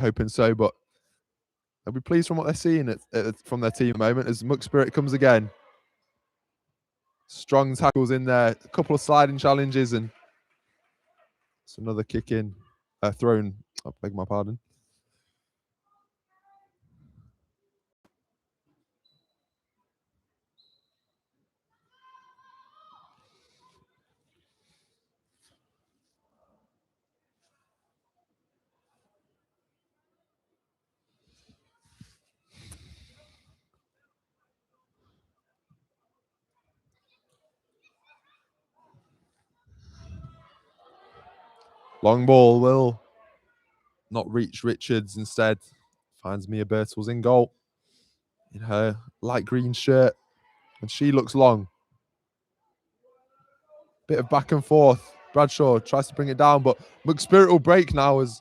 hoping so, but they'll be pleased from what they're seeing from their team at the moment as Muck Spirit comes again. Strong tackles in there, a couple of sliding challenges, and it's another kick in, thrown. I beg my pardon. Long ball will not reach Richards. Instead, finds Mia Birtles in goal in her light green shirt, and she looks long. Bit of back and forth. Bradshaw tries to bring it down, but McSpirit will break now as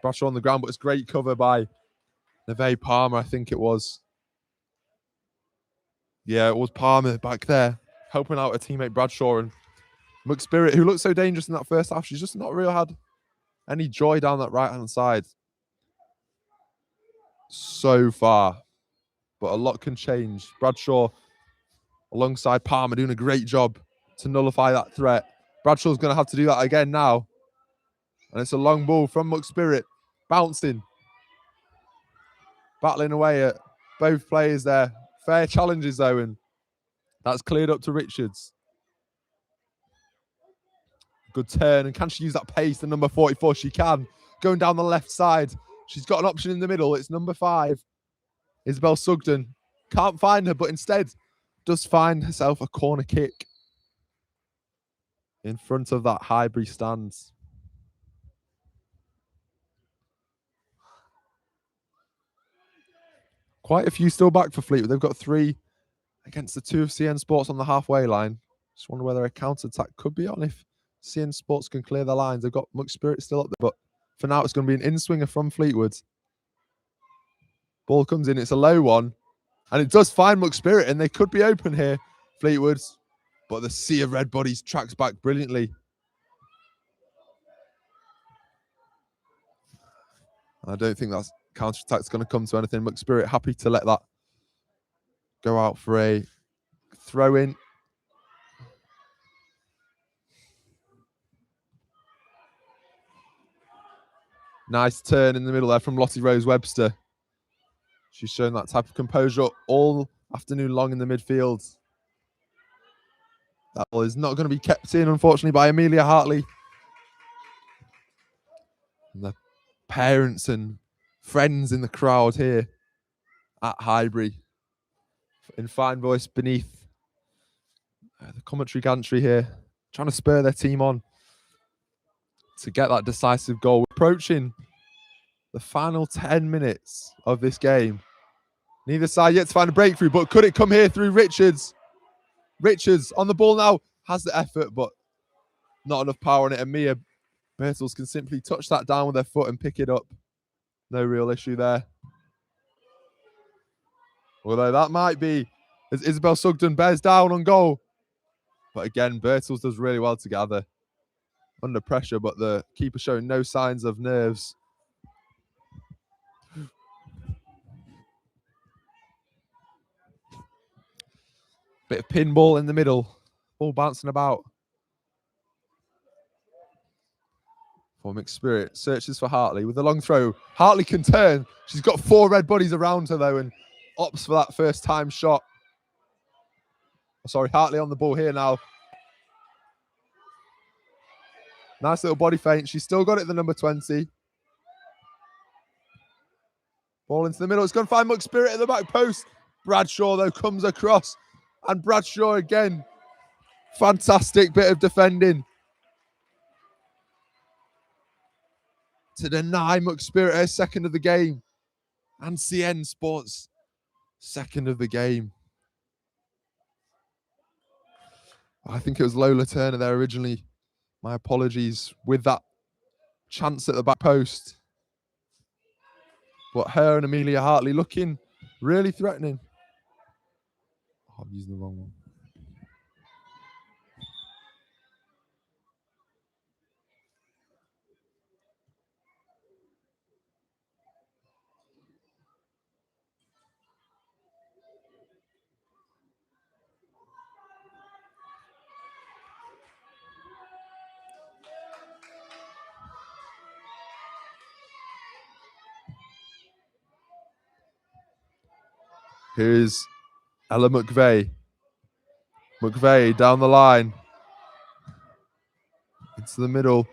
Bradshaw on the ground, but it's great cover by Neve Palmer, I think it was. Yeah, it was Palmer back there, helping out her teammate Bradshaw, and McSpirit, who looked so dangerous in that first half, she's just not really had any joy down that right-hand side so far. But a lot can change. Bradshaw alongside Palmer doing a great job to nullify that threat. Bradshaw's going to have to do that again now. And it's a long ball from McSpirit, bouncing. Battling away at both players there. Fair challenges though, and that's cleared up to Richards. Good turn, and can she use that pace? The number 44, she can. Going down the left side. She's got an option in the middle. It's number 5, Isabel Sugden. Can't find her, but instead does find herself a corner kick in front of that Highbury stands. Quite a few still back for Fleetwood. They've got 3 against the 2 of CN Sports on the halfway line. Just wonder whether a counter-attack could be on if CN Sports can clear their lines. They've got McSpirit still up there, but for now it's going to be an in-swinger from Fleetwood. Ball comes in, it's a low one, and it does find McSpirit, and they could be open here, Fleetwood, but the sea of red bodies tracks back brilliantly. I don't think that counter-attack's going to come to anything. McSpirit happy to let that go out for a throw-in. Nice turn in the middle there from Lottie Rose Webster. She's shown that type of composure all afternoon long in the midfield. That ball is not going to be kept in, unfortunately, by Amelia Hartley. And the parents and friends in the crowd here at Highbury in fine voice beneath the commentary gantry here, trying to spur their team on to get that decisive goal. We're approaching the final 10 minutes of this game. Neither side yet to find a breakthrough, but could it come here through Richards? Richards on the ball now, has the effort, but not enough power on it. And Mia Birtles can simply touch that down with their foot and pick it up. No real issue there. Although that might be as Isabel Sugden bears down on goal. But again, Birtles does really well to gather under pressure, but the keeper showing no signs of nerves. Bit of pinball in the middle. Ball bouncing about. For McSpirit. Searches for Hartley with a long throw. Hartley can turn. She's got 4 red bodies around her though and opts for that first time shot. Sorry, Hartley on the ball here now. Nice little body feint. She's still got it, the number 20. Ball into the middle. It's going to find McSpirit at the back post. Bradshaw, though, comes across. And Bradshaw again. Fantastic bit of defending to deny McSpirit her second of the game. And CN Sports second of the game. I think it was Lola Turner there originally. My apologies with that chance at the back post. But her and Amelia Hartley looking really threatening. Oh, I'm using the wrong one. Here's Ella McVeigh. McVeigh down the line. Into the middle.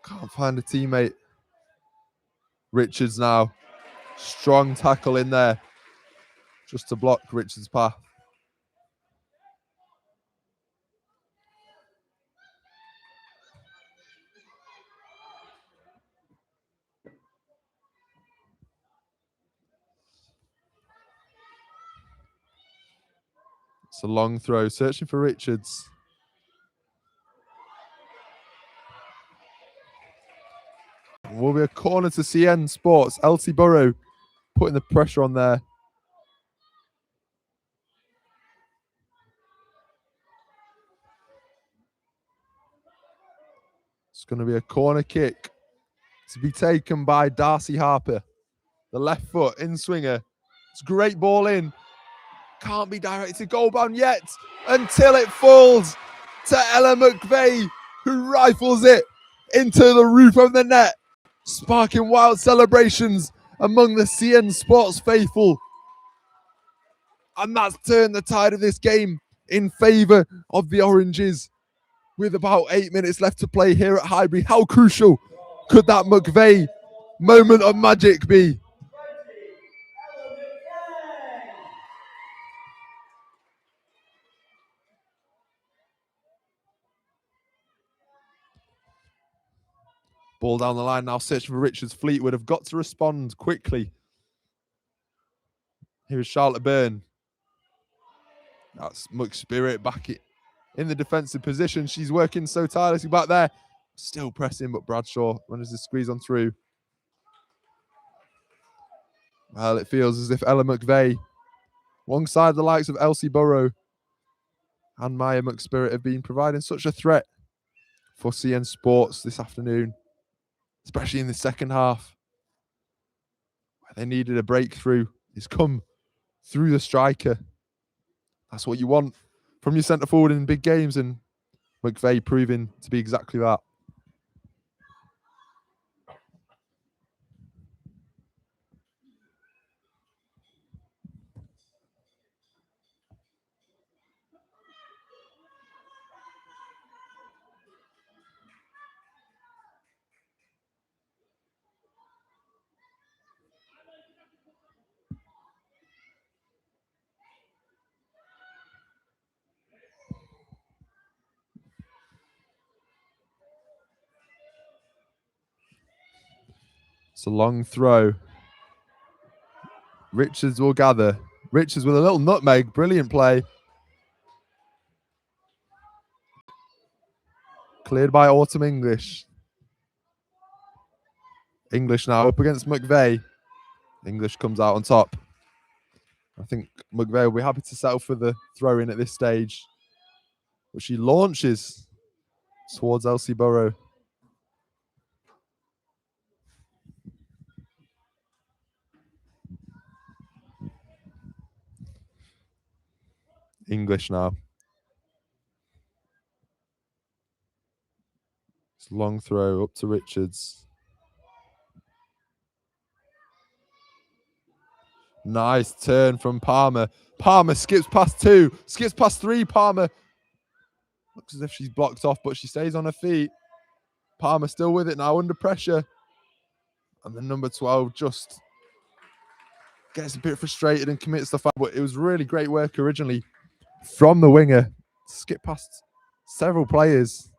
Can't find a teammate. Richards now. Strong tackle in there. Just to block Richards' path. It's a long throw. Searching for Richards. Will be a corner to CN Sports. LC Borough putting the pressure on there. It's going to be a corner kick to be taken by Darcy Harper. The left foot in swinger. It's a great ball in. Can't be directed goal bound yet until it falls to Ella McVeigh, who rifles it into the roof of the net, sparking wild celebrations among the CN Sports faithful. And that's turned the tide of this game in favour of the Oranges. With about 8 minutes left to play here at Highbury, how crucial could that McVeigh moment of magic be? Ball down the line now, searching for Richards. Fleetwood have got to respond quickly. Here is Charlotte Byrne. That's McSpirit back in the defensive position. She's working so tirelessly back there. Still pressing, but Bradshaw manages to squeeze on through. Well, it feels as if Ella McVeigh, alongside the likes of Elsie Burrow and Maya McSpirit, have been providing such a threat for CN Sports this afternoon, especially in the second half, where they needed a breakthrough. It's come through the striker. That's what you want from your centre forward in big games, and McVeigh proving to be exactly that. It's a long throw. Richards will gather. Richards with a little nutmeg. Brilliant play. Cleared by Autumn English. English now up against McVeigh. English comes out on top. I think McVeigh will be happy to settle for the throw in at this stage. But she launches towards Elsie Burrow. English now. It's a long throw up to Richards. Nice turn from Palmer. Palmer skips past two, skips past three. Palmer looks as if she's blocked off, but she stays on her feet. Palmer still with it now, under pressure. And the number 12 just gets a bit frustrated and commits the foul. But it was really great work originally from the winger to skip past several players.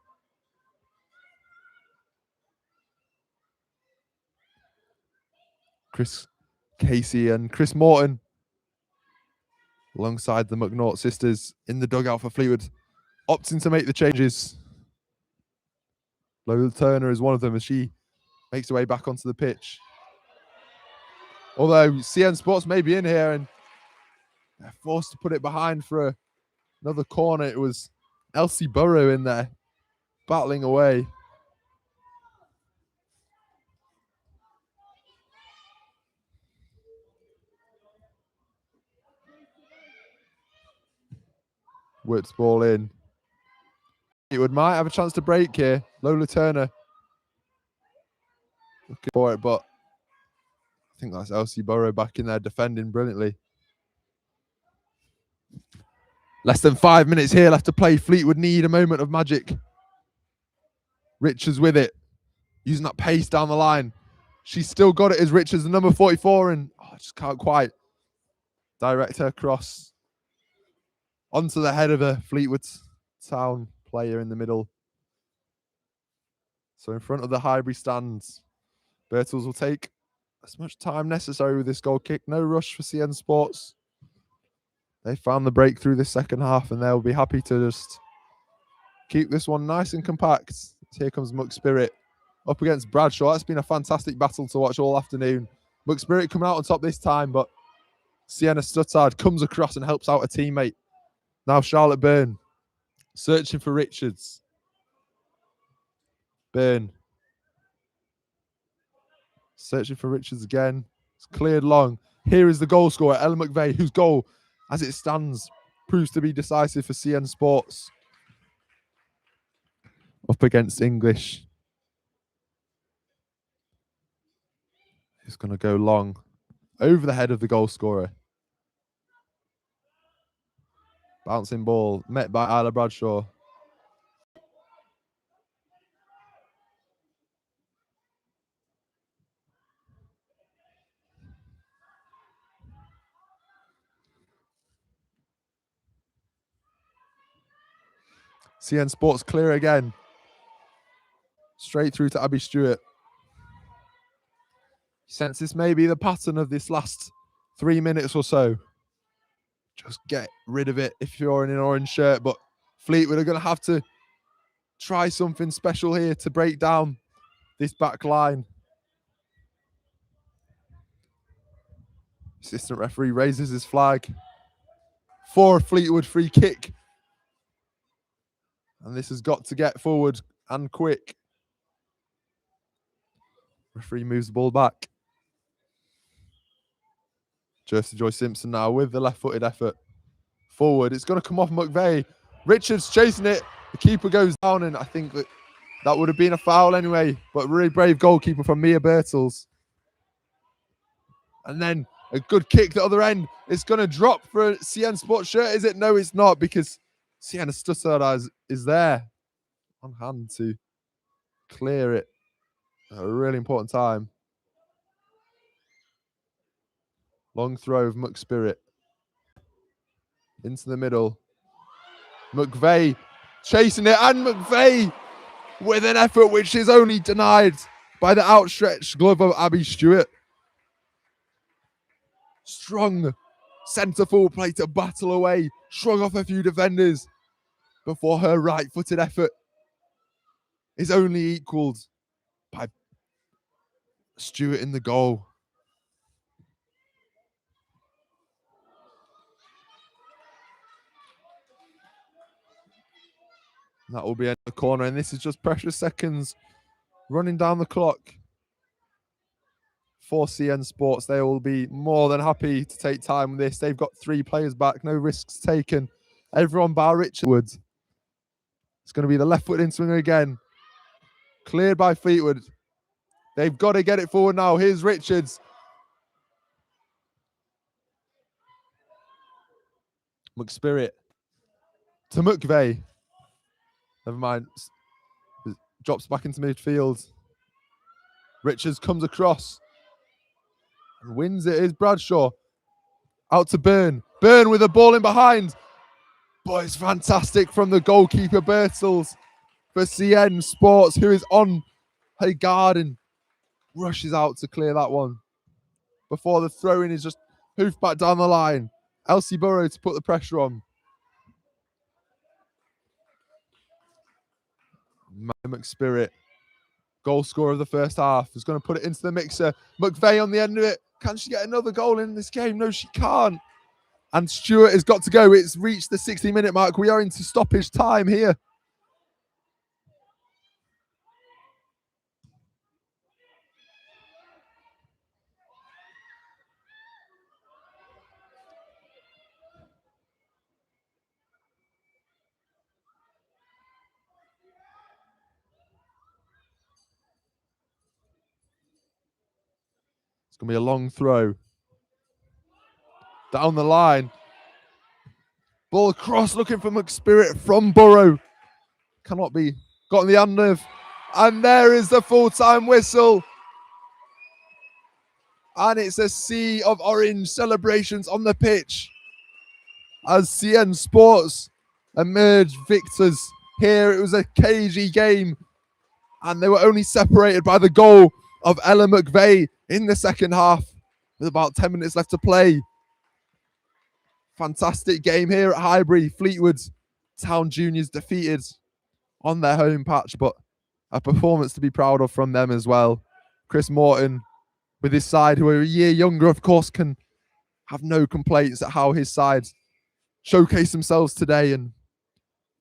Chris Casey and Chris Morton alongside the McNaught sisters in the dugout for Fleetwood, opting to make the changes. Lola Turner is one of them as she makes her way back onto the pitch. Although CN Sports may be in here and they're forced to put it behind for another corner. It was Elsie Burrow in there battling away. Whips ball in. Fleetwood might have a chance to break here. Lola Turner looking for it, but I think that's Elsie Burrow back in there defending brilliantly. Less than 5 minutes here left to play. Fleetwood need a moment of magic. Richards with it, using that pace down the line. She's still got it as Richards, the number 44, and just can't quite direct her cross onto the head of a Fleetwood Town player in the middle. So in front of the Highbury stands, Birtles will take as much time necessary with this goal kick. No rush for CN Sports. They found the breakthrough this second half, and they'll be happy to just keep this one nice and compact. Here comes Muck Spirit up against Bradshaw. That's been a fantastic battle to watch all afternoon. Muck Spirit coming out on top this time, but Sienna Stuttard comes across and helps out a teammate. Now Charlotte Byrne searching for Richards. Byrne searching for Richards again. It's cleared long. Here is the goal scorer, Ellen McVeigh, whose goal, as it stands, proves to be decisive for CN Sports. Up against English. It's going to go long over the head of the goal scorer. Bouncing ball met by Isla Bradshaw. CN Sports clear again. Straight through to Abby Stewart. Sense this may be the pattern of this last 3 minutes or so. Just get rid of it if you're in an orange shirt. But Fleetwood are going to have to try something special here to break down this back line. Assistant referee raises his flag for a Fleetwood free kick. And this has got to get forward and quick. Referee moves the ball back. Jersey Joy Simpson now with the left-footed effort. Forward. It's going to come off McVeigh. Richards chasing it. The keeper goes down, and I think that would have been a foul anyway. But really brave goalkeeper from Mia Birtles. And then a good kick the other end. It's going to drop for a CN Sports shirt, is it? No, it's not, because Sienna Stuttard is there on hand to clear it at a really important time. Long throw of Muck Spirit. Into the middle. McVeigh chasing it, and McVeigh with an effort which is only denied by the outstretched glove of Abby Stewart. Strong centre full play to battle away, shrug off a few defenders before her right-footed effort is only equalled by Stewart in the goal. That will be at the corner, and this is just precious seconds running down the clock for CN Sports. They will be more than happy to take time with this. They've got 3 players back, no risks taken. Everyone bar Richards. It's going to be the left foot in swinger again. Cleared by Fleetwood. They've got to get it forward now. Here's Richards. McSpirit to McVeigh. Never mind. Drops back into midfield. Richards comes across and wins it. Is Bradshaw. Out to Byrne. Byrne with the ball in behind. But it's fantastic from the goalkeeper, Birtles, for CN Sports, who is on her guard and rushes out to clear that one before the throw-in is just hoofed back down the line. Elsie Burrow to put the pressure on. McSpirit, goal scorer of the first half, is going to put it into the mixer. McVeigh on the end of it. Can she get another goal in this game? No, she can't. And Stewart has got to go. It's reached the 60-minute mark. We are into stoppage time here. It's going to be a long throw. Down the line. Ball across, looking for McSpirit from Burrow. Cannot be gotten the hand of. And there is the full-time whistle. And it's a sea of orange celebrations on the pitch as CN Sports emerged victors here. It was a cagey game, and they were only separated by the goal of Ella McVeigh in the second half with about 10 minutes left to play. Fantastic game here at Highbury. Fleetwood Town Juniors defeated on their home patch, but a performance to be proud of from them as well. Chris Morton with his side, who are a year younger, of course, can have no complaints at how his side showcased themselves today. And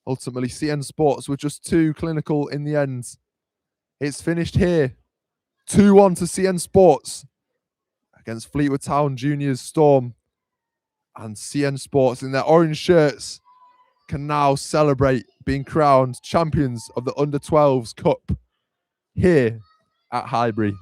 ultimately, CN Sports were just too clinical in the end. It's finished here. 2-1 to CN Sports against Fleetwood Town Juniors Storm. And CN Sports in their orange shirts can now celebrate being crowned champions of the Under-12s Cup here at Highbury.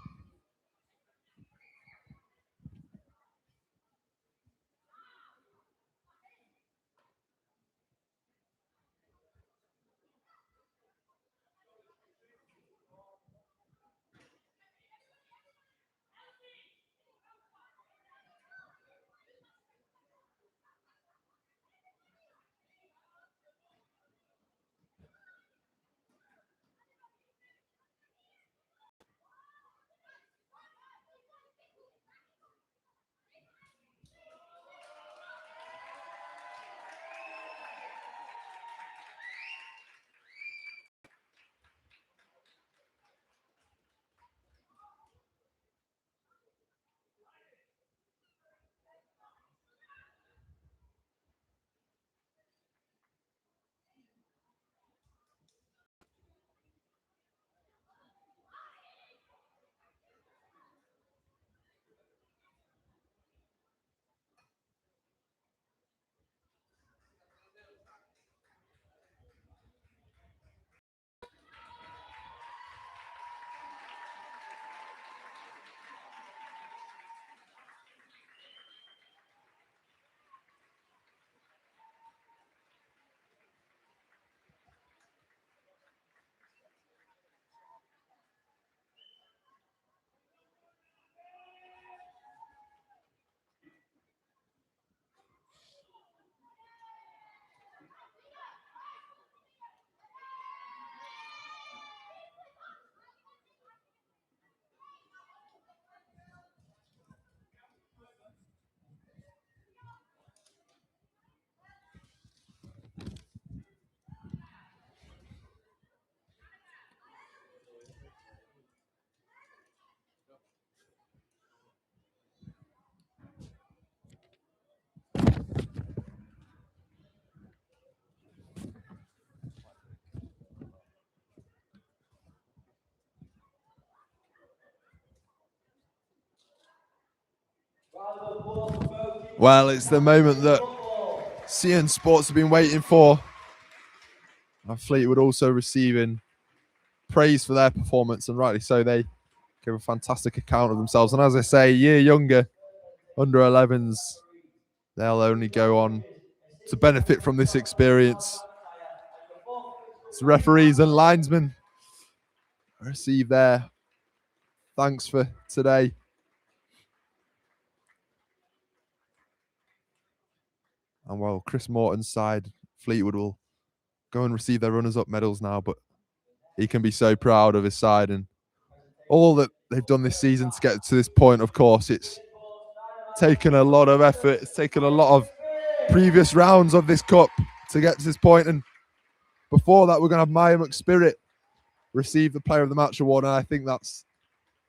Well, it's the moment that CN Sports have been waiting for. And Fleetwood also receiving praise for their performance, and rightly so. They give a fantastic account of themselves. And as I say, a year younger, under 11s, they'll only go on to benefit from this experience. So referees and linesmen receive their thanks for today. And while Chris Morton's side, Fleetwood, will go and receive their runners-up medals now, but he can be so proud of his side and all that they've done this season to get to this point. Of course, it's taken a lot of effort. It's taken a lot of previous rounds of this cup to get to this point. And before that, we're going to have Maya McSpirit receive the Player of the Match award. And I think that's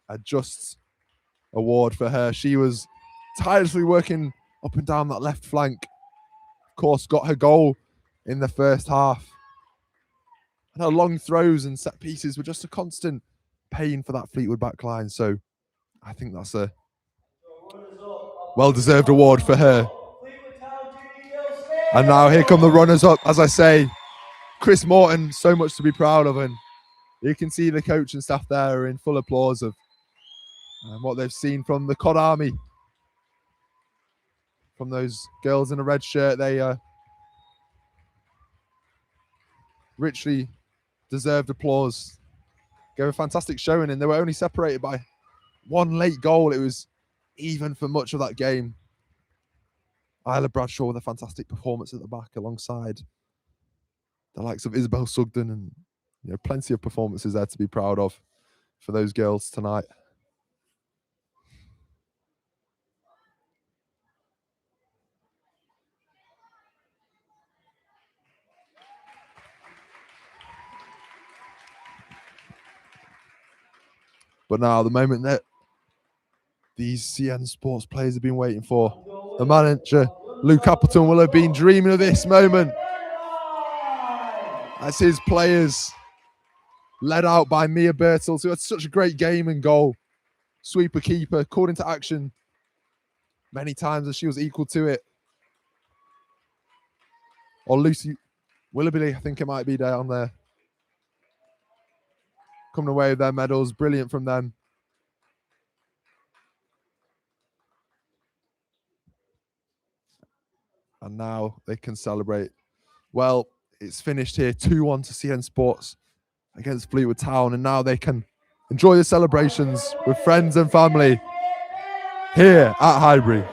a just award for her. She was tirelessly working up and down that left flank. Of course, got her goal in the first half. And her long throws and set pieces were just a constant pain for that Fleetwood back line. So I think that's a well-deserved award for her. And now here come the runners-up. As I say, Chris Morton, so much to be proud of. And you can see the coach and staff there are in full applause of what they've seen from the COD Army. From those girls in a red shirt, they richly deserved applause. Gave a fantastic showing, and they were only separated by one late goal. It was even for much of that game. Isla Bradshaw with a fantastic performance at the back alongside the likes of Isabel Sugden, and plenty of performances there to be proud of for those girls tonight. But now the moment that these CN Sports players have been waiting for. The manager, Luke Appleton, will have been dreaming of this moment as his players, led out by Mia Bertels, who had such a great game and goal. Sweeper keeper, called into action many times as she was equal to it. Or Lucy Willoughby, I think it might be down there. Coming away with their medals. Brilliant from them. And now they can celebrate. Well, it's finished here, 2-1 to CN Sports against Fleetwood Town, and now they can enjoy the celebrations with friends and family here at Highbury.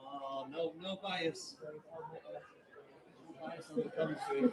Oh, no bias. No bias on the commentary.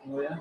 Oh, yeah?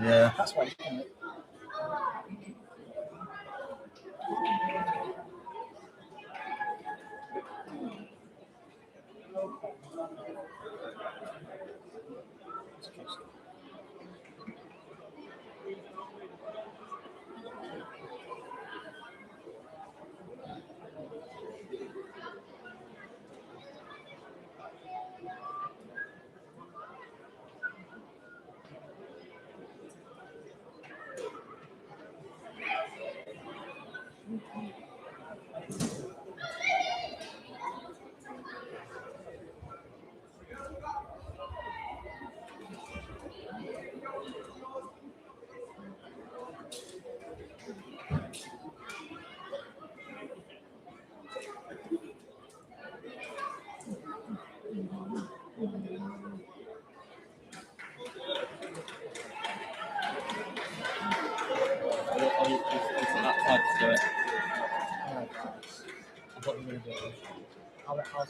Yeah. That's why. it's that type to do it. Yeah, guys. I thought you were going to do it. I'll scroll.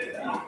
Yeah.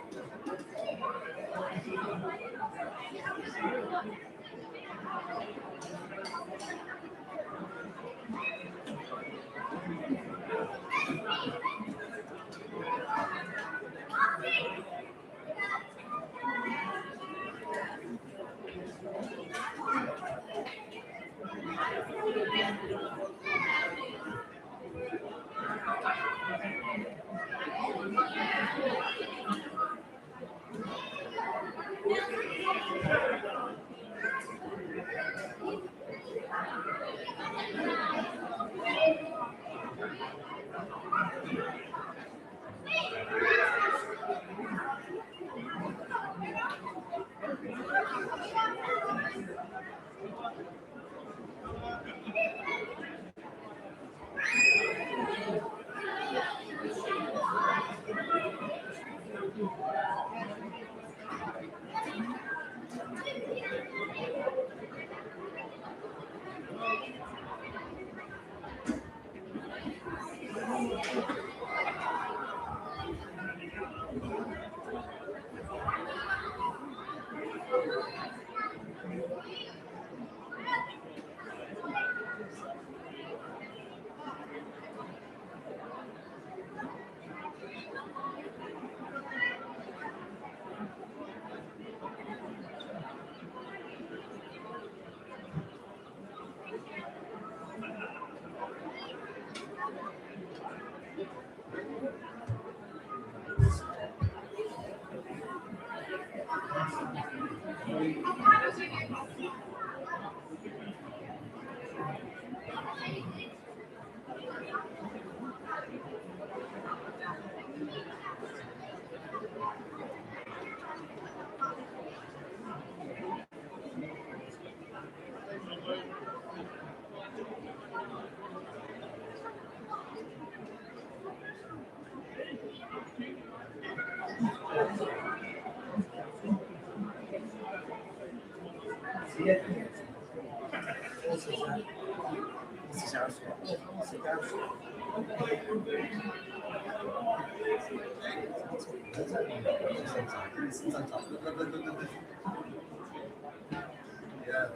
Yeah.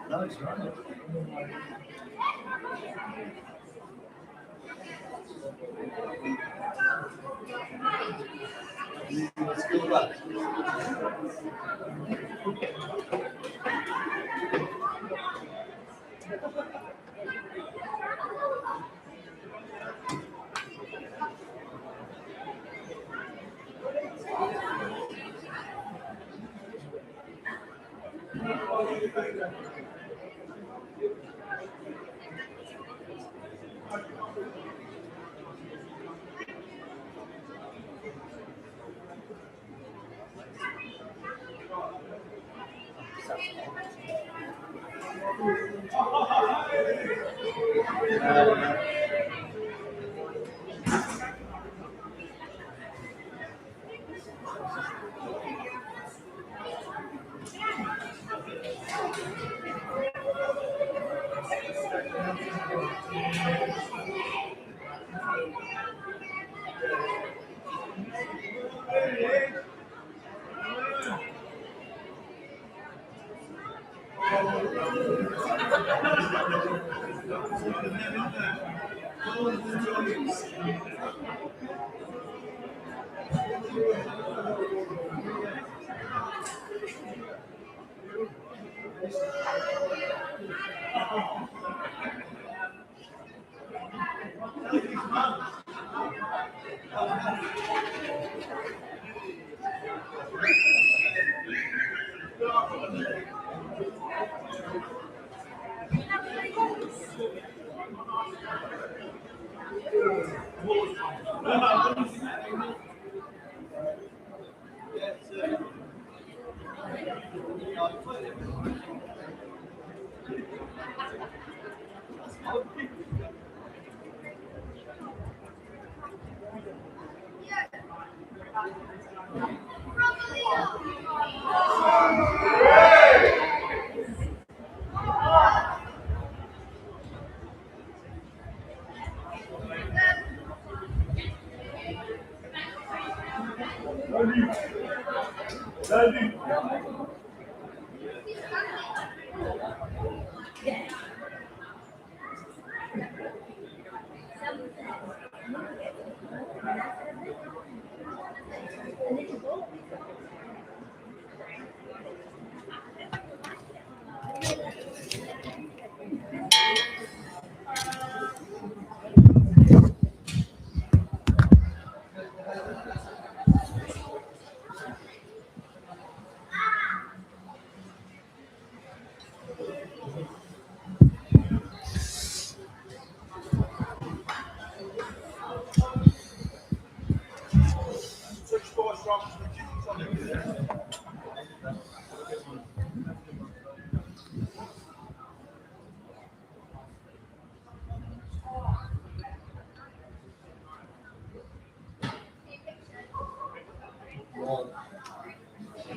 No, it's right. Let's go back.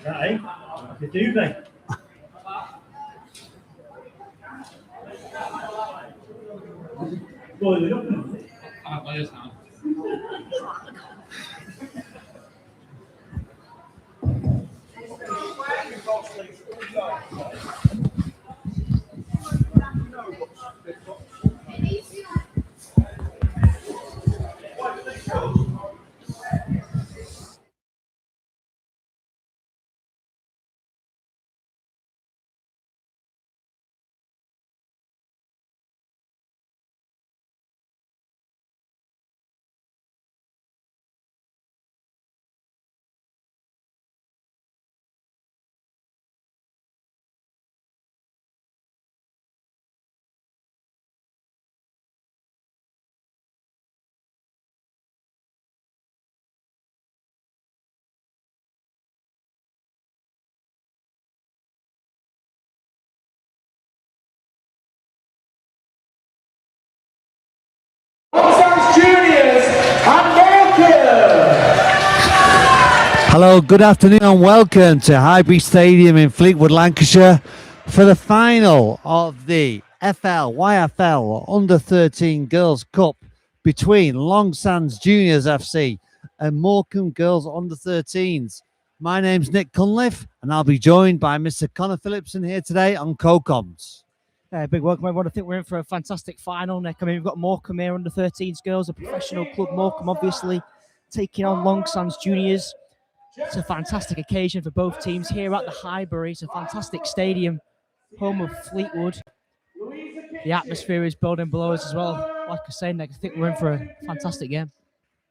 Right. You do, mate. Boy, look at them. 5 players now. Juniors and Morecambe. Hello, good afternoon and welcome to Highbury Stadium in Fleetwood, Lancashire for the final of the YFL Under-13 Girls Cup between Long Sands Juniors FC and Morecambe Girls Under-13s. My name's Nick Cunliffe and I'll be joined by Mr. Connor Phillipson here today on co-coms. Big welcome, everyone. I think we're in for a fantastic final, Nick. I mean, we've got Morecambe here, under-13s girls, a professional club. Morecambe, obviously, taking on Long Sands Juniors. It's a fantastic occasion for both teams here at the Highbury. It's a fantastic stadium, home of Fleetwood. The atmosphere is building below us as well. Like I say, Nick, I think we're in for a fantastic game.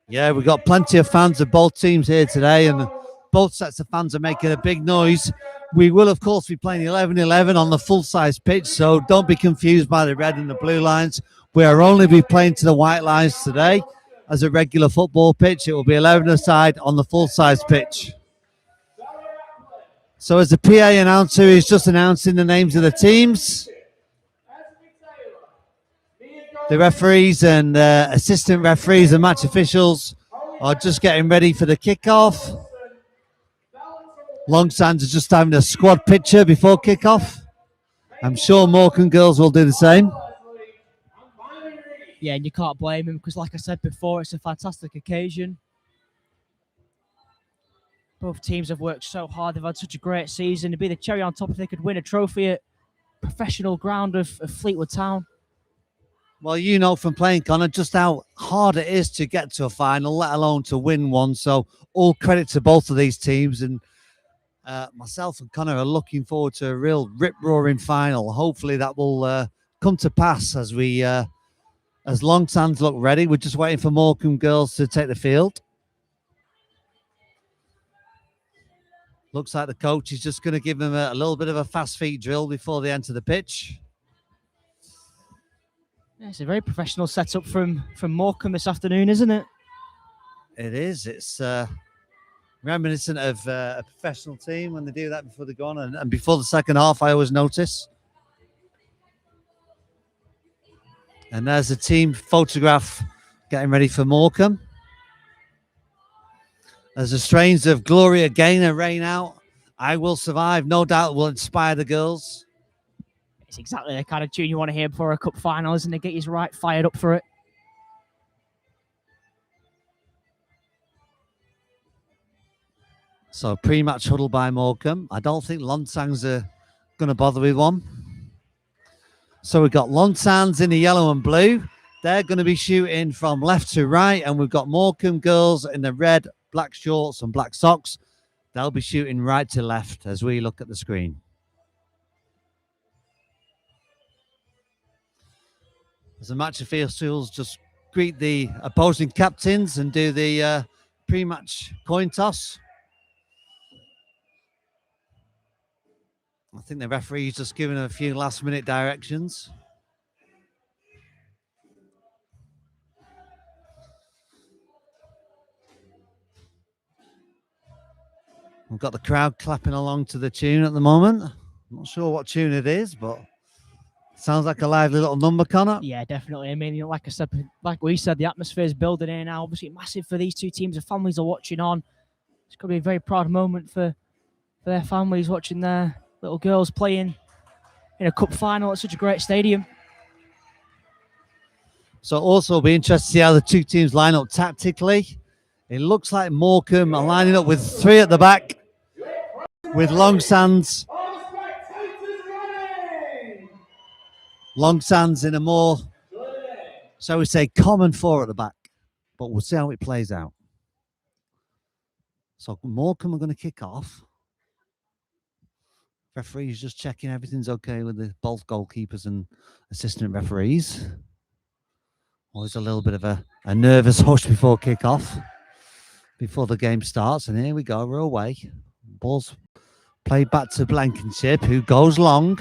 Yeah, we've got plenty of fans of both teams here today, and both sets of fans are making a big noise. We will, of course, be playing 11-11 on the full-size pitch, so don't be confused by the red and the blue lines. We are only be playing to the white lines today. As a regular football pitch, it will be 11-a-side on the full-size pitch. So as the PA announcer is just announcing the names of the teams, the referees and assistant referees and match officials are just getting ready for the kickoff. Long Sands is just having a squad picture before kickoff. I'm sure Morecambe girls will do the same. Yeah, and you can't blame him because, like I said before, it's a fantastic occasion. Both teams have worked so hard. They've had such a great season. It'd be the cherry on top if they could win a trophy at professional ground of Fleetwood Town. Well, you know from playing, Connor, just how hard it is to get to a final, let alone to win one. So all credit to both of these teams. And myself and Connor are looking forward to a real rip-roaring final. Hopefully that will come to pass as we... As Long Sands look ready, we're just waiting for Morecambe girls to take the field. Looks like the coach is just going to give them a little bit of a fast feet drill before they enter the pitch. Yeah, it's a very professional setup from Morecambe this afternoon, isn't it? It is. It's reminiscent of a professional team when they do that before they go on. And before the second half, I always notice. And there's a team photograph getting ready for Morecambe. As the strains of Gloria Gaynor rain out, I Will Survive, no doubt will inspire the girls. It's exactly the kind of tune you want to hear before a cup final, isn't it? Get you right fired up for it. So pre-match huddle by Morecambe. I don't think Long Sands are going to bother with one. So we've got Long Sands in the yellow and blue. They're going to be shooting from left to right. And we've got Morecambe girls in the red, black shorts and black socks. They'll be shooting right to left as we look at the screen. As the match officials just greet the opposing captains and do the pre-match coin toss. I think the referee's just giving a few last-minute directions. We've got the crowd clapping along to the tune at the moment. I'm not sure what tune it is, but it sounds like a lively little number, Connor. Yeah, definitely. I mean, you know, like I said, like we said, the atmosphere is building here now. Obviously, massive for these two teams. The families are watching on. It's going to be a very proud moment for their families watching their little girls playing in a cup final at such a great stadium. So also we'll be interested to see how the two teams line up tactically. It looks like Morecambe are lining up with three at the back, with Long Sands. Long Sands in a more, shall we say, common four at the back. But we'll see how it plays out. So Morecambe are going to kick off. Referee's just checking everything's okay with both goalkeepers and assistant referees. Always a little bit of a nervous hush before kick-off, before the game starts. And here we go, we're away. Ball's played back to Blankenship, who goes long.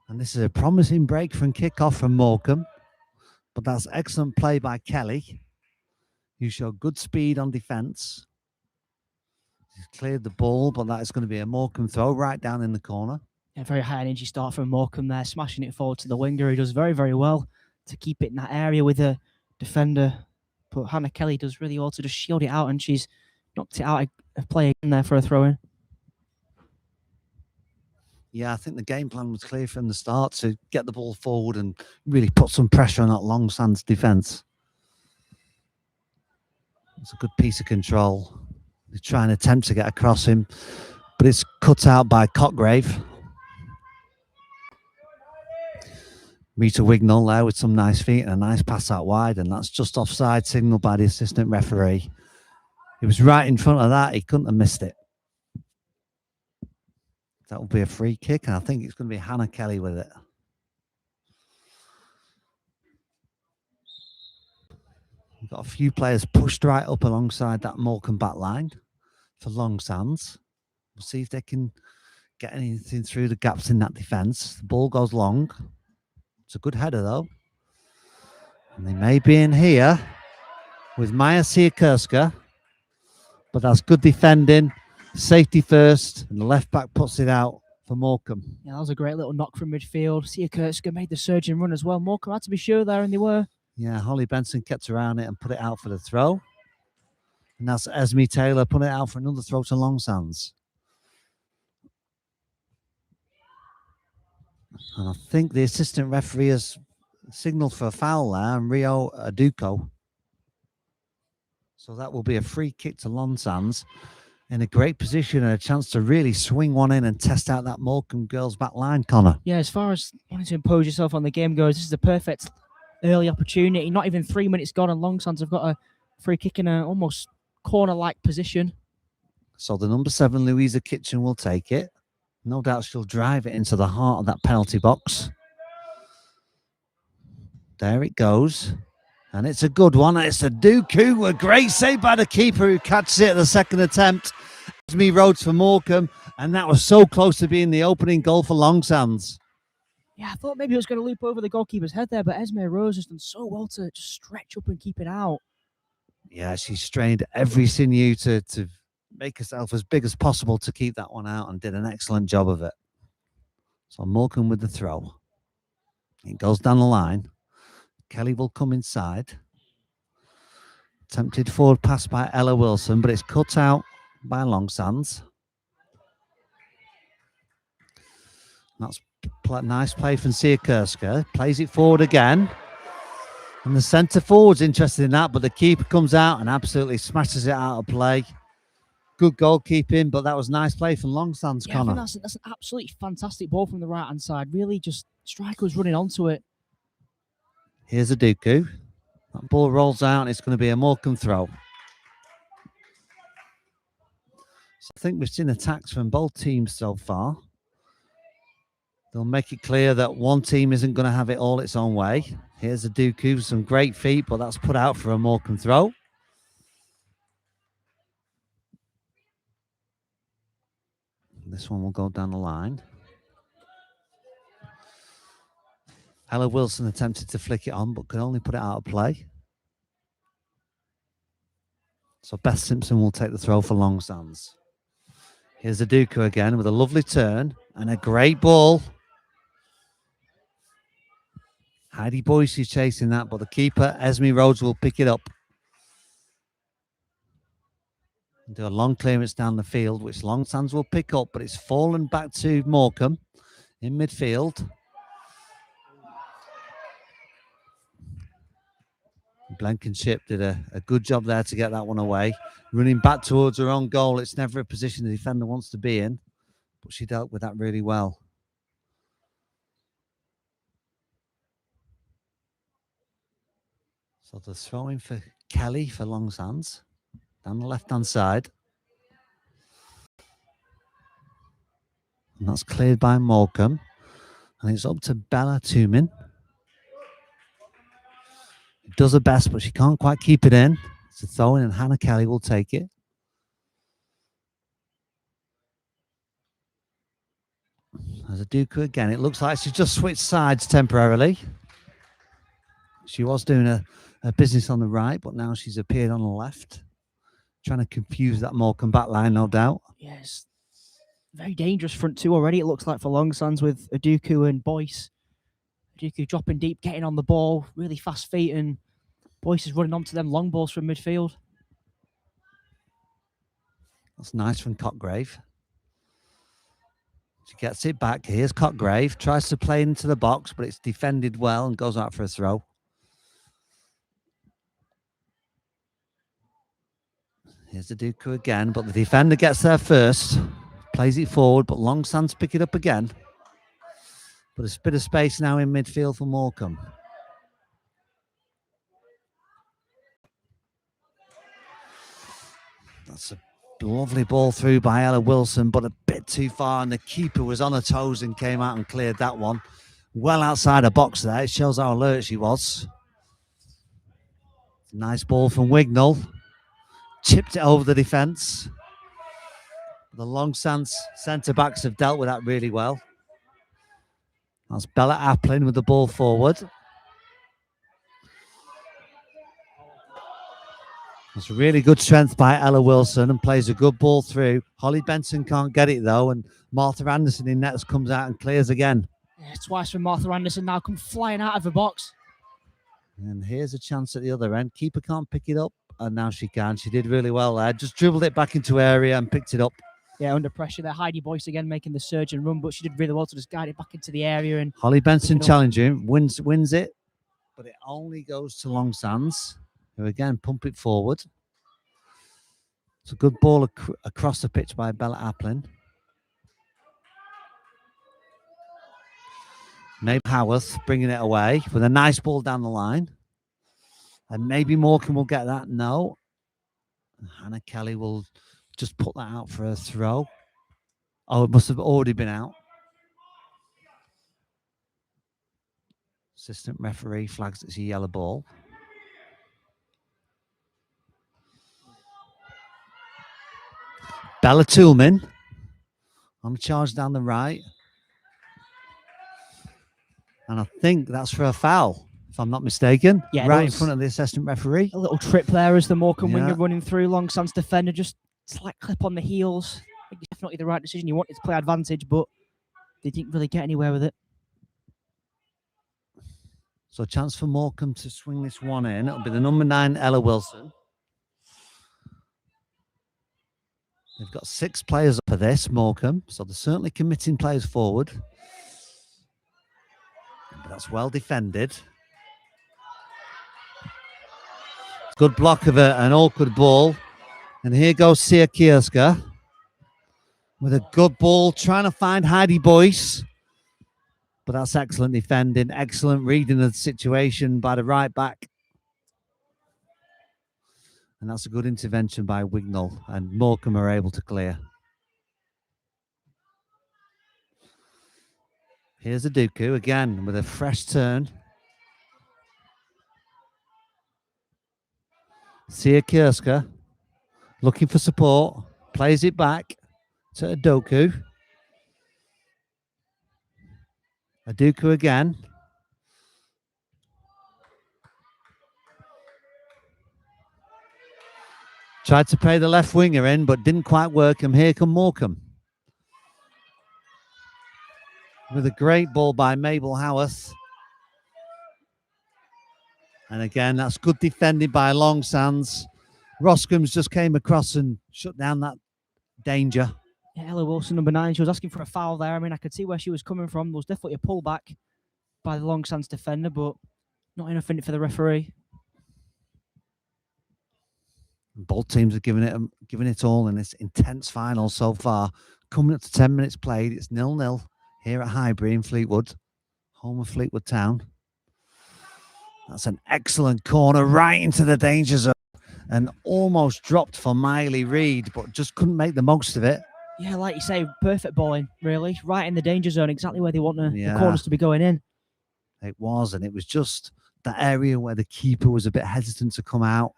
And this is a promising break from kick-off from Morecambe. But that's excellent play by Kelly, who showed good speed on defence. He's cleared the ball, but that is going to be a Morecambe throw right down in the corner. Yeah, very high energy start from Morecambe there, smashing it forward to the winger, who does very, very well to keep it in that area with a defender. But Hannah Kelly does really well to just shield it out, and she's knocked it out of play again there for a throw in. Yeah, I think the game plan was clear from the start to get the ball forward and really put some pressure on that Long Sands defence. It's a good piece of control. They try and attempt to get across him, but it's cut out by Cotgrave. Rita Wignall there with some nice feet and a nice pass out wide, and that's just offside signal by the assistant referee. He was right in front of that. He couldn't have missed it. That will be a free kick, and I think it's going to be Hannah Kelly with it. We've got a few players pushed right up alongside that Morecambe back line for Long Sands. We'll see if they can get anything through the gaps in that defence. The ball goes long. It's a good header, though. And they may be in here with Maya Siakurska, but that's good defending. Safety first, and the left back puts it out for Morecambe. Yeah, that was a great little knock from midfield. Siakurska made the surging run as well. Morecambe had to be sure there, and they were. Yeah, Holly Benson kept around it and put it out for the throw. And that's Esme Taylor putting it out for another throw to Long Sands. And I think the assistant referee has signalled for a foul there, and Rio Aduko. So that will be a free kick to Long Sands, in a great position and a chance to really swing one in and test out that Morecambe girls back line, Connor. Yeah, as far as wanting to impose yourself on the game goes, this is the perfect early opportunity. Not even 3 minutes gone, and Long Sands have got a free kick in a almost corner-like position. So the number 7, Louisa Kitchen, will take it. No doubt she'll drive it into the heart of that penalty box. There it goes. And it's a good one. It's a Dooku. A great save by the keeper, who catches it at the second attempt. Esme Rhodes for Morecambe. And that was so close to being the opening goal for Long Sands. Yeah, I thought maybe it was going to loop over the goalkeeper's head there, but Esme Rose has done so well to just stretch up and keep it out. Yeah, she strained every sinew to make herself as big as possible to keep that one out, and did an excellent job of it. So Morecambe with the throw. It goes down the line. Kelly will come inside. Attempted forward pass by Ella Wilson, but it's cut out by Long Sands. That's nice play from Siakurska. Plays it forward again. And the centre forward's interested in that, but the keeper comes out and absolutely smashes it out of play. Good goalkeeping, but that was nice play from Long Sands, Yeah, Connor. I think that's an absolutely fantastic ball from the right-hand side. Really just, striker was running onto it. Here's a Dooku. That ball rolls out, and it's going to be a Morecambe throw. So I think we've seen attacks from both teams so far. They'll make it clear that one team isn't going to have it all its own way. Here's a Dooku with some great feet, but that's put out for a Morecambe throw. This one will go down the line. Ella Wilson attempted to flick it on, but could only put it out of play. So Beth Simpson will take the throw for Long Sands. Here's a Dooku again with a lovely turn and a great ball. Heidi Boyce is chasing that, but the keeper, Esme Rhodes, will pick it up. And do a long clearance down the field, which Long Sands will pick up, but it's fallen back to Morecambe in midfield. Blankenship did a good job there to get that one away. Running back towards her own goal. It's never a position the defender wants to be in, but she dealt with that really well. So the throw-in for Kelly for Long Sands down the left-hand side. And that's cleared by Morecambe. And it's up to Bella Tumin. Does her best, but she can't quite keep it in. It's a throw-in, and Hannah Kelly will take it. There's a Dooku again. It looks like she's just switched sides temporarily. She was doing a business on the right, but now she's appeared on the left. Trying to confuse that Morecambe back line, no doubt. Yes, very dangerous front two already, it looks like, for Long Sands with Aduku and Boyce. Duku dropping deep, getting on the ball, really fast feet, and Boyce is running onto them long balls from midfield. That's nice from Cotgrave. She gets it back. Here's Cotgrave. Tries to play into the box, but it's defended well and goes out for a throw. Here's the Duku again, but the defender gets there first. Plays it forward, but Longsands pick it up again. But a bit of space now in midfield for Morecambe. That's a lovely ball through by Ella Wilson, but a bit too far, and the keeper was on her toes and came out and cleared that one. Well outside the box there. It shows how alert she was. Nice ball from Wignall. Chipped it over the defence. The Longsands centre-backs have dealt with that really well. That's Bella Applin with the ball forward. That's really good strength by Ella Wilson and plays a good ball through. Holly Benson can't get it though, and Martha Anderson in nets comes out and clears again. Yeah, twice from Martha Anderson now, come flying out of the box. And here's a chance at the other end. Keeper can't pick it up, and now she can. She did really well there. Just dribbled it back into area and picked it up. Yeah, under pressure there. Heidi Boyce again making the surge and run, but she did really well to just guide it back into the area. And Holly Benson challenging, wins it, but it only goes to Longsands, who again pump it forward. It's a good ball across the pitch by Bella Applin. Maybe Howarth bringing it away with a nice ball down the line. And maybe Morecambe will get that. No. Hannah Kelly will just put that out for a throw. Oh, it must have already been out. Assistant referee flags it's a yellow ball. Bella Toulmin on a charge down the right. And I think that's for a foul, if I'm not mistaken. Yeah, right in front of the assistant referee. A little trip there as the Morecambe winger Yeah. running through. Longsands defender, just slight clip on the heels. I think it's definitely the right decision. You wanted to play advantage, but they didn't really get anywhere with it. So a chance for Morecambe to swing this one in. It'll be the number 9, Ella Wilson. They've got 6 players up for this, Morecambe. So they're certainly committing players forward. But that's well defended. Good block of an awkward ball. And here goes Sia Kierska with a good ball, trying to find Heidi Boyce. But that's excellent defending, excellent reading of the situation by the right back. And that's a good intervention by Wignall, and Morecambe are able to clear. Here's a Duku again with a fresh turn. Sia Kierska looking for support, plays it back to Adoku. Adoku again. Tried to play the left winger in, but didn't quite work. And here come Morecambe. With a great ball by Mabel Howarth. And again, that's good defending by Longsands. Roscombs just came across and shut down that danger. Yeah, Ella Wilson, number 9, she was asking for a foul there. I mean, I could see where she was coming from. There was definitely a pullback by the Longsands defender, but not enough in it for the referee. Both teams are giving it all in this intense final so far. Coming up to 10 minutes played, it's 0-0 here at Highbury in Fleetwood, home of Fleetwood Town. That's an excellent corner right into the danger zone and almost dropped for Miley Reid, but just couldn't make the most of it. Yeah, like you say, perfect ball in, really. Right in the danger zone, exactly where they want Yeah. the corners to be going in. It was, and it was just that area where the keeper was a bit hesitant to come out.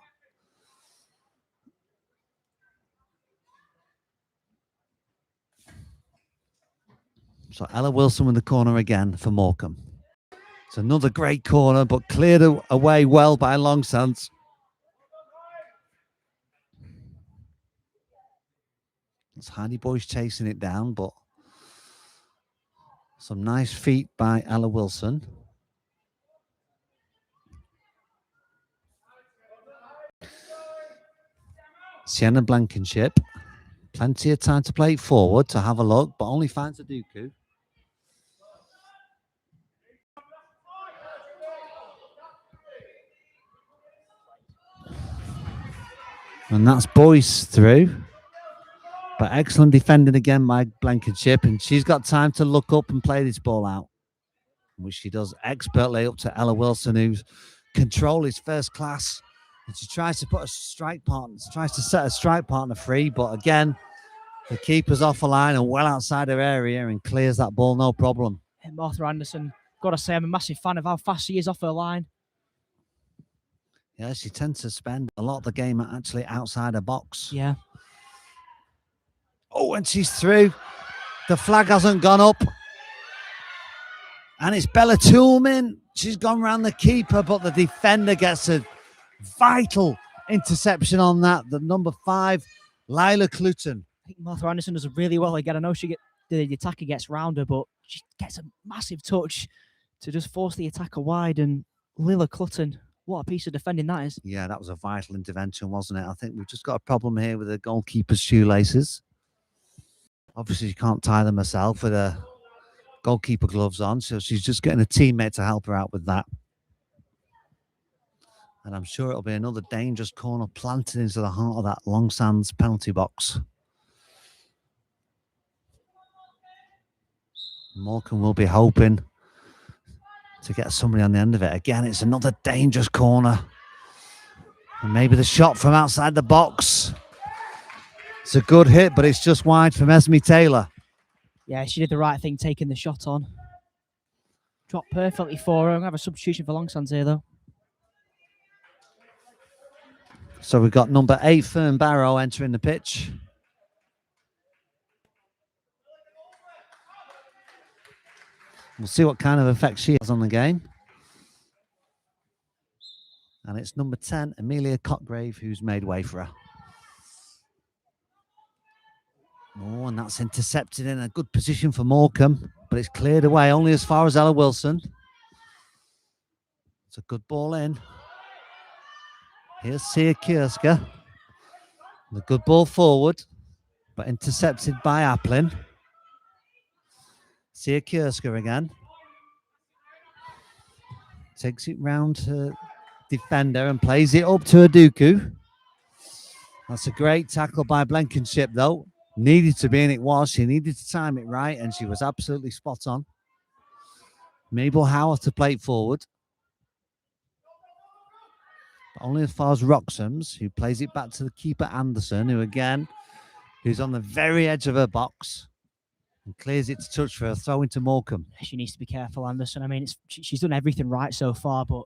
So Ella Wilson with the corner again for Morecambe. It's another great corner, but cleared away well by Longsands. It's Heidi Boyce chasing it down, but some nice feet by Ella Wilson. Sienna Blankenship. Plenty of time to play it forward to have a look, but only finds a Dooku. And that's Boyce through. But excellent defending again by Blankenship. And she's got time to look up and play this ball out, which she does expertly up to Ella Wilson, whose control is first class. And she tries to put a strike partner, tries to set a strike partner free. But again, the keeper's off the line and well outside her area and clears that ball, no problem. And Martha Anderson, got to say, I'm a massive fan of how fast she is off her line. Yeah, she tends to spend a lot of the game actually outside her box. Yeah. Oh, and she's through. The flag hasn't gone up. And it's Bella Toulmin. She's gone round the keeper, but the defender gets a vital interception on that. The number 5, Lila Coulton. I think Martha Anderson does really well again. I know the attacker gets round her, but she gets a massive touch to just force the attacker wide. And Lila Coulton, what a piece of defending that is. Yeah, that was a vital intervention, wasn't it? I think we've just got a problem here with the goalkeeper's shoelaces. Obviously, she can't tie them herself with her goalkeeper gloves on, so she's just getting a teammate to help her out with that. And I'm sure it'll be another dangerous corner planted into the heart of that Long Sands penalty box. Morecambe will be hoping to get somebody on the end of it. Again, it's another dangerous corner. And maybe the shot from outside the box. It's a good hit, but it's just wide from Esme Taylor. Yeah, she did the right thing taking the shot on. Dropped perfectly for her. I'm going to have a substitution for Long Sands here, though. So we've got number 8, Fern Barrow, entering the pitch. We'll see what kind of effect she has on the game. And it's number 10, Amelia Cotgrave, who's made way for her. Oh, and that's intercepted in a good position for Morecambe, but it's cleared away only as far as Ella Wilson. It's a good ball in. Here's Sia Kierska. The good ball forward, but intercepted by Applin. Sia Kierska again. Takes it round to defender and plays it up to Aduku. That's a great tackle by Blankenship, though. Needed to be, and it was. She needed to time it right, and she was absolutely spot on. Mabel Howard to play it forward. But only as far as Roxham's, who plays it back to the keeper Anderson, who's on the very edge of her box and clears it to touch for a throw into Morecambe. She needs to be careful, Anderson. I mean, she's done everything right so far, but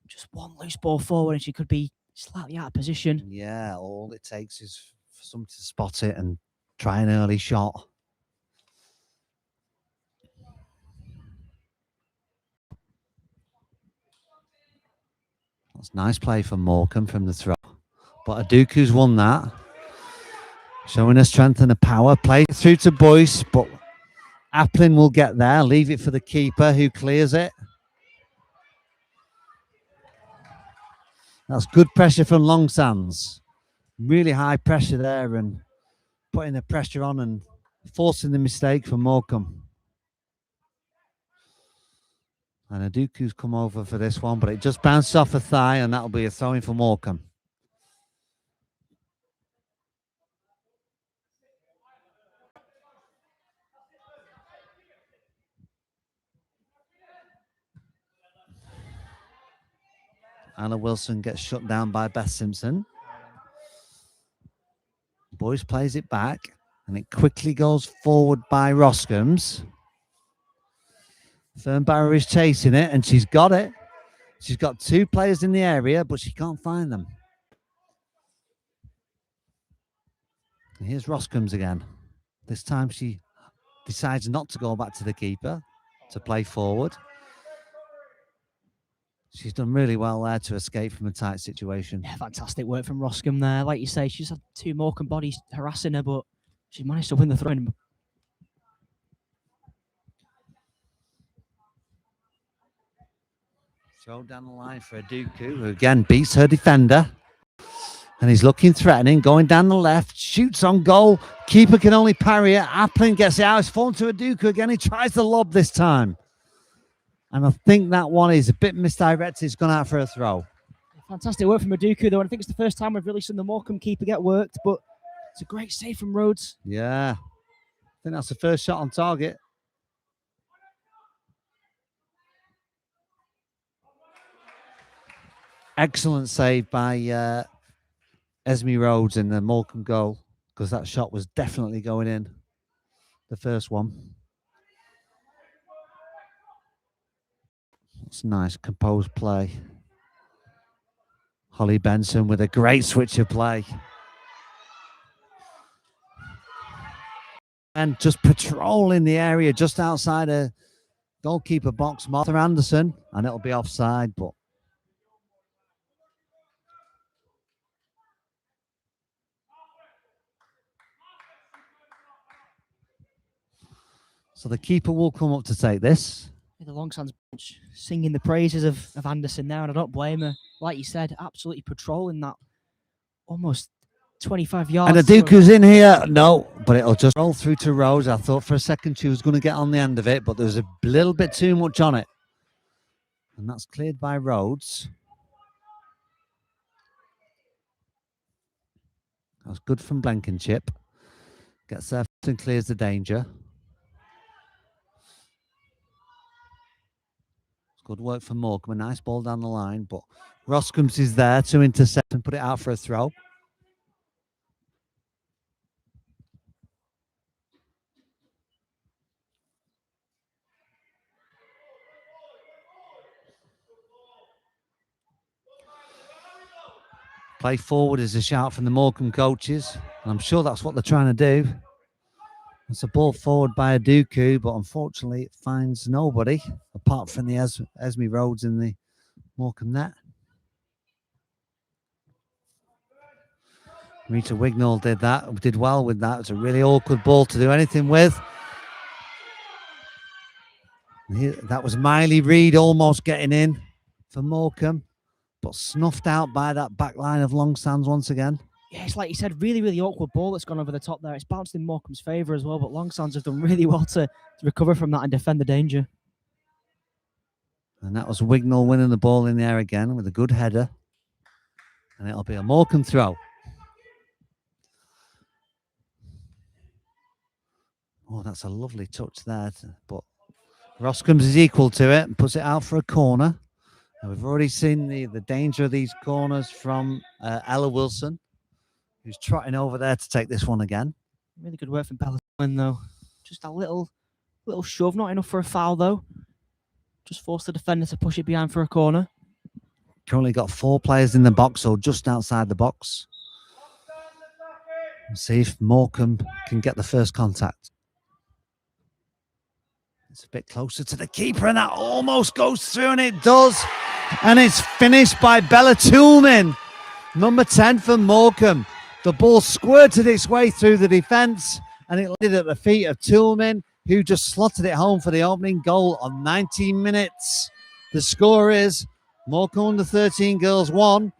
just one loose ball forward and she could be slightly out of position. Yeah, all it takes is for someone to spot it and try an early shot. That's nice play from Morecambe from the throw. But Aduku's won that. Showing her strength and her power. Play it through to Boyce, but Applin will get there. Leave it for the keeper who clears it. That's good pressure from Long Sands. Really high pressure there and putting the pressure on and forcing the mistake from Morecambe. And Aduku's come over for this one, but it just bounced off a thigh and that'll be a throw-in for Morecambe. Anna Wilson gets shut down by Beth Simpson. Boyce plays it back and it quickly goes forward by Roscombs. Fernbarrow is chasing it and she's got it. She's got 2 players in the area, but she can't find them. And here's Roscombs again. This time she decides not to go back to the keeper to play forward. She's done really well there to escape from a tight situation. Yeah, fantastic work from Roscombe there. Like you say, she's had 2 Morecambe bodies harassing her, but she managed to win the throw-in. Throw down the line for Aduku, who again beats her defender. And he's looking threatening, going down the left, shoots on goal. Keeper can only parry it. Applin gets it out. It's fallen to Aduku again. He tries the lob this time. And I think that one is a bit misdirected. It's gone out for a throw. Fantastic work from Aduku, though. And I think it's the first time we've really seen the Morecambe keeper get worked, but it's a great save from Rhodes. Yeah. I think that's the first shot on target. Excellent save by Esme Rhodes in the Morecambe goal, because that shot was definitely going in, the first one. It's nice, composed play. Holly Benson with a great switch of play. And just patrolling the area just outside a goalkeeper box, Martha Anderson, and it'll be offside, but so the keeper will come up to take this. The Longsands bench singing the praises of Anderson there, and I don't blame her. Like you said, absolutely patrolling that almost 25 yards. And Aduku's in here. No, but it'll just roll through to Rose. I thought for a second she was going to get on the end of it, but there's a little bit too much on it. And that's cleared by Rhodes. That's good from Blankenship. Gets there and clears the danger. Good work from Morecambe. A nice ball down the line, but Roscombs is there to intercept and put it out for a throw. Play forward is a shout from the Morecambe coaches, and I'm sure that's what they're trying to do. It's a ball forward by Aduku, but unfortunately it finds nobody apart from the Esme Rhodes in the Morecambe net. Rita Wignall did well with that. It's a really awkward ball to do anything with. That was Miley Reid almost getting in for Morecambe, but snuffed out by that back line of Longsands once again. Yeah, it's like you said, really, really awkward ball that's gone over the top there. It's bounced in Morecambe's favour as well, but Longsands have done really well to recover from that and defend the danger. And that was Wignall winning the ball in the air again with a good header. And it'll be a Morecambe throw. Oh, that's a lovely touch there. But Roscombs is equal to it and puts it out for a corner. And we've already seen the danger of these corners from Ella Wilson, who's trotting over there to take this one again. Really good work from Bella Tillman, though. Just a little shove, not enough for a foul, though. Just forced the defender to push it behind for a corner. Currently got 4 players in the box, or just outside the box. We'll see if Morecambe can get the first contact. It's a bit closer to the keeper, and that almost goes through, and it does. And it's finished by Bella Tillman, number 10 for Morecambe. The ball squirted its way through the defence, and it landed at the feet of Tillman, who just slotted it home for the opening goal on 19 minutes. The score is Morecambe under 13 girls 1,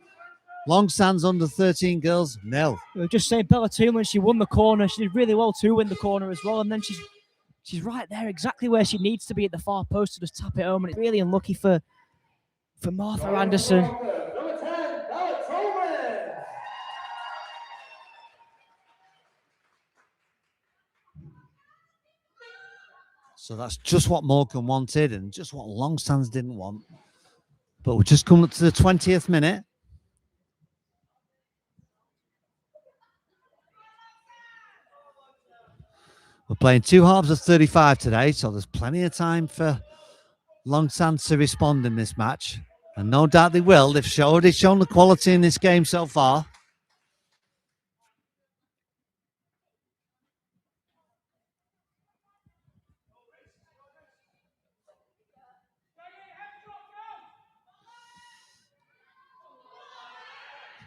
Longsands under 13 girls 0. We were just saying Bella Tillman, she won the corner. She did really well to win the corner as well, and then she's right there, exactly where she needs to be at the far post to just tap it home, and it's really unlucky for Martha Anderson. Number 10, Bella Tillman. So that's just what Morecambe wanted and just what Longsands didn't want. But we're just coming up to the 20th minute. We're playing 2 halves of 35 today, so there's plenty of time for Longsands to respond in this match. And no doubt they will. They've already shown the quality in this game so far.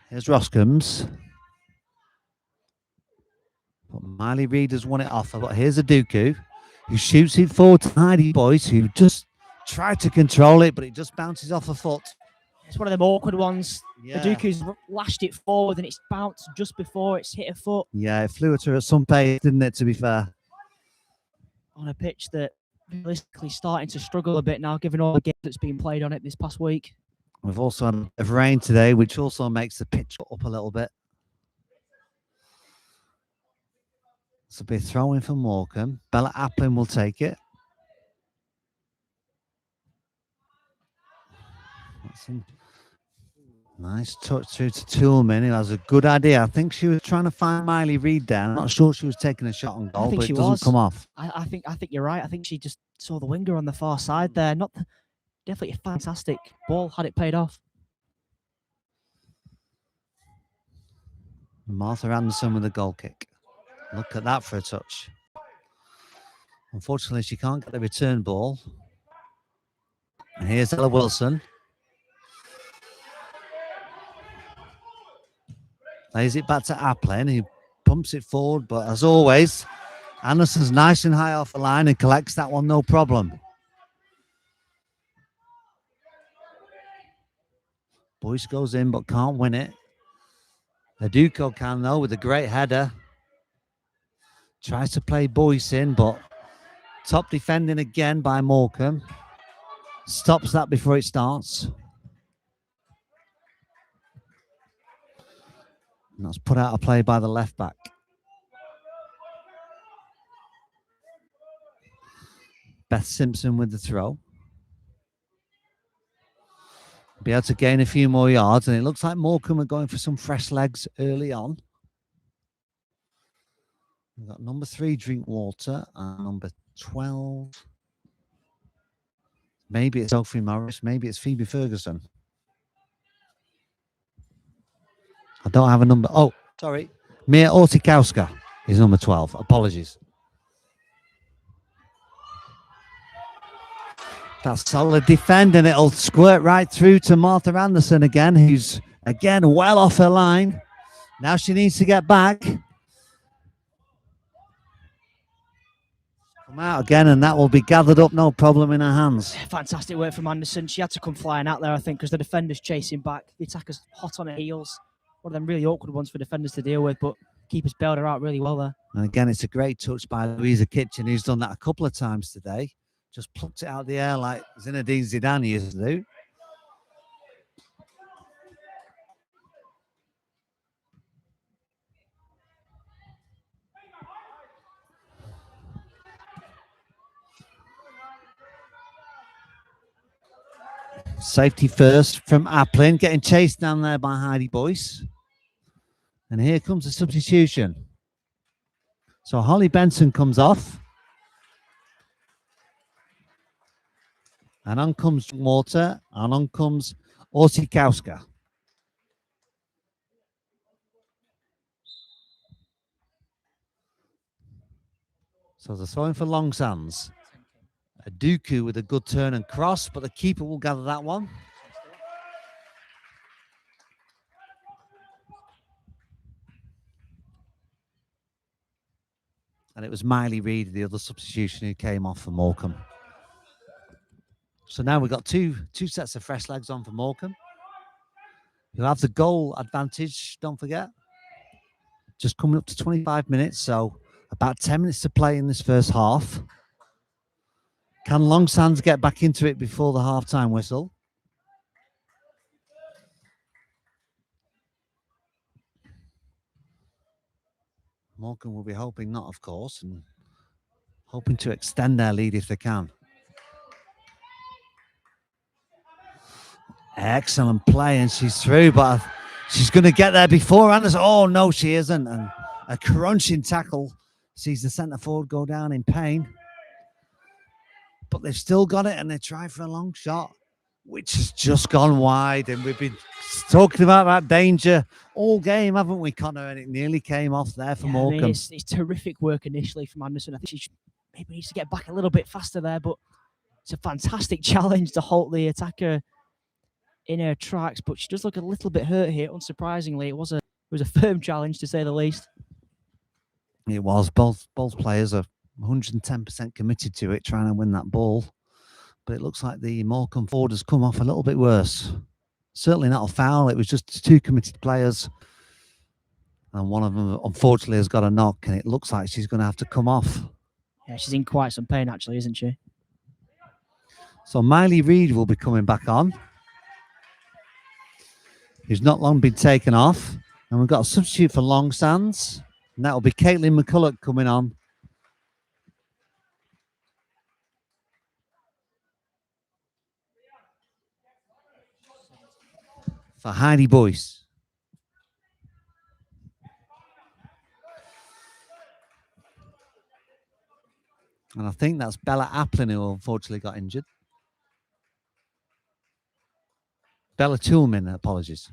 Here's Roscombs. But Miley Reid has won it off. But here's Aduku, who shoots it forward to Heidi Boyce, who just tried to control it, but it just bounces off a foot. It's one of them awkward ones. Yeah. Aduku's lashed it forward and it's bounced just before it's hit her foot Yeah, it flew at her at some pace, didn't it, to be fair? on a pitch that realistically starting to struggle a bit now, given all the games that's been played on it this past week. We've also had a bit of rain today, which also makes the pitch up a little bit. It's a bit throw in for Morecambe. Bella Applin will take it. That's a nice touch through to Toolman, who has a good idea. I think she was trying to find Miley Reid there. I'm not sure she was taking a shot on goal, think but she it doesn't was. come off. I think you're right. I think she just saw the winger on the far side there. Definitely a fantastic ball had it paid off. Martha Anderson with a goal kick. Look at that for a touch. Unfortunately, she can't get the return ball. And here's Ella Wilson. Lays it back to Applin, who pumps it forward, but as always, Anderson's nice and high off the line and collects that one, no problem. Boyce goes in, but can't win it. Aduko can, though, with a great header. Tries to play Boyce in, but top defending again by Morecambe. Stops that before it starts. And that's put out of play by the left back. Beth Simpson with the throw. Be able to gain a few more yards, and it looks like Morecambe are going for some fresh legs early on. We've got number 3, Drinkwater, and number 12. Maybe it's Sophie Morris, maybe it's Phoebe Ferguson. I don't have a number. Oh, sorry. Mia Ortikowska is number 12. Apologies. That's solid defending. It'll squirt right through to Martha Anderson again, who's, again, well off her line. Now she needs to get back. Come out again, and that will be gathered up, no problem, in her hands. Fantastic work from Anderson. She had to come flying out there, I think, because the defender's chasing back. The attacker's hot on her heels. One of them really awkward ones for defenders to deal with, but keeper's bailed her out really well there. And again, it's a great touch by Louisa Kitchen, who's done that a couple of times today. Just plucked it out of the air like Zinedine Zidane used to do. Safety first from Applin, getting chased down there by Heidi Boyce. And here comes the substitution. So Holly Benson comes off. And on comes Walter, and on comes Ortikowska. So they're throwing for long sands. Aduku with a good turn and cross, but the keeper will gather that one. And it was Miley Reid, the other substitution, who came off for Morecambe. So now we've got two sets of fresh legs on for Morecambe, who have the goal advantage, don't forget. Just coming up to 25 minutes, so about 10 minutes to play in this first half. Can Long Sands get back into it before the half-time whistle? Morecambe will be hoping not, of course, and hoping to extend their lead if they can. Excellent play, and she's through, but she's going to get there before Anderson. Oh, no, she isn't. And a crunching tackle sees the centre forward go down in pain. But they've still got it, and they try for a long shot, which has just gone wide. And we've been talking about that danger all game, haven't we, Connor? And it nearly came off there for Morecambe. I mean, it's terrific work initially from Anderson. I think she maybe needs to get back a little bit faster there, but it's a fantastic challenge to halt the attacker in her tracks. But she does look a little bit hurt here. Unsurprisingly, it was a firm challenge, to say the least. It was. Both players are 110% committed to it, trying to win that ball. But it looks like the Morecambe forward has come off a little bit worse. certainly not a foul. It was just two committed players. And one of them, unfortunately, has got a knock, and it looks like she's going to have to come off. Yeah, she's in quite some pain, actually, isn't she? So Miley Reid will be coming back on. He's not long been taken off. And we've got a substitute for Longsands. And that will be Caitlin McCulloch coming on. For Heidi Boyce. And I think that's Bella Applin who unfortunately got injured. Bella Toulmin, apologies.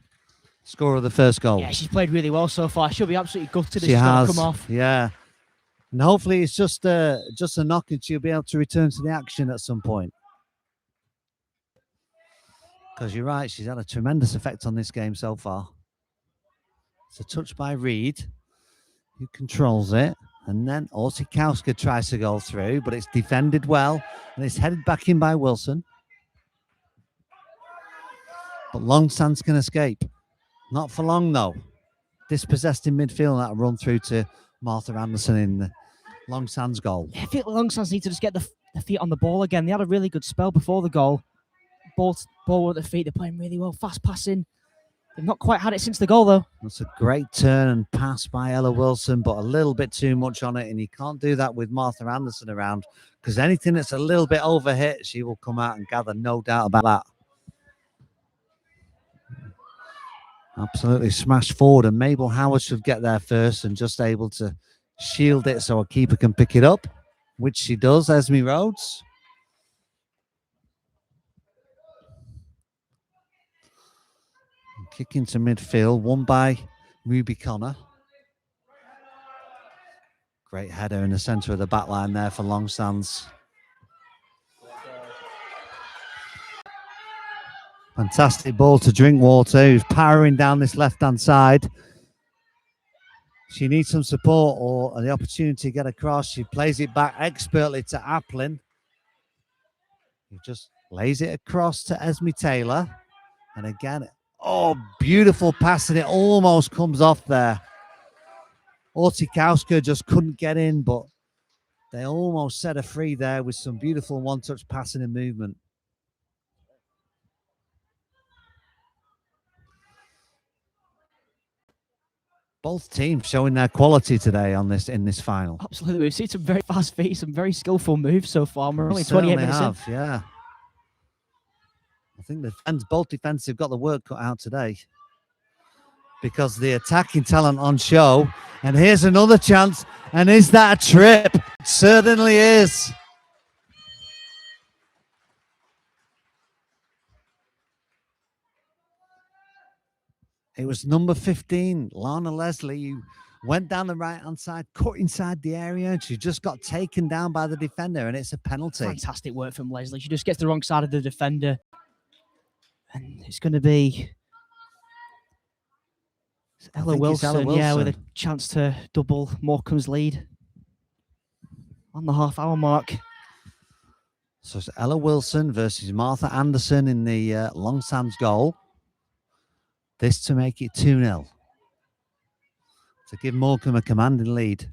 Scorer of the first goal. Yeah, she's played really well so far. She'll be absolutely gutted if She she's got to has, come off. yeah. And hopefully it's just a knock and she'll be able to return to the action at some point. Because you're right, she's had a tremendous effect on this game so far. It's a touch by Reid, who controls it. And then Orsikowska tries to go through, but it's defended well. And it's headed back in by Wilson. But Longsands can escape. Not for long, though. Dispossessed in midfield, and that'll run through to Martha Anderson in the Longsands goal. Yeah, I feel Longsands need to just get the feet on the ball again. They had a really good spell before the goal. Ball at the feet. They're playing really well. Fast passing. They've not quite had it since the goal, though. That's a great turn and pass by Ella Wilson, but a little bit too much on it. And you can't do that with Martha Anderson around, because anything that's a little bit overhit, she will come out and gather, no doubt about that. Absolutely smashed forward, and Mabel Howard should get there first and just able to shield it so a keeper can pick it up, which she does, Esme Rhodes. Kick into midfield, won by Ruby Connor. Great header in the centre of the back line there for Longsands. Fantastic ball to Drinkwater, who's powering down this left-hand side. She needs some support or the opportunity to get across. She plays it back expertly to Applin. He just lays it across to Esme Taylor. And again, oh, beautiful pass, and it almost comes off there. Ortikowska just couldn't get in, but they almost set her free there with some beautiful one-touch passing and movement. Both teams showing their quality today in this final. Absolutely. We've seen some very fast feet, some very skillful moves so far. We're only 28 certainly minutes have, in. yeah. I think both defenses have got the work cut out today, because the attacking talent on show. And here's another chance. And is that a trip? It certainly is. It was number 15, Lana Leslie, who went down the right-hand side, cut inside the area, and she just got taken down by the defender, and it's a penalty. Fantastic work from Leslie. She just gets the wrong side of the defender. And it's going to be Ella Wilson, yeah, with a chance to double Morecambe's lead on the half-hour mark. So it's Ella Wilson versus Martha Anderson in the Longsands goal. This to make it 2-0. To give Morecambe a commanding lead.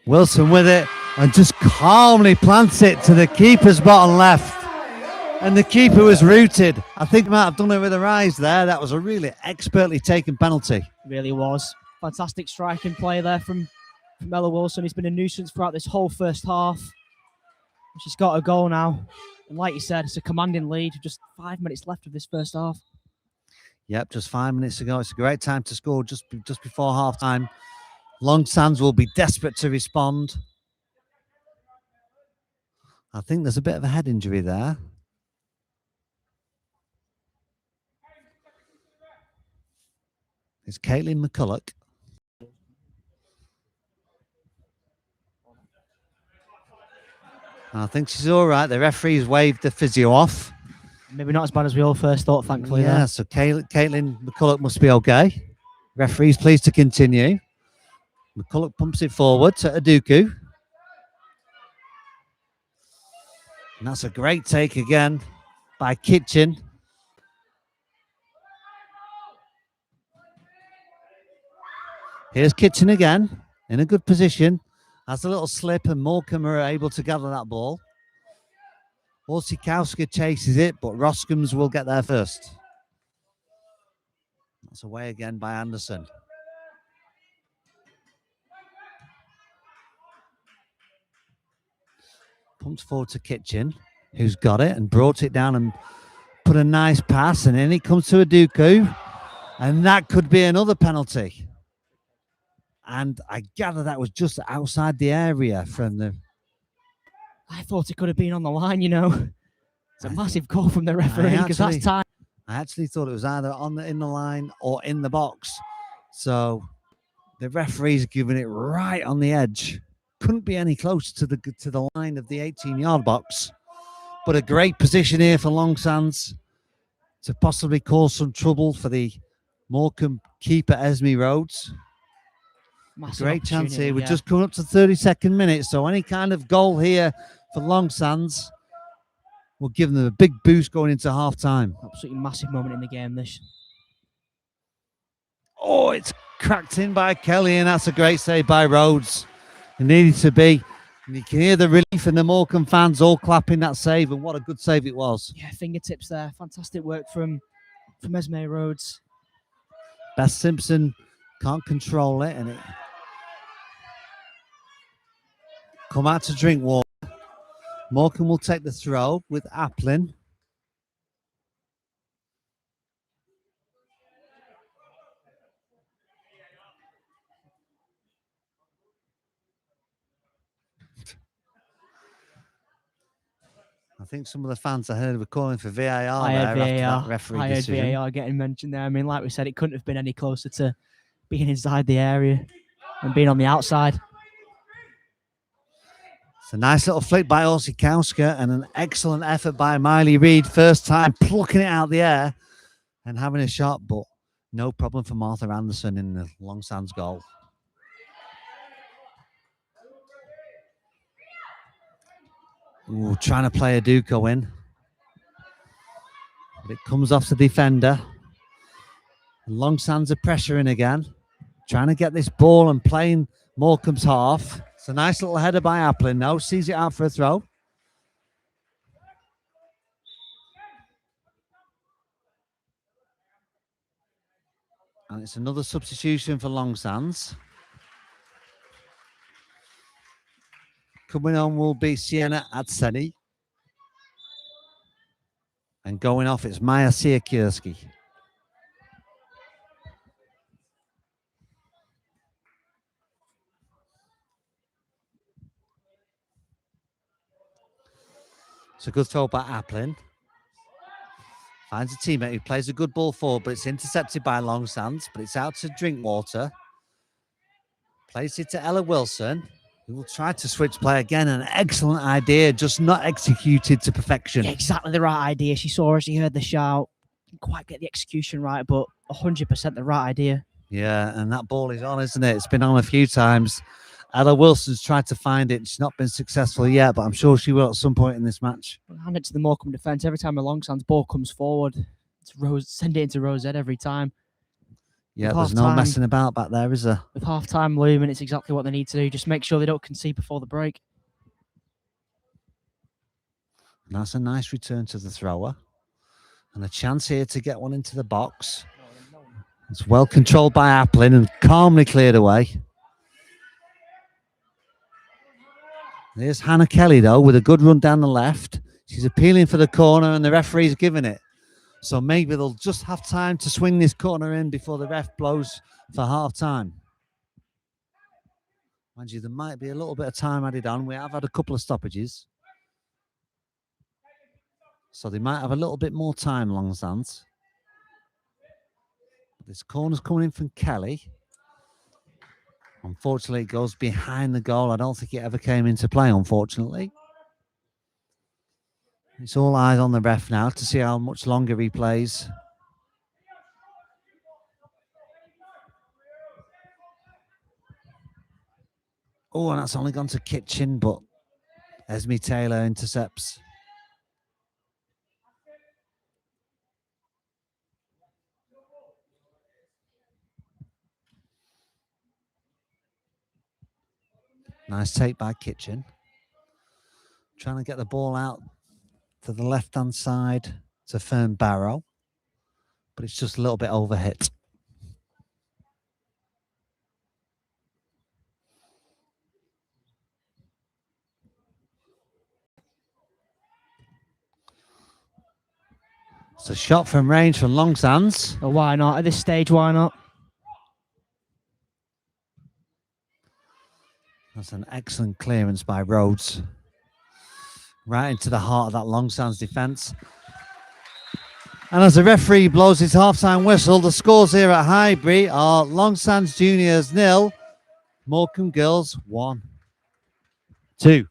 Wilson with it and just calmly plants it to the keeper's bottom left. And the keeper was rooted. I think he might have done it with her eyes there. That was a really expertly taken penalty. Really was. Fantastic striking play there from Ella Wilson. He's been a nuisance throughout this whole first half. She's got a goal now. And like you said, it's a commanding lead. Just 5 minutes left of this first half. Yep, just 5 minutes ago. It's a great time to score just before half time. Longsands will be desperate to respond. I think there's a bit of a head injury there. It's Caitlin McCulloch. I think she's all right. The referee's waved the physio off. Maybe not as bad as we all first thought, thankfully. Yeah, so Caitlin McCulloch must be okay. Referee's pleased to continue. McCulloch pumps it forward to Aduku. And that's a great take again by Kitchen. Here's Kitchen again in a good position. Has a little slip and Morecambe are able to gather that ball. Orsikowska chases it, but Roskams will get there first. That's away again by Anderson. Pumps forward to Kitchen, who's got it and brought it down and put a nice pass. And then it comes to Aduku. And that could be another penalty. And I gather that was just outside the area from the... I thought it could have been on the line, you know. It's a massive call from the referee because that's time. I actually thought it was either in the line or in the box. So the referee's given it right on the edge. Couldn't be any closer to the line of the 18-yard box. But a great position here for Long Sands to possibly cause some trouble for the Morecambe keeper, Esme Rhodes. Massive Great chance here. We're yeah. just coming up to 32nd minute. So any kind of goal here for Long Sands will give them a big boost going into half time. Absolutely massive moment in the game, this. Oh, it's cracked in by Kelly, and that's a great save by Rhodes. It needed to be. And you can hear the relief in the Morecambe fans all clapping that save, and what a good save it was. Yeah, fingertips there. Fantastic work from Esme Rhodes. Beth Simpson can't control it, and it come out to drink water. Morecambe will take the throw with Applin. I think some of the fans I heard were calling for VAR after that referee decision. VAR getting mentioned there. I mean, like we said, it couldn't have been any closer to being inside the area and being on the outside. It's a nice little flick by Orsikowska and an excellent effort by Miley Reid. First time plucking it out of the air and having a shot, but no problem for Martha Anderson in the Long Sands goal. Ooh, trying to play a Duco in. But it comes off the defender. And Long Sands are pressuring again. Trying to get this ball and playing Morecambe's half. It's a nice little header by Applin now. Sees it out for a throw. And it's another substitution for Long Sands. Coming on will be Sienna Adseni. And going off, it's Maya Siekierski. It's a good throw by Applin. Finds a teammate who plays a good ball forward, but it's intercepted by Long Sands, but it's out to Drinkwater. Plays it to Ella Wilson, who will try to switch play again. An excellent idea, just not executed to perfection. Yeah, exactly the right idea. She saw her, she heard the shout. Didn't quite get the execution right, but 100% the right idea. Yeah, and that ball is on, isn't it? It's been on a few times. Ella Wilson's tried to find it. She's not been successful yet, but I'm sure she will at some point in this match. Hand it to the Morecambe defence. Every time a Long Sands ball comes forward, it's Rose, send it into Rosette every time. Yeah, there's no messing about back there, is there? With half-time looming, it's exactly what they need to do. Just make sure they don't concede before the break. And that's a nice return to the thrower. And a chance here to get one into the box. It's well controlled by Applin and calmly cleared away. There's Hannah Kelly, though, with a good run down the left. She's appealing for the corner, and the referee's giving it. So maybe they'll just have time to swing this corner in before the ref blows for half-time. Mind you, there might be a little bit of time added on. We have had a couple of stoppages. So they might have a little bit more time, Long Sands. This corner's coming in from Kelly. Unfortunately, it goes behind the goal. I don't think it ever came into play, unfortunately. It's all eyes on the ref now to see how much longer he plays. Oh, and that's only gone to Kitchen, but Esme Taylor intercepts. Nice take by Kitchen. Trying to get the ball out to the left-hand side to Fern Barrow, but it's just a little bit overhit. It's a shot from range from Longsands. Oh, why not? At this stage, why not? That's an excellent clearance by Rhodes. Right into the heart of that Longsands defence. And as the referee blows his half-time whistle, the scores here at Highbury are Longsands Juniors 0, Morecambe Girls 1. 2.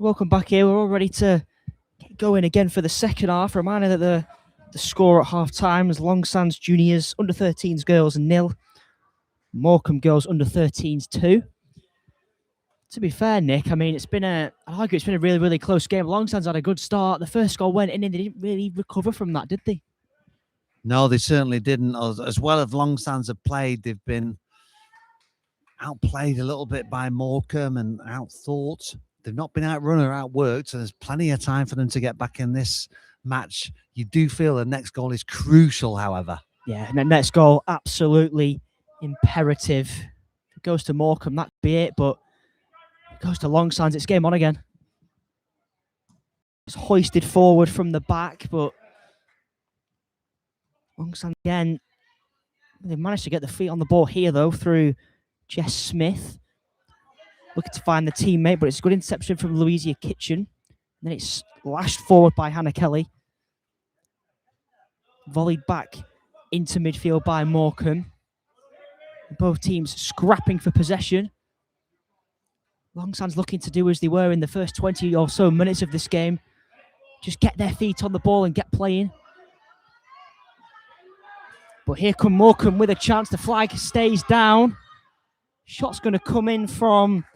So welcome back here. We're all ready to get going again for the second half. Reminder that the score at half time is Longsands Juniors under 13s girls 0, Morecambe girls under 13s 2. To be fair, Nick, I mean, I'd argue it's been a really, really close game. Longsands had a good start. The first goal went in and they didn't really recover from that, did they? No, they certainly didn't. As well as Longsands have played, they've been outplayed a little bit by Morecambe and outthought. They've not been outrun or outworked, so there's plenty of time for them to get back in this match. You do feel the next goal is crucial, however. Yeah, and the next goal, absolutely imperative. If it goes to Morecambe, that'd be it, but if it goes to Longsands, it's game on again. It's hoisted forward from the back, but Longsands again. They've managed to get the feet on the ball here, though, through Jess Smith. Looking to find the teammate, but it's a good interception from Louisa Kitchen. And then it's lashed forward by Hannah Kelly. Volleyed back into midfield by Morecambe. Both teams scrapping for possession. Longsands looking to do as they were in the first 20 or so minutes of this game. Just get their feet on the ball and get playing. But here come Morecambe with a chance. The flag stays down. Shot's going to come in from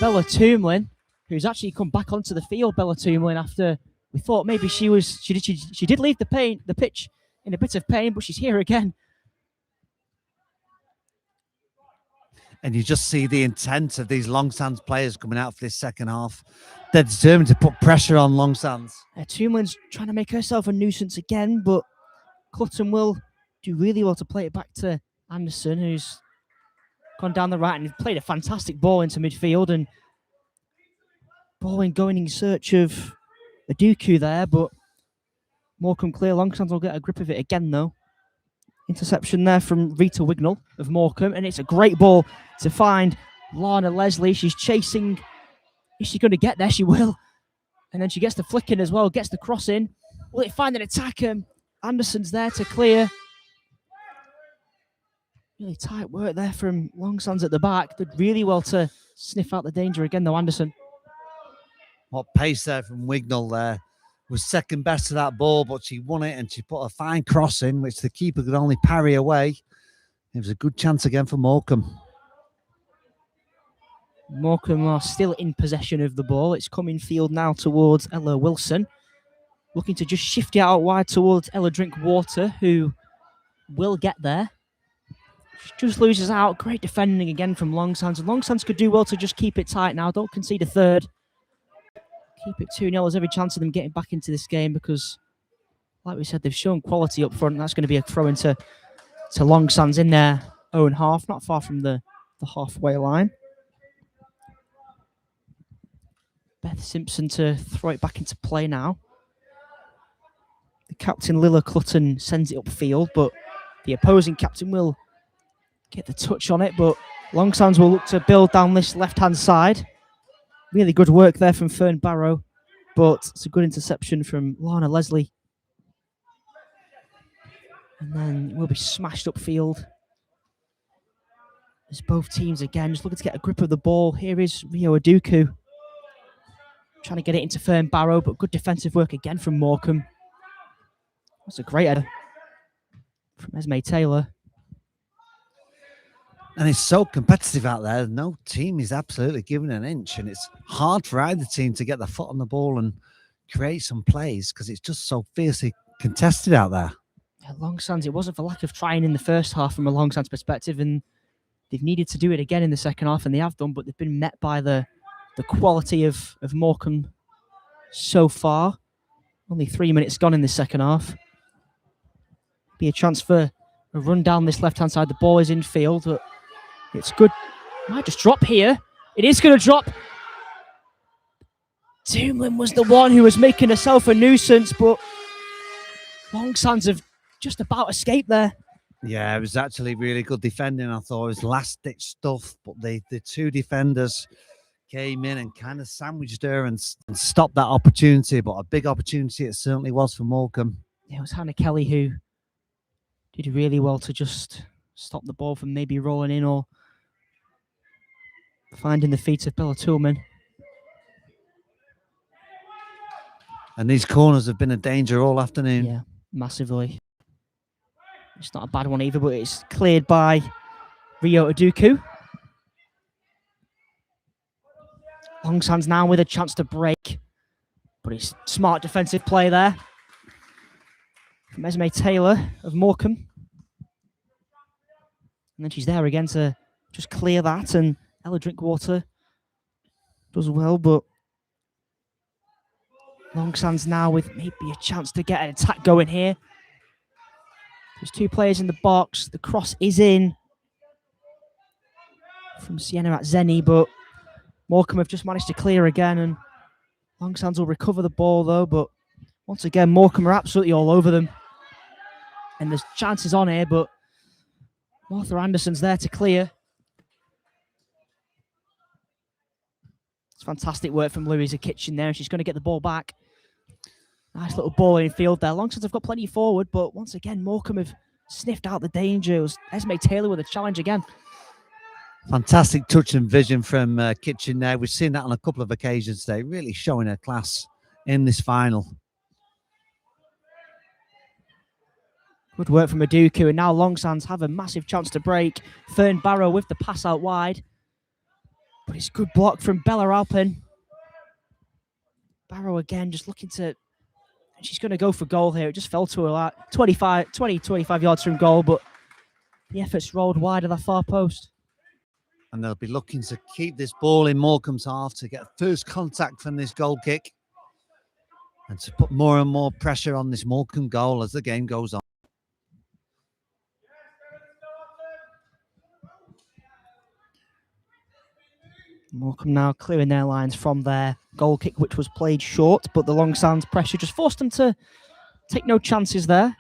Bella Toomlin, who's actually come back onto the field. Bella Toomlin, after we thought maybe she did leave the pitch in a bit of pain, but she's here again. And you just see the intent of these Longsands players coming out for this second half. They're determined to put pressure on Longsands. Toomlin's trying to make herself a nuisance again, but Coulton will do really well to play it back to Anderson, who's gone down the right and played a fantastic ball into midfield, and Bowen going in search of a Dooku there, but Morecambe clear. Longsands will get a grip of it again, though. Interception there from Rita Wignall of Morecambe, and it's a great ball to find Lana Leslie. She's chasing. Is she going to get there? She will. And then she gets the flick in as well, gets the cross in. Will it find an attacker? Anderson's there to clear. Really tight work there from Longsands at the back. Did really well to sniff out the danger again, though, Anderson. What pace there from Wignall there. Was second best to that ball, but she won it and she put a fine cross in, which the keeper could only parry away. It was a good chance again for Morecambe. Morecambe are still in possession of the ball. It's coming field now towards Ella Wilson. Looking to just shift it out wide towards Ella Drinkwater, who will get there. She just loses out. Great defending again from Longsands. And Longsands could do well to just keep it tight now. Don't concede a third. Keep it 2-0. There's every chance of them getting back into this game because, like we said, they've shown quality up front. And that's going to be a throw into Longsands in their own half, not far from the halfway line. Beth Simpson to throw it back into play now. The captain, Lilla Clutton, sends it upfield, but the opposing captain will get the touch on it. But Longsands will look to build down this left-hand side. Really good work there from Fern Barrow, but it's a good interception from Lana Leslie. And then it will be smashed upfield. As both teams again just looking to get a grip of the ball. Here is Rio Aduku trying to get it into Fern Barrow, but good defensive work again from Morecambe. That's a great header from Esme Taylor. And it's so competitive out there. No team is absolutely giving an inch. And it's hard for either team to get their foot on the ball and create some plays because it's just so fiercely contested out there. Yeah, Longsands, it wasn't for lack of trying in the first half from a Longsands perspective. And they've needed to do it again in the second half. And they have done, but they've been met by the quality of Morecambe so far. Only 3 minutes gone in the second half. Be a chance for a run down this left-hand side. The ball is in field, but it's good. Might just drop here. It is going to drop. Toomlin was the one who was making herself a nuisance, but Longsands have just about escaped there. Yeah, it was actually really good defending. I thought it was last-ditch stuff, but the two defenders came in and kind of sandwiched her and stopped that opportunity. But a big opportunity it certainly was for Morecambe. Yeah, it was Hannah Kelly who did really well to just stop the ball from maybe rolling in or finding the feet of Bella Toolman. And these corners have been a danger all afternoon. Yeah, massively. It's not a bad one either, but it's cleared by Rio Aduku. Longsands now with a chance to break, but it's smart defensive play there from Esme Taylor of Morecambe. And then she's there again to just clear that, and Ella Drinkwater does well, but Longsands now with maybe a chance to get an attack going here. There's two players in the box. The cross is in from Sienna at Zenny, but Morecambe have just managed to clear again, and Longsands will recover the ball though, but once again, Morecambe are absolutely all over them. And there's chances on here, but Martha Anderson's there to clear. It's fantastic work from Louisa Kitchen there, and she's going to get the ball back. Nice little ball in field there. Longsands have got plenty forward, but once again, Morecambe have sniffed out the danger. It was Esme Taylor with a challenge again. Fantastic touch and vision from Kitchen there. We've seen that on a couple of occasions today, really showing her class in this final. Good work from Aduku, and now Longsands have a massive chance to break. Fern Barrow with the pass out wide. But it's good block from Bella Alpin. Barrow again, just looking to... She's going to go for goal here. It just fell to her like 25 yards from goal, but the effort's rolled wide of that far post. And they'll be looking to keep this ball in Morecambe's half to get first contact from this goal kick and to put more and more pressure on this Morecambe goal as the game goes on. Morecambe now clearing their lines from their goal kick, which was played short, but the Longsands pressure just forced them to take no chances there.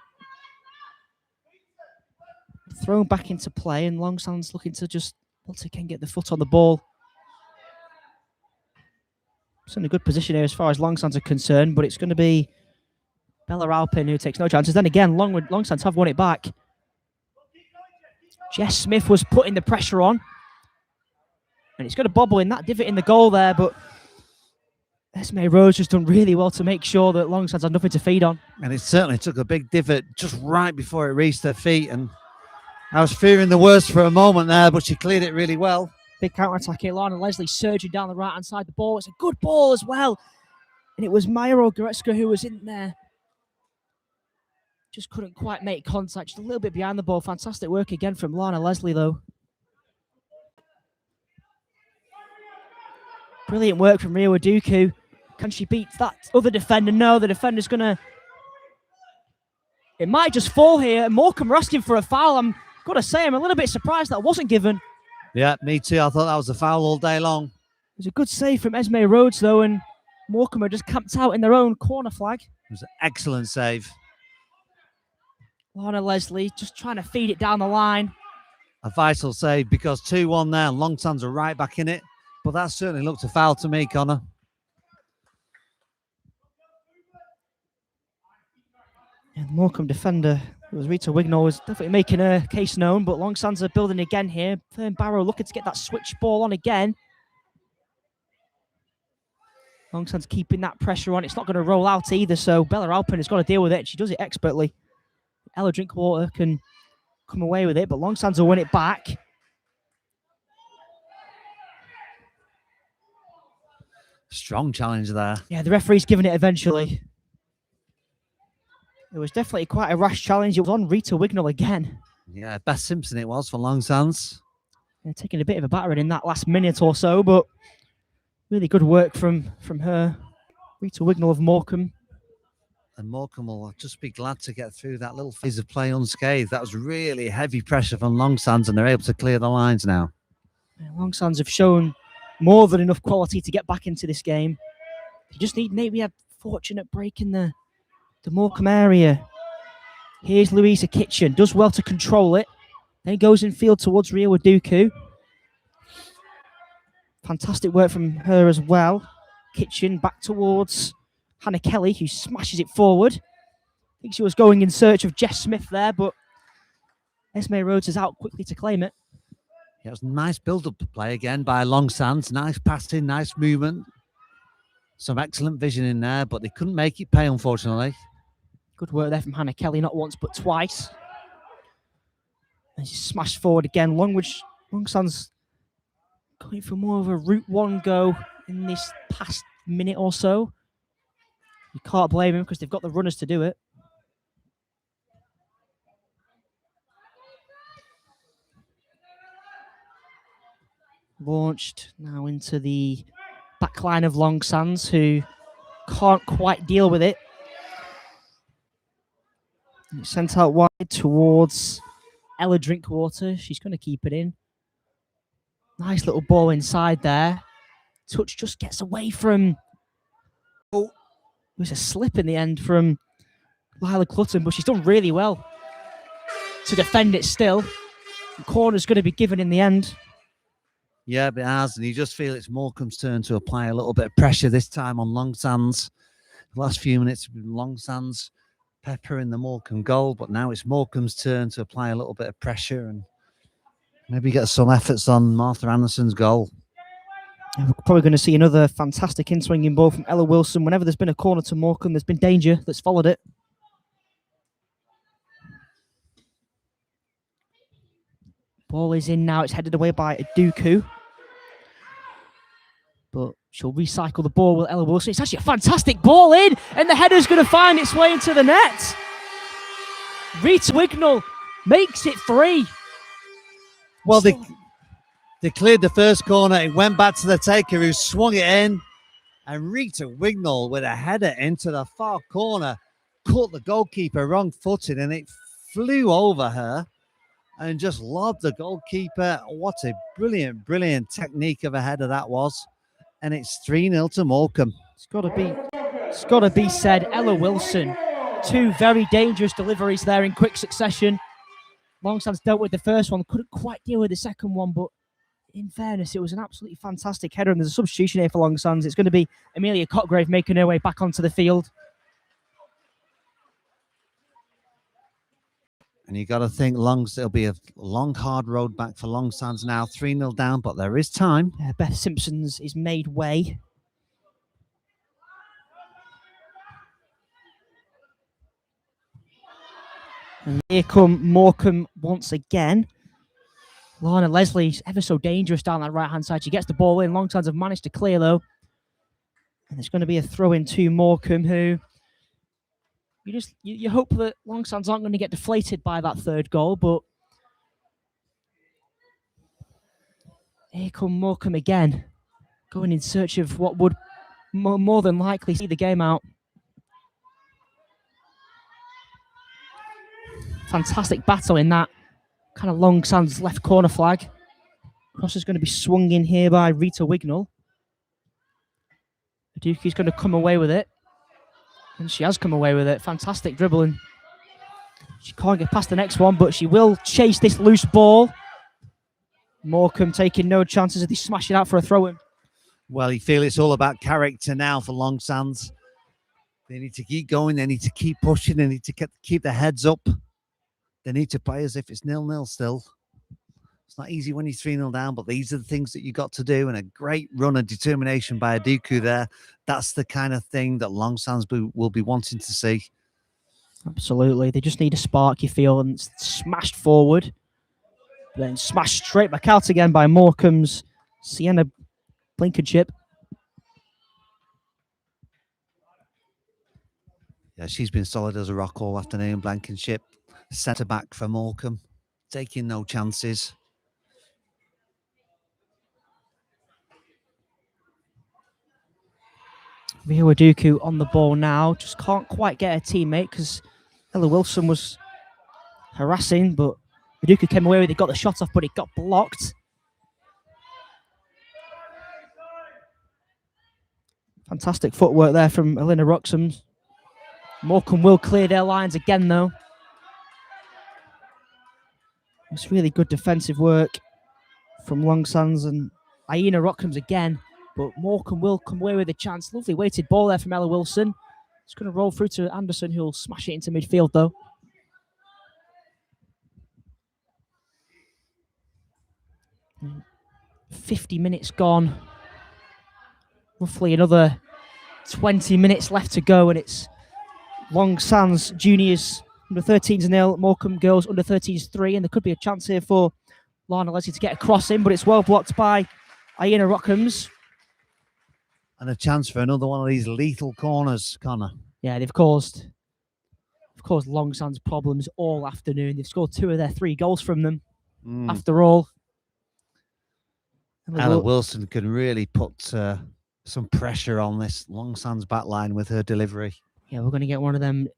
Thrown back into play, and Longsands looking to just once again get the foot on the ball. It's in a good position here as far as Longsands are concerned, but it's going to be Bella Alpin who takes no chances. Then again, Longsands have won it back. Jess Smith was putting the pressure on. And it's going to bobble in that divot in the goal there, but Esme Rose has done really well to make sure that Longsands had nothing to feed on. And it certainly took a big divot just right before it reached her feet. And I was fearing the worst for a moment there, but she cleared it really well. Big counter-attack here. Lana Leslie surging down the right-hand side of the ball. It's a good ball as well. And it was Myra Goretzka who was in there. Just couldn't quite make contact. Just a little bit behind the ball. Fantastic work again from Lana Leslie, though. Brilliant work from Rio Aduku. Can she beat that other defender? No, the defender's going to... It might just fall here. Morecambe are asking for a foul. I'm got to say, I'm a little bit surprised that wasn't given. Yeah, me too. I thought that was a foul all day long. It was a good save from Esme Rhodes, though, and Morecambe are just camped out in their own corner flag. It was an excellent save. Lana Leslie just trying to feed it down the line. A vital save because 2-1 there. Longsands are right back in it. But that certainly looked a foul to me, Connor. Yeah, the Morecambe defender, it was Rita Wignall, was definitely making her case known, but Longsands are building again here. Fern Barrow looking to get that switch ball on again. Longsands keeping that pressure on. It's not going to roll out either, so Bella Alpin has got to deal with it. She does it expertly. Ella Drinkwater can come away with it, but Longsands will win it back. Strong challenge there. Yeah, the referee's given it eventually. It was definitely quite a rash challenge. It was on Rita Wignall again. Yeah, Beth Simpson it was for Longsands. Yeah, taking a bit of a battering in that last minute or so, but really good work from her. Rita Wignall of Morecambe. And Morecambe will just be glad to get through that little phase of play unscathed. That was really heavy pressure from Longsands, and they're able to clear the lines now. Yeah, Longsands have shown more than enough quality to get back into this game. You just need maybe a fortunate break in the Morecambe area. Here's Louisa Kitchen. Does well to control it. Then goes in field towards Rio Aduku. Fantastic work from her as well. Kitchen back towards Hannah Kelly, who smashes it forward. I think she was going in search of Jess Smith there, but Esme Rhodes is out quickly to claim it. It was nice build-up play again by Long Sands. Nice passing, nice movement. Some excellent vision in there, but they couldn't make it pay, unfortunately. Good work there from Hannah Kelly, not once but twice. And she smashed forward again. Long Sands going for more of a Route 1 go in this past minute or so. You can't blame him because they've got the runners to do it. Launched now into the back line of Long Sands, who can't quite deal with it. Sent out wide towards Ella Drinkwater. She's going to keep it in. Nice little ball inside there. Touch just gets away from... Oh, it was a slip in the end from Lila Coulton, but she's done really well to defend it still. The corner's going to be given in the end. Yeah, but it has, and you just feel it's Morecambe's turn to apply a little bit of pressure this time on Long Sands. The last few minutes have been Long Sands peppering the Morecambe goal, but now it's Morecambe's turn to apply a little bit of pressure and maybe get some efforts on Martha Anderson's goal. We're probably going to see another fantastic in-swinging ball from Ella Wilson. Whenever there's been a corner to Morecambe, there's been danger that's followed it. Ball is in now. It's headed away by Aduku. But she'll recycle the ball with Ella Wilson. It's actually a fantastic ball in, and the header's going to find its way into the net. Rita Wignall makes it 3. Well, they cleared the first corner. It went back to the taker who swung it in. And Rita Wignall with a header into the far corner caught the goalkeeper wrong-footed and it flew over her and just lobbed the goalkeeper. What a brilliant, brilliant technique of a header that was. And it's 3-0 to Morecambe. It's got to be said. Ella Wilson, 2 very dangerous deliveries there in quick succession. Long Sands dealt with the first one, couldn't quite deal with the second one, but in fairness, it was an absolutely fantastic header, and there's a substitution here for Long Sands. It's going to be Amelia Cotgrave making her way back onto the field. And you got to think it'll be a long, hard road back for Long Sands now. 3-0 down, but there is time. Beth Simpsons is made way. And here come Morecambe once again. Lorna Leslie's ever so dangerous down that right-hand side. She gets the ball in. Long Sands have managed to clear, though. And there's going to be a throw in to Morecambe, who... You hope that Long Sands aren't going to get deflated by that third goal, but here come Morecambe again, going in search of what would more than likely see the game out. Fantastic battle in that kind of Long Sands left corner flag. Cross is going to be swung in here by Rita Wignall. Aduki's going to come away with it. And she has come away with it. Fantastic dribbling. She can't get past the next one, but she will chase this loose ball. Morecambe taking no chances as they smash it out for a throw-in. Well, you feel it's all about character now for Long Sands. They need to keep going. They need to keep pushing. They need to keep their heads up. They need to play as if it's 0-0 still. It's not easy when you're 3-0 down, but these are the things that you got to do. And a great run of determination by Aduku there. That's the kind of thing that Long Sands will be wanting to see. Absolutely. They just need a spark, you feel, and it's smashed forward. Then smashed straight back out again by Morecambe's Sienna Blankenship. Yeah, she's been solid as a rock all afternoon. Blankenship, centre back for Morecambe, taking no chances. Rio Aduku on the ball now. Just can't quite get her teammate because Ella Wilson was harassing, but Aduku came away with it, got the shot off, but it got blocked. Fantastic footwork there from Elena Roxham. Morecambe will clear their lines again, though. It's really good defensive work from Long Sands and Aina Rockham's again. But Morecambe will come away with a chance. Lovely weighted ball there from Ella Wilson. It's going to roll through to Anderson, who'll smash it into midfield, though. 50 minutes gone. Roughly another 20 minutes left to go, and it's Long Sands juniors under 13s 0, Morecambe girls under 13s 3, and there could be a chance here for Lana Leslie to get a cross in, but it's well blocked by Iena Rockhams. And a chance for another one of these lethal corners, Connor. Yeah, they've caused Long Sands problems all afternoon. They've scored 2 of their 3 goals from them. After all, Ella Wilson can really put some pressure on this Long Sands back line with her delivery. Yeah, we're going to get one of them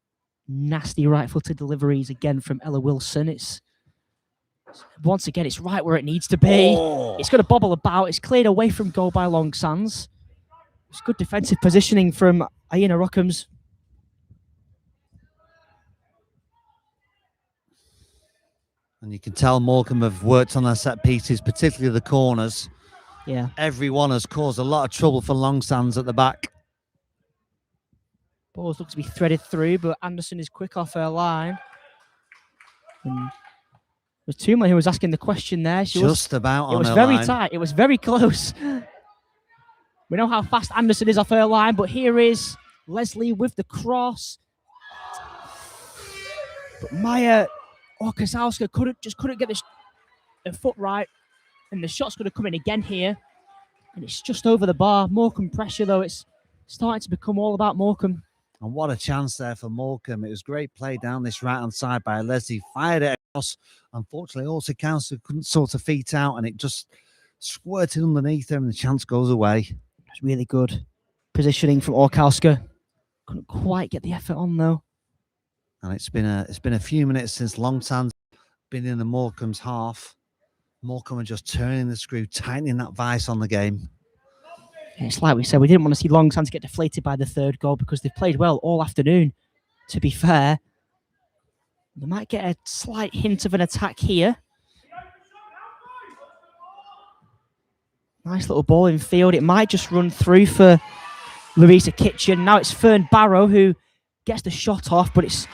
nasty right-footed deliveries again from Ella Wilson. It's once again, it's right where it needs to be. Oh. It's got to bobble about. It's cleared away from goal by Long Sands. It's good defensive positioning from Iena Rockhams. And you can tell Morecambe have worked on their set pieces, particularly the corners. Yeah. Every one has caused a lot of trouble for Long Sands at the back. Balls look to be threaded through, but Anderson is quick off her line. And it was Tumlin who was asking the question there. It was very tight. It was very close. We know how fast Anderson is off her line, but here is Leslie with the cross. But Maya Okazowska couldn't get her foot right, and the shot's going to come in again here, and it's just over the bar. Morecambe pressure, though. It's starting to become all about Morecambe. And what a chance there for Morecambe. It was great play down this right-hand side by Leslie. Fired it across. Unfortunately, also Council couldn't sort of feet out, and it just squirted underneath her, and the chance goes away. It's really good positioning from Orkowska. Couldn't quite get the effort on, though. And it's been a few minutes since Long Sands been in the Morecambe's half. Morecambe are just turning the screw, tightening that vice on the game. It's like we said, we didn't want to see Long Sands get deflated by the 3rd goal because they've played well all afternoon, to be fair. They might get a slight hint of an attack here. Nice little ball in field. It might just run through for Louisa Kitchen. Now it's Fern Barrow who gets the shot off, but it's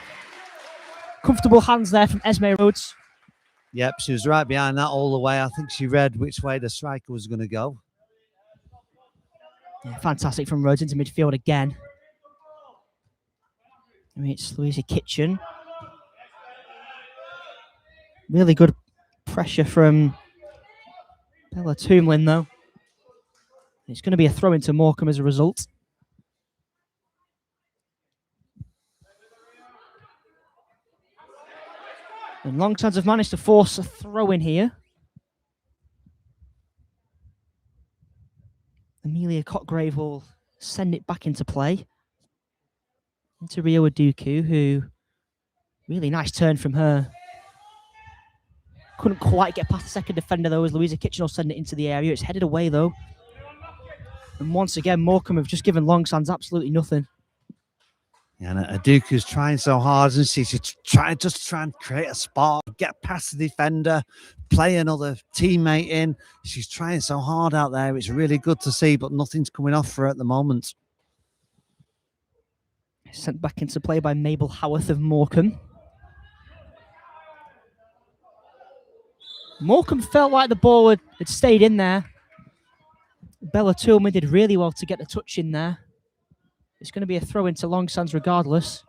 comfortable hands there from Esme Rhodes. Yep, she was right behind that all the way. I think she read which way the striker was going to go. Yeah, fantastic from Rhodes into midfield again. I mean, it's Louisa Kitchen. Really good pressure from Bella Tumlin, though. It's going to be a throw into Morecambe as a result. And Long Sands have managed to force a throw in here. Amelia Cotgrave will send it back into play. Into Rio Aduku, who really nice turn from her. Couldn't quite get past the second defender, though, as Louisa Kitchen will send it into the area. It's headed away, though. And once again, Morecambe have just given Long Sands absolutely nothing. Yeah, and Aduku's trying so hard, isn't she? She's trying and create a spark, get past the defender, play another teammate in. She's trying so hard out there. It's really good to see, but nothing's coming off for her at the moment. Sent back into play by Mabel Howarth of Morecambe. Morecambe felt like the ball had stayed in there. Bella Tumlin did really well to get the touch in there. It's going to be a throw into Long Sands regardless.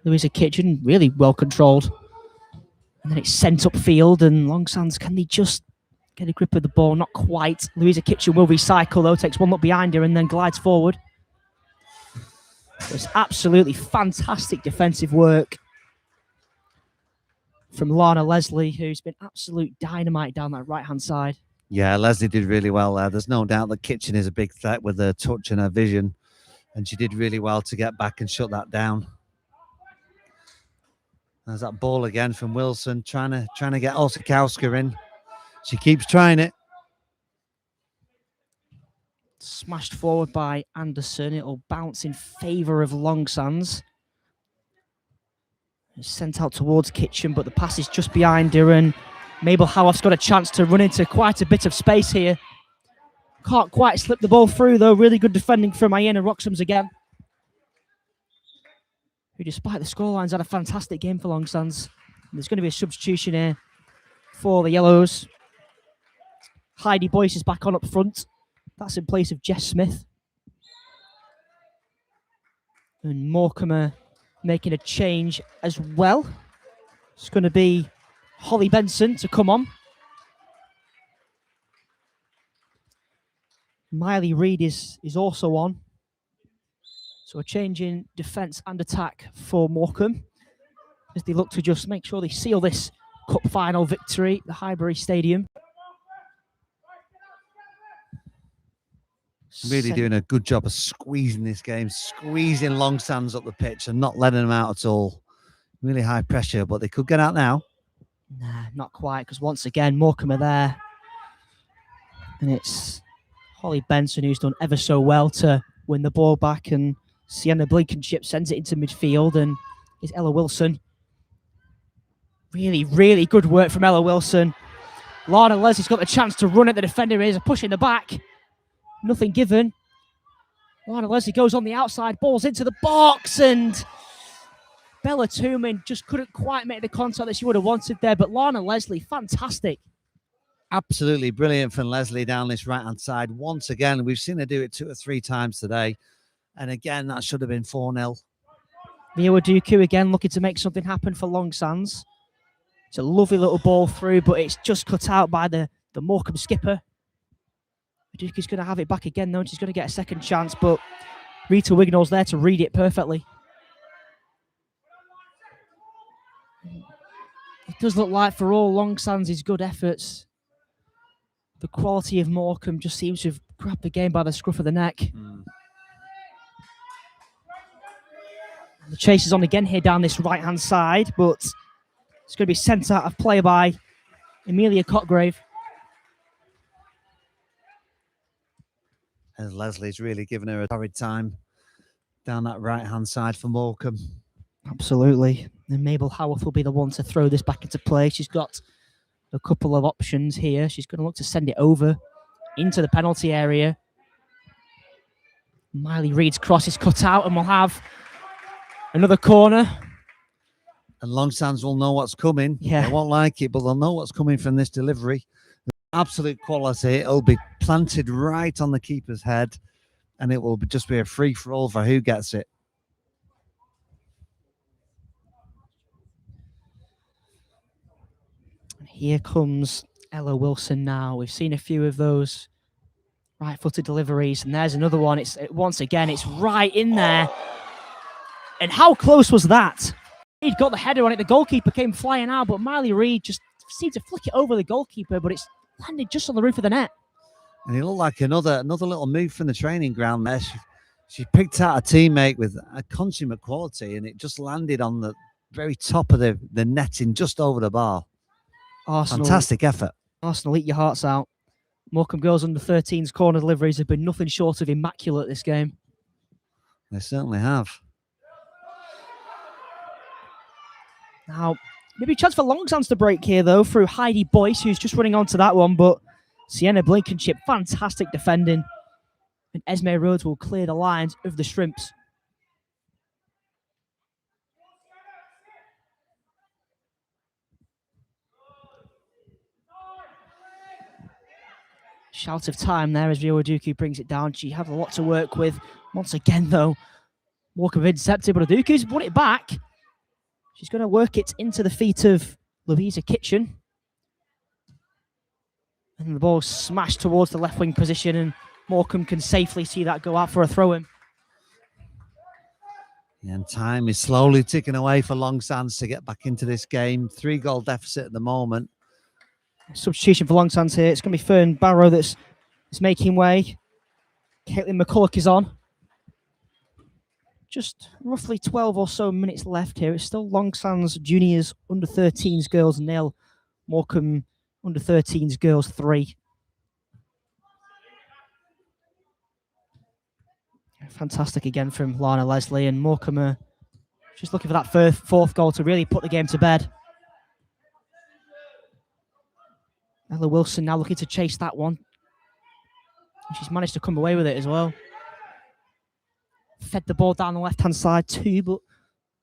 Louisa Kitchen, really well controlled. And then it's sent upfield, and Long Sands, can they just get a grip of the ball? Not quite. Louisa Kitchen will recycle, though, takes one look behind her and then glides forward. It's absolutely fantastic defensive work from Lana Leslie, who's been absolute dynamite down that right-hand side. Yeah, Leslie did really well there. There's no doubt that Kitchen is a big threat with her touch and her vision, and she did really well to get back and shut that down. There's that ball again from Wilson, trying to get Osikowska in. She keeps trying it. Smashed forward by Anderson. It'll bounce in favour of Long Sands. It's sent out towards Kitchen, but the pass is just behind her, and Mabel Howarth's got a chance to run into quite a bit of space here. Can't quite slip the ball through, though. Really good defending from Iena Rockhams again. who despite the scorelines had a fantastic game for Longsands. There's going to be a substitution here for the Yellows. Heidi Boyce is back on up front. That's in place of Jess Smith. And Morecambe are making a change as well. It's going to be Holly Benson to come on. Miley Reid is also on. So a change in defence and attack for Morecambe as they look to just make sure they seal this cup final victory at the Highbury Stadium. Really doing a good job of squeezing this game, squeezing Longsands up the pitch and not letting them out at all. Really high pressure, but they could get out now. Nah, not quite, because once again, Morecambe are there. And it's Holly Benson who's done ever so well to win the ball back, and Sienna Blinkenship sends it into midfield, and it's Ella Wilson. Really, really good work from Ella Wilson. Lana Leslie's got the chance to run it. The defender is pushing the back. Nothing given. Lana Leslie goes on the outside, balls into the box, and Bella Tooman just couldn't quite make the contact that she would have wanted there, but Lana Leslie, fantastic. Absolutely brilliant from Leslie down this right-hand side. Once again, we've seen her do it 2 or 3 times today. And again, that should have been 4-0. Mia Waduku again looking to make something happen for Longsands. It's a lovely little ball through, but it's just cut out by the Morecambe skipper. Waduku's going to have it back again, though. She's going to get a second chance, but Rita Wignall's there to read it perfectly. It does look like for all Longsands' good efforts, the quality of Morecambe just seems to have grabbed the game by the scruff of the neck. The chase is on again here down this right-hand side, but it's going to be sent out of play by Amelia Cotgrave. As Leslie's really given her a torrid time down that right-hand side for Morecambe. Absolutely. And Mabel Howarth will be the one to throw this back into play. She's got a couple of options here. She's going to look to send it over into the penalty area. Miley Reid's cross is cut out, and we'll have another corner. And Longsands will know what's coming. Yeah. They won't like it, but they'll know what's coming from this delivery. Absolute quality. It'll be planted right on the keeper's head, and it will just be a free-for-all for who gets it. And here comes Ella Wilson now. We've seen a few of those right-footed deliveries, and there's another one. Once again, it's right in there. And how close was that? He'd got the header on it. The goalkeeper came flying out, but Miley Reid just seemed to flick it over the goalkeeper, but it's landed just on the roof of the net. And it looked like another little move from the training ground there. She picked out a teammate with a consummate quality, and it just landed on the very top of the netting, just over the bar. Arsenal, fantastic effort. Arsenal, eat your hearts out. Morecambe girls under 13's corner deliveries have been nothing short of immaculate this game. They certainly have. Now, maybe a chance for Longsands to break here, though, through Heidi Boyce, who's just running onto that one, but Sienna Blinkenship, fantastic defending. And Esme Rhodes will clear the lines of the Shrimps. Shout of time there as Rio Aduku brings it down. She had a lot to work with. Once again, though, Morecambe intercepted, but Aduku's won it back. She's going to work it into the feet of Louisa Kitchen. And the ball smashed towards the left wing position, and Morecambe can safely see that go out for a throw-in. And time is slowly ticking away for Longsands to get back into this game. 3-goal deficit at the moment. Substitution for Longsands here. It's going to be Fern Barrow that's making way. Caitlin McCulloch is on. Just roughly 12 or so minutes left here. It's still Longsands juniors under 13s girls nil. Morecambe under 13s girls 3. Fantastic again from Lana Leslie, and Morecambe are just looking for that fourth goal to really put the game to bed. Ella Wilson now looking to chase that one. And she's managed to come away with it as well. Fed the ball down the left-hand side too, but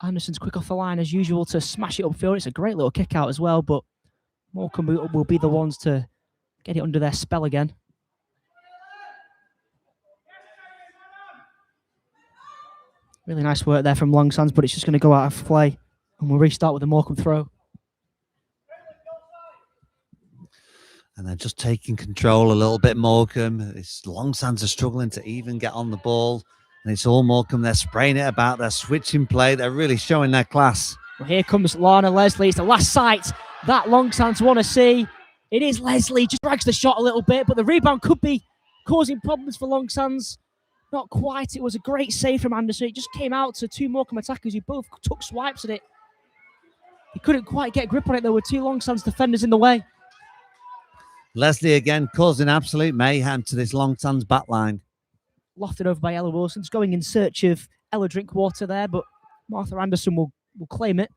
Anderson's quick off the line as usual to smash it upfield. It's a great little kick out as well, but Morecambe will be the ones to get it under their spell again. Really nice work there from Longsands, but it's just going to go out of play. And we'll restart with a Morecambe throw. And they're just taking control a little bit, Morecambe. It's Longsands are struggling to even get on the ball. And it's all Morecambe. They're spraying it about. They're switching play. They're really showing their class. Well, here comes Lana Leslie. It's the last sight that Longsands want to see. It is Leslie. Just drags the shot a little bit, but the rebound could be causing problems for Longsands. Not quite. It was a great save from Anderson. It just came out to two Morecambe attackers who both took swipes at it. He couldn't quite get grip on it. There were two Longsands defenders in the way. Leslie again causing absolute mayhem to this Longsands back line. Lofted over by Ella Wilson's going in search of Ella Drinkwater there, but Martha Anderson will claim it.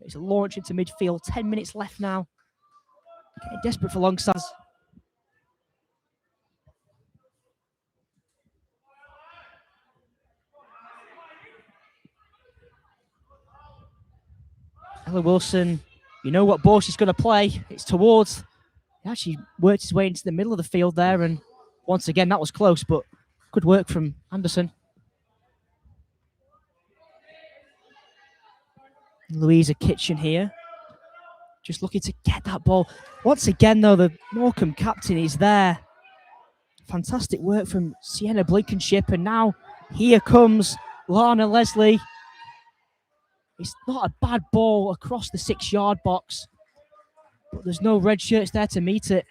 It's a launch into midfield. 10 minutes left now. Getting desperate for Longsands. Ella Wilson, you know what ball she's going to play. It's towards. He actually worked his way into the middle of the field there, and once again, that was close, but good work from Anderson. Louisa Kitchen here. Just looking to get that ball. Once again, though, the Morecambe captain is there. Fantastic work from Sienna Blinkenship, and now here comes Lana Leslie. It's not a bad ball across the 6-yard box, but there's no red shirts there to meet it.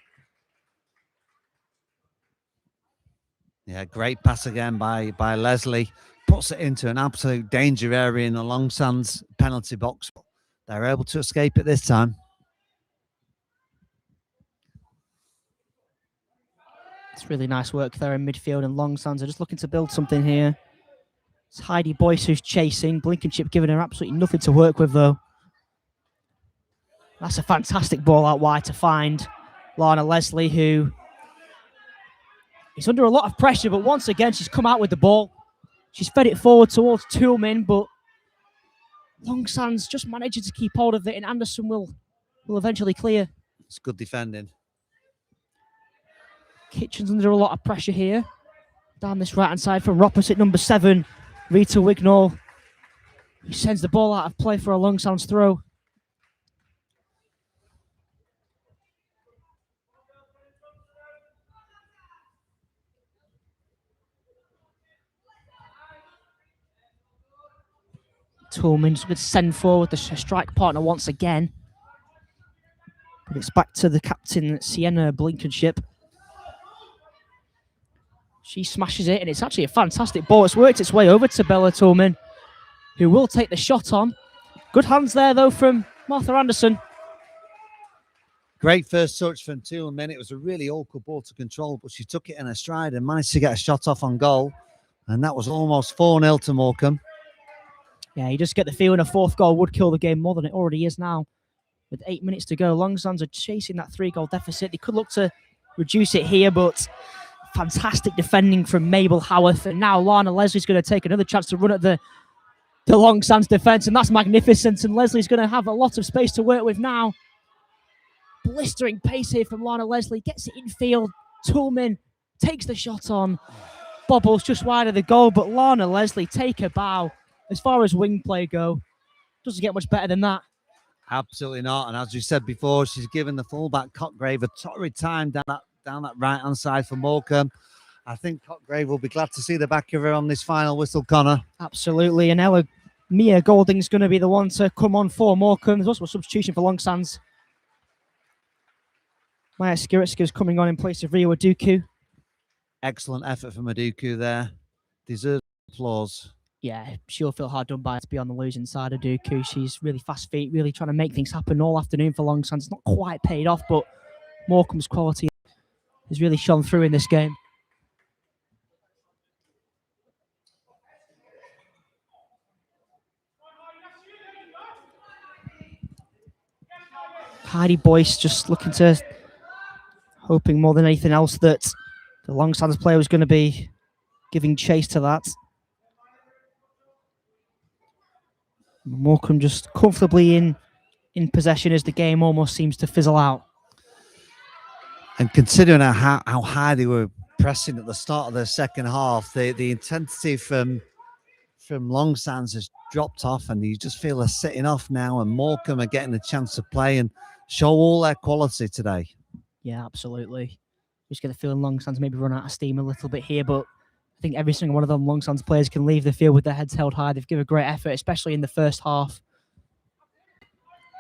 Yeah, great pass again by Leslie. Puts it into an absolute danger area in the Longsands penalty box. They're able to escape it this time. It's really nice work there in midfield, and Longsands are just looking to build something here. It's Heidi Boyce who's chasing. Blinkenship giving her absolutely nothing to work with, though. That's a fantastic ball out wide to find Lana Leslie, who is under a lot of pressure, but once again, she's come out with the ball. She's fed it forward towards Toulmin, but Longsands just managing to keep hold of it, and Anderson will eventually clear. It's good defending. Kitchen's under a lot of pressure here. Down this right-hand side from opposite number 7, Rita Wignall. He sends the ball out of play for a Longsands throw. Toulmin's going to send forward the strike partner once again. But it's back to the captain, Sienna Blinkenship. She smashes it, and it's actually a fantastic ball. It's worked its way over to Bella Toulmin, who will take the shot on. Good hands there, though, from Martha Anderson. Great first touch from Toulmin. It was a really awkward ball to control, but she took it in her stride and managed to get a shot off on goal. And that was almost 4-0 to Morecambe. Yeah, you just get the feeling a fourth goal would kill the game more than it already is now. With 8 minutes to go, Longsands are chasing that 3-goal deficit. They could look to reduce it here, but fantastic defending from Mabel Howarth. And now Lana Leslie's going to take another chance to run at the Longsands defence, and that's magnificent. And Leslie's going to have a lot of space to work with now. Blistering pace here from Lana Leslie. Gets it infield. Toulmin takes the shot on. Bobbles just wide of the goal, but Lana Leslie take a bow. As far as wing play go, doesn't get much better than that. Absolutely not. And as we said before, she's given the fullback Cotgrave a torrid time down that right-hand side for Morecambe. I think Cotgrave will be glad to see the back of her on this final whistle, Connor. Absolutely. And Mia Golding's going to be the one to come on for Morecambe. There's also a substitution for Longsands. Maya Skiritska's coming on in place of Rio Aduku. Excellent effort from Aduku there. Deserves applause. Yeah, she'll feel hard done by to be on the losing side of Aduku. She's really fast feet, really trying to make things happen all afternoon for Longsands. It's not quite paid off, but Morecambe's quality has really shone through in this game. Heidi Boyce just hoping more than anything else that the Longsands player was going to be giving chase to that. Morecambe just comfortably in possession as the game almost seems to fizzle out. And considering how high they were pressing at the start of the second half, the intensity from Longsands has dropped off, and you just feel they're sitting off now, and Morecambe are getting a chance to play and show all their quality today. Yeah, absolutely. Just get the feeling Longsands maybe run out of steam a little bit here, but I think every single one of them Longsands players can leave the field with their heads held high. They've given a great effort, especially in the first half.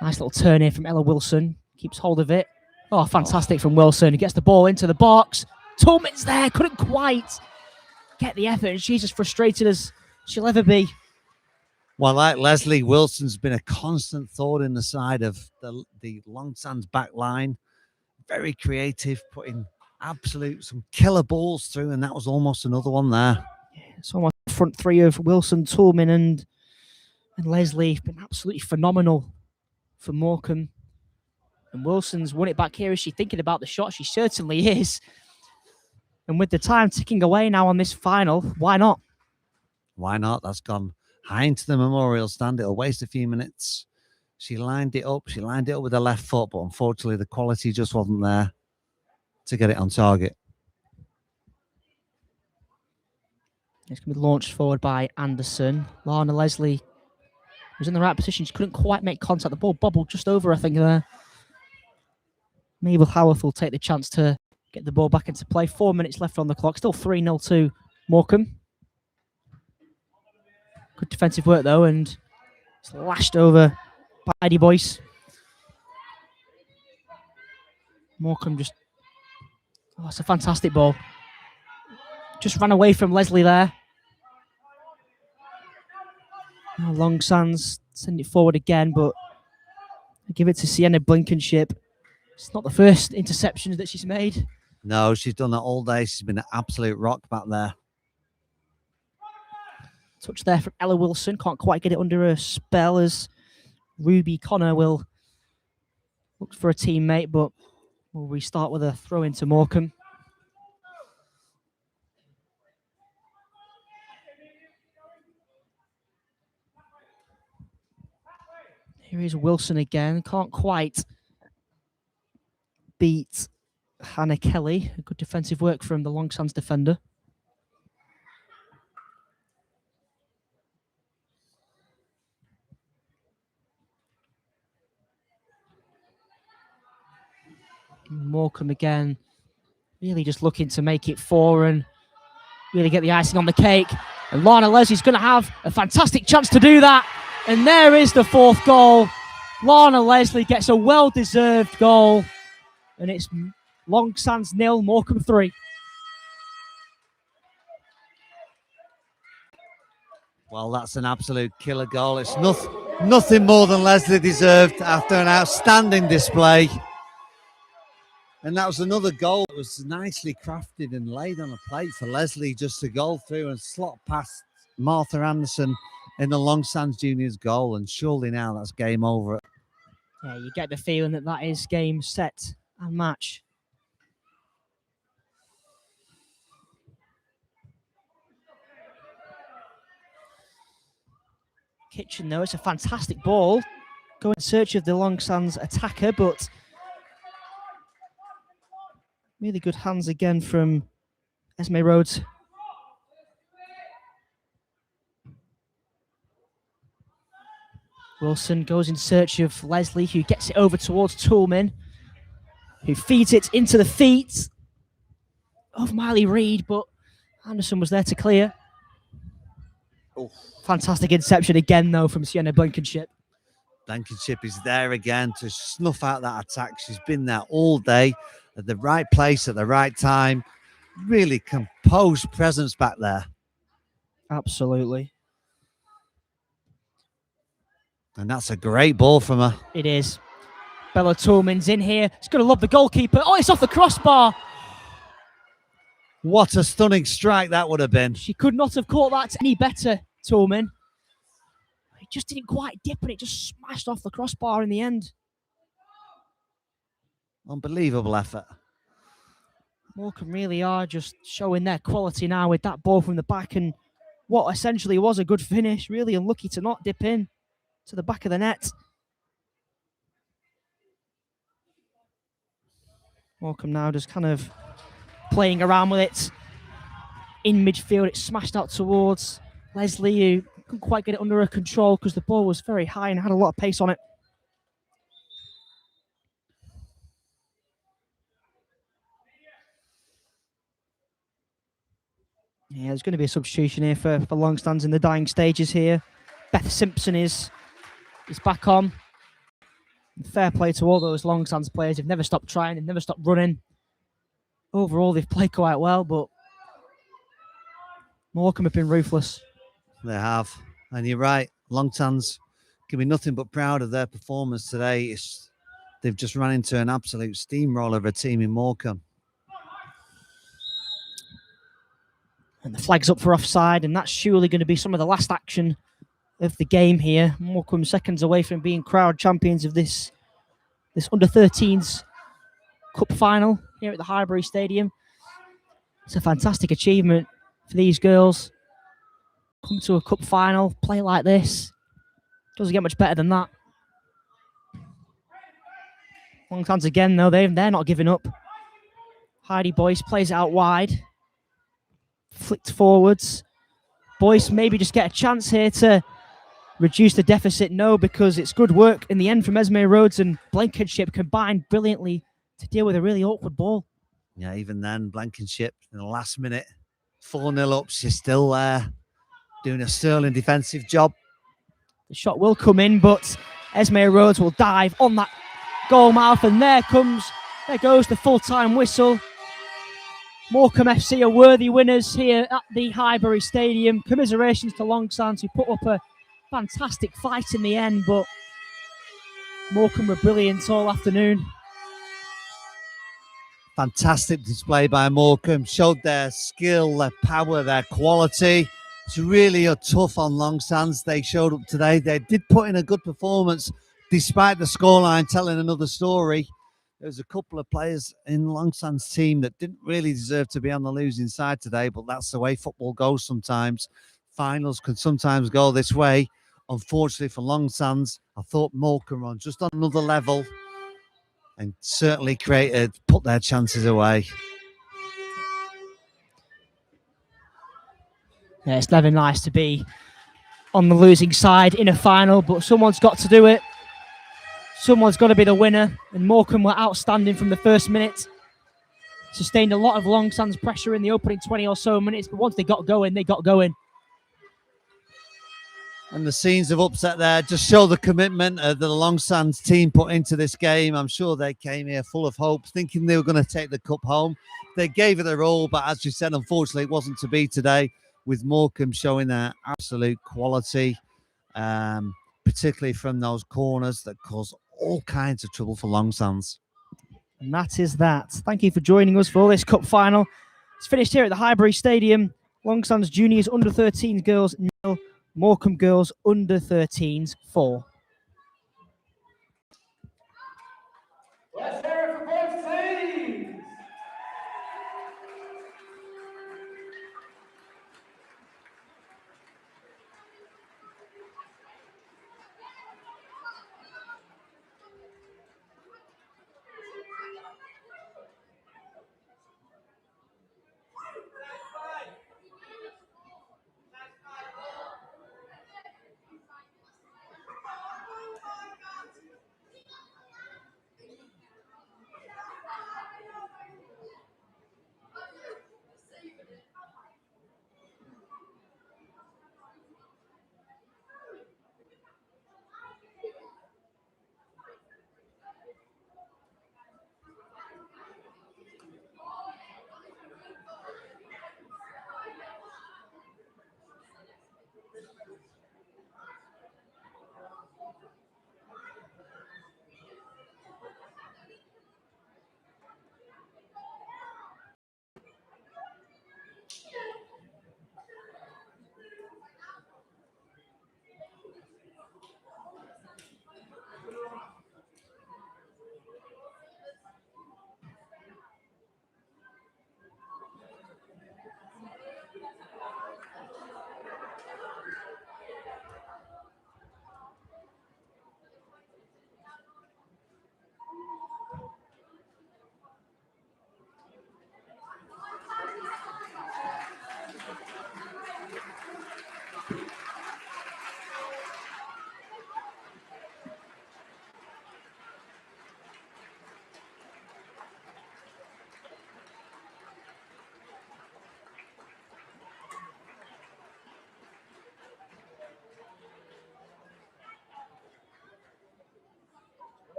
Nice little turn here from Ella Wilson. Keeps hold of it. Oh, fantastic from Wilson. He gets the ball into the box. Tolman's there. Couldn't quite get the effort, and she's as frustrated as she'll ever be. Well, like Leslie, Wilson's been a constant thorn in the side of the Longsands back line. Very creative, putting some killer balls through, and that was almost another one there. It's almost front three of Wilson, Tolman, and Leslie have been absolutely phenomenal for Morecambe. And Wilson's won it back here. Is she thinking about the shot? She certainly is. And with the time ticking away now on this final, why not? Why not? That's gone high into the memorial stand. It'll waste a few minutes. She lined it up. She lined it up with her left foot, but unfortunately the quality just wasn't there to get it on target. It's going to be launched forward by Anderson. Lana Leslie was in the right position. She couldn't quite make contact. The ball bobbled just over, I think, there. Mabel Howarth will take the chance to get the ball back into play. 4 minutes left on the clock. Still 3-0 to Morecambe. Good defensive work, though, and it's lashed over by Heidi Boyce. Morecambe just... Oh, it's a fantastic ball. Just ran away from Leslie there. Now Longsands send it forward again, but I give it to Sienna Blankenship. It's not the first interceptions that she's made. No, she's done that all day. She's been an absolute rock back there. Touch there from Ella Wilson. Can't quite get it under her spell as Ruby Connor will look for a teammate, but we'll restart with a throw into Morecambe. Here is Wilson again. Can't quite beat Hannah Kelly. Good defensive work from the Longsands defender. Morecambe again, really just looking to make it 4 and really get the icing on the cake. And Lana Leslie's going to have a fantastic chance to do that. And there is the 4th goal. Lana Leslie gets a well-deserved goal. And it's Longsands 0, Morecambe 3. Well, that's an absolute killer goal. It's nothing more than Leslie deserved after an outstanding display. And that was another goal that was nicely crafted and laid on a plate for Leslie just to go through and slot past Martha Anderson in the Longsands Juniors goal. And surely now that's game over. Yeah, you get the feeling that that is game, set and match. Kitchen, though, it's a fantastic ball. Go in search of the Longsands attacker, but really good hands again from Esme Rhodes. Wilson goes in search of Leslie, who gets it over towards Toolman, who feeds it into the feet of Miley Reid, but Anderson was there to clear. Oh. Fantastic interception again, though, from Sienna Blankenship. Blankenship is there again to snuff out that attack. She's been there all day, at the right place, at the right time. Really composed presence back there. Absolutely. And that's a great ball from her. It is. Bella Toolman's in here. She's going to lob the goalkeeper. Oh, it's off the crossbar. What a stunning strike that would have been. She could not have caught that any better, Toolman. It just didn't quite dip and it just smashed off the crossbar in the end. Unbelievable effort. Morecambe really are just showing their quality now with that ball from the back and what essentially was a good finish. Really unlucky to not dip in. to the back of the net. Morecambe now just kind of playing around with it. In midfield, it's smashed out towards Leslie, who couldn't quite get it under her control because the ball was very high and had a lot of pace on it. Yeah, there's going to be a substitution here for Longstands in the dying stages here. Beth Simpson is back on. Fair play to all those Longstands players. They've never stopped trying, they've never stopped running. Overall, they've played quite well, but Morecambe have been ruthless. They have. And you're right, Longstands can be nothing but proud of their performance today. They've just run into an absolute steamroller of a team in Morecambe. And the flag's up for offside, and that's surely going to be some of the last action of the game here. Morecambe seconds away from being crowd champions of this under-13s cup final here at the Highbury Stadium. It's a fantastic achievement for these girls. Come to a cup final, play like this. Doesn't get much better than that. Longstands again, though, they're not giving up. Heidi Boyce plays it out wide. Flicked forwards. Boyce maybe just get a chance here to reduce the deficit. No, because it's good work in the end from Esme Rhodes and Blankenship combined brilliantly to deal with a really awkward ball. Yeah, even then, Blankenship in the last minute, 4-0 up, she's still there, doing a sterling defensive job. The shot will come in, but Esme Rhodes will dive on that goal mouth, and there goes the full-time whistle. Morecambe FC are worthy winners here at the Highbury Stadium. Commiserations to Longstands, who put up a fantastic fight in the end, but Morecambe were brilliant all afternoon. Fantastic display by Morecambe, showed their skill, their power, their quality. It's really a tough on Longstands. They showed up today. They did put in a good performance despite the scoreline telling another story. There's a couple of players in Longstands' team that didn't really deserve to be on the losing side today, but that's the way football goes sometimes. Finals can sometimes go this way. Unfortunately for Longstands, I thought Morecambe were on just on another level and certainly put their chances away. Yeah, it's never nice to be on the losing side in a final, but someone's got to do it. Someone's got to be the winner, and Morecambe were outstanding from the first minute. Sustained a lot of Longstands pressure in the opening 20 or so minutes, but once they got going, they got going. And the scenes of upset there just show the commitment that the Longstands team put into this game. I'm sure they came here full of hope, thinking they were going to take the cup home. They gave it their all, but as you said, unfortunately, it wasn't to be today, with Morecambe showing their absolute quality, particularly from those corners that cause all kinds of trouble for Longstands. And that is that. Thank you for joining us for this cup final. It's finished here at the Highbury Stadium. Longstands juniors under 13s girls 0, Morecambe girls under 13s 4. Let's hear it for both teams.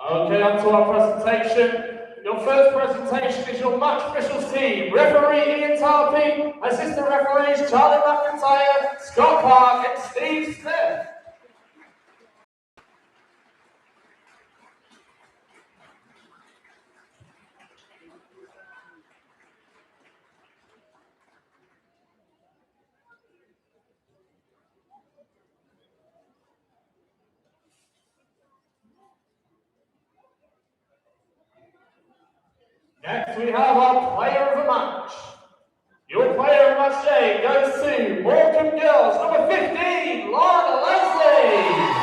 Okay, on to our presentation. Your first presentation is your match officials team. Referee Ian Tarpey, assistant referees Charlie McIntyre, Scott Park, and Steve Smith. Next, we have our player of the match. Your player of the match today goes to Morecambe Girls, number 15, Lana Leslie.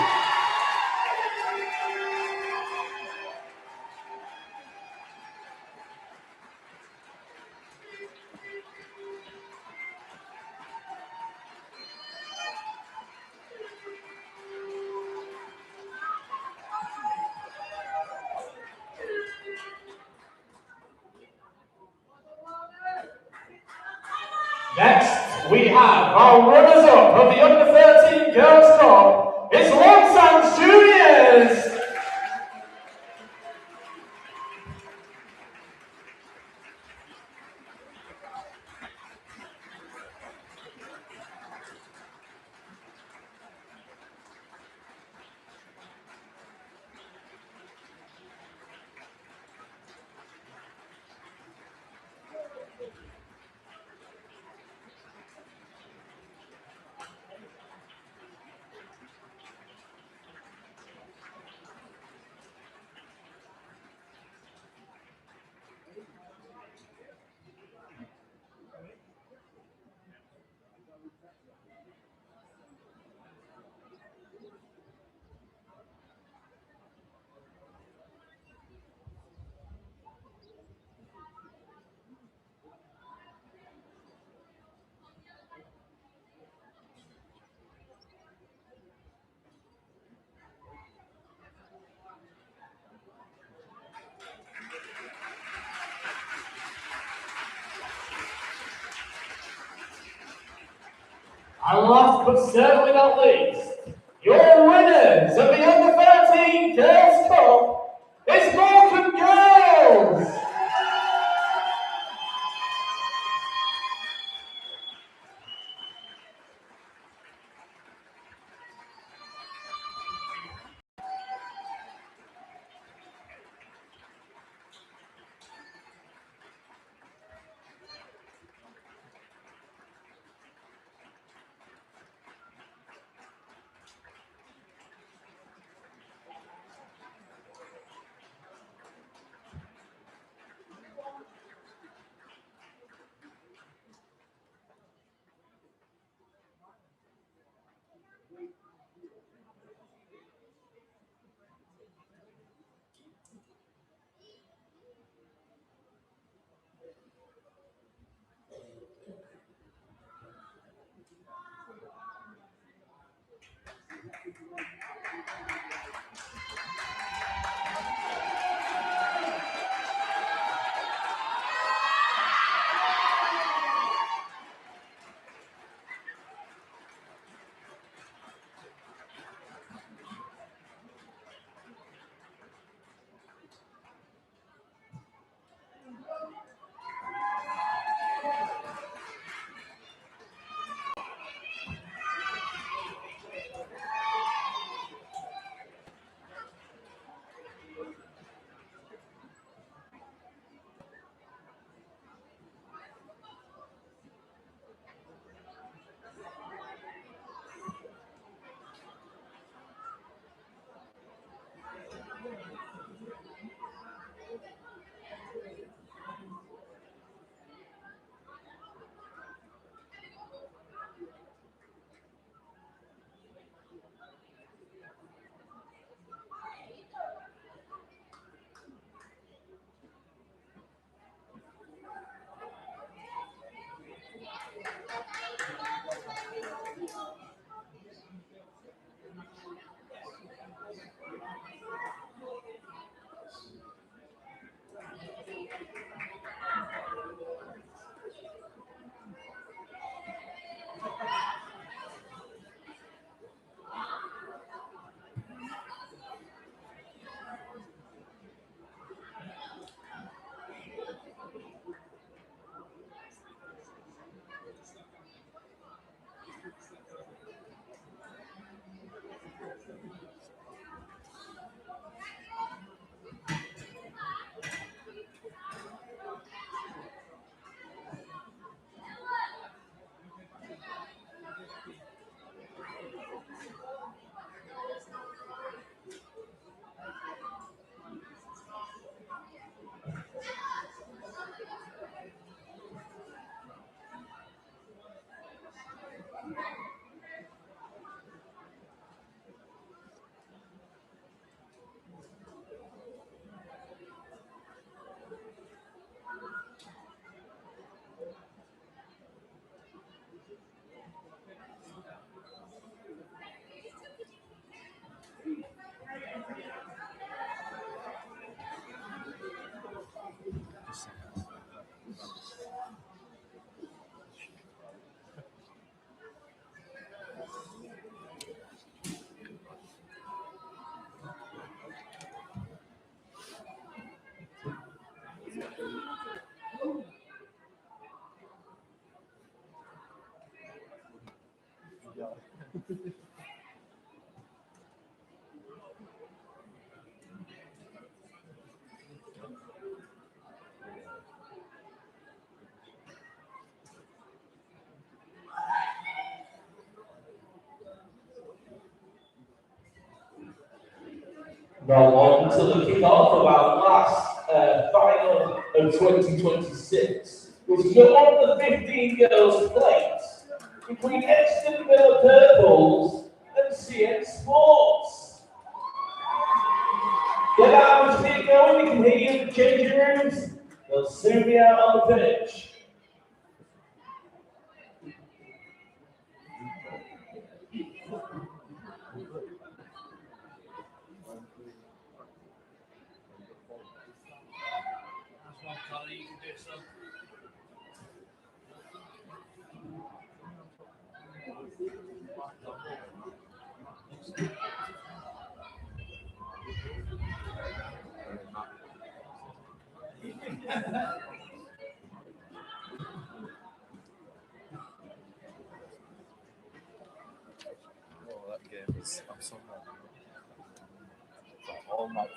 Next, we have our runners-up of the Under-13 Girls Cup. It's Long Sands Juniors. And last but certainly not least, your winners of the Under-13 Girls Cup is Morecambe Girls. Now on to the kick-off of our last final of 2026, which is the under 15 girls plate between Exton Villa Purples and CX Sports. Get out and get going, you can hear you in the changing rooms. They'll soon be out on the pitch. That game was, I'm so mad. All my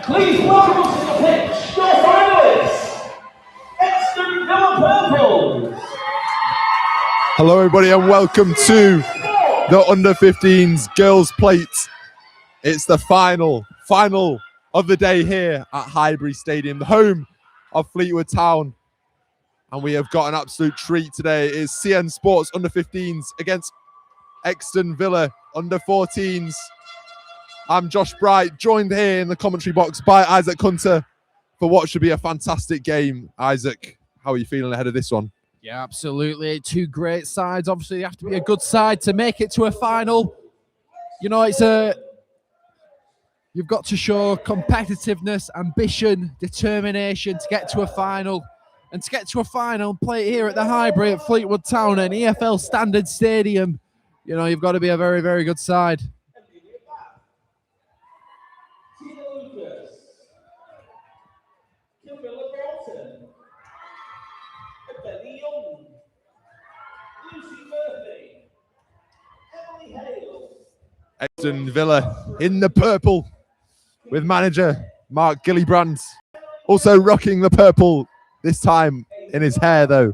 Please welcome to the pitch, your finalists, Exton Villa Purples. Hello, everybody, and welcome to the Under 15s Girls Plate. It's the final of the day here at Highbury Stadium, the home of Fleetwood Town. And we have got an absolute treat today. It is CN Sports Under 15s against Exton Villa Under 14s. I'm Josh Bright, joined here in the commentary box by Isaac Hunter for what should be a fantastic game. Isaac, how are you feeling ahead of this one? Yeah, absolutely. Two great sides. Obviously, you have to be a good side to make it to a final. You know, you've got to show competitiveness, ambition, determination to get to a final. And to get to a final and play here at the Highbury at Fleetwood Town, an EFL standard stadium, you know, you've got to be a very, very good side. Exton Villa in the purple with manager Mark Gillibrand. Also rocking the purple this time in his hair, though.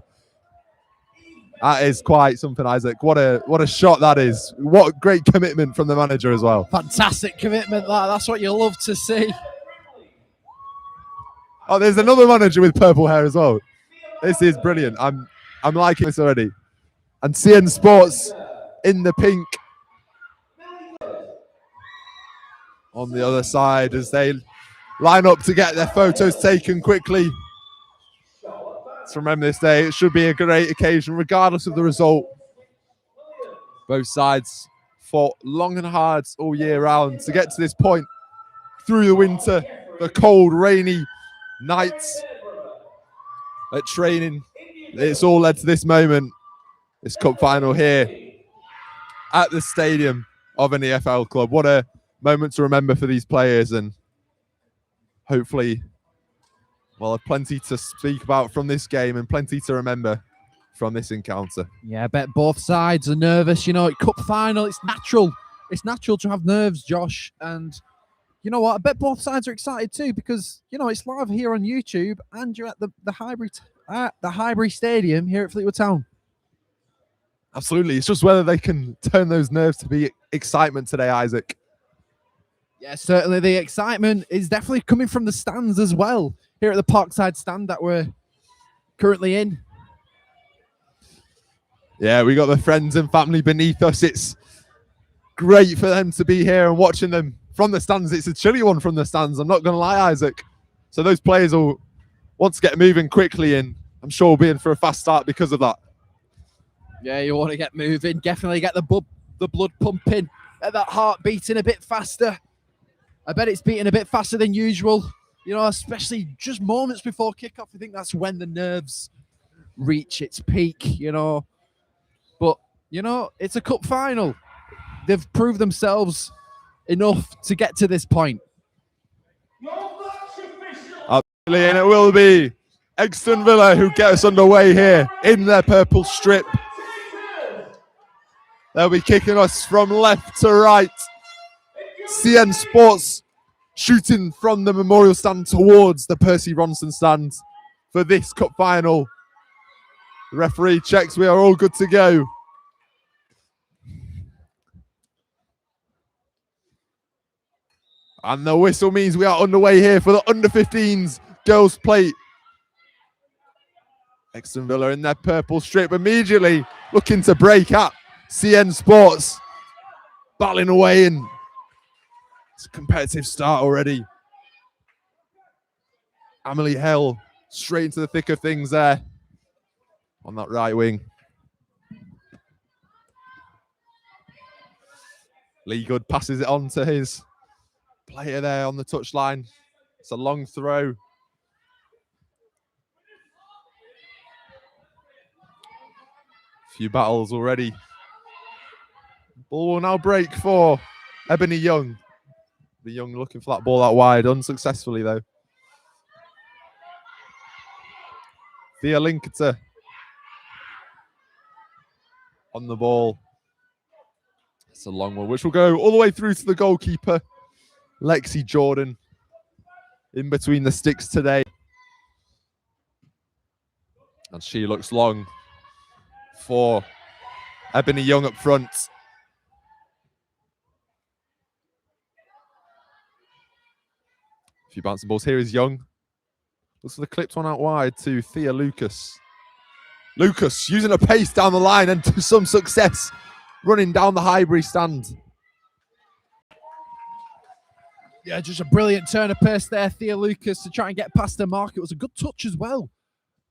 That is quite something, Isaac. What a shot that is. What great commitment from the manager as well. Fantastic commitment, that's what you love to see. Oh, there's another manager with purple hair as well. This is brilliant. I'm liking this already. And CN Sports in the pink on the other side as they line up to get their photos taken quickly. Let's remember this day. It should be a great occasion regardless of the result. Both sides fought long and hard all year round to get to this point through the winter, the cold, rainy nights at training. It's all led to this moment, this cup final here at the stadium of an EFL club. What a moment to remember for these players, and hopefully we'll have plenty to speak about from this game and plenty to remember from this encounter. Yeah, I bet both sides are nervous. You know, cup final, it's natural. It's natural to have nerves, Josh. And you know what? I bet both sides are excited too because, you know, it's live here on YouTube and you're at the Highbury Stadium here at Fleetwood Town. Absolutely. It's just whether they can turn those nerves to be excitement today, Isaac. Yeah, certainly the excitement is definitely coming from the stands as well. Here at the Parkside stand that we're currently in. Yeah, we got the friends and family beneath us. It's great for them to be here and watching them from the stands. It's a chilly one from the stands, I'm not going to lie, Isaac. So those players will want to get moving quickly, and I'm sure we'll be in for a fast start because of that. Yeah, you want to get moving. Definitely get the blood pumping. Get that heart beating a bit faster. I bet it's beating a bit faster than usual. You know, especially just moments before kickoff. I think that's when the nerves reach its peak, you know. But, you know, it's a cup final. They've proved themselves enough to get to this point. Absolutely, and it will be Exton Villa who get us underway here in their purple strip. They'll be kicking us from left to right. CN Sports shooting from the memorial stand towards the Percy Ronson stand for this cup final. The referee checks we are all good to go. And the whistle means we are underway here for the under-15s girls plate. Exton Villa in their purple strip immediately looking to break up. CN Sports battling away, and it's a competitive start already. Amelie Hale straight into the thick of things there on that right wing. Lee Good passes it on to his player there on the touchline. It's a long throw. Few battles already. Ball will now break for Ebony Young. The Young looking for that ball out wide, unsuccessfully though. Thea Linkerter on the ball. It's a long one, which will go all the way through to the goalkeeper, Lexi Jordan, in between the sticks today. And she looks long for Ebony Young up front. A few bouncing balls. Here is Young. Looks for the clipped one out wide to Thea Lucas. Lucas using a pace down the line and to some success running down the Highbury stand. Yeah, just a brilliant turn of pace there, Thea Lucas, to try and get past the mark. It was a good touch as well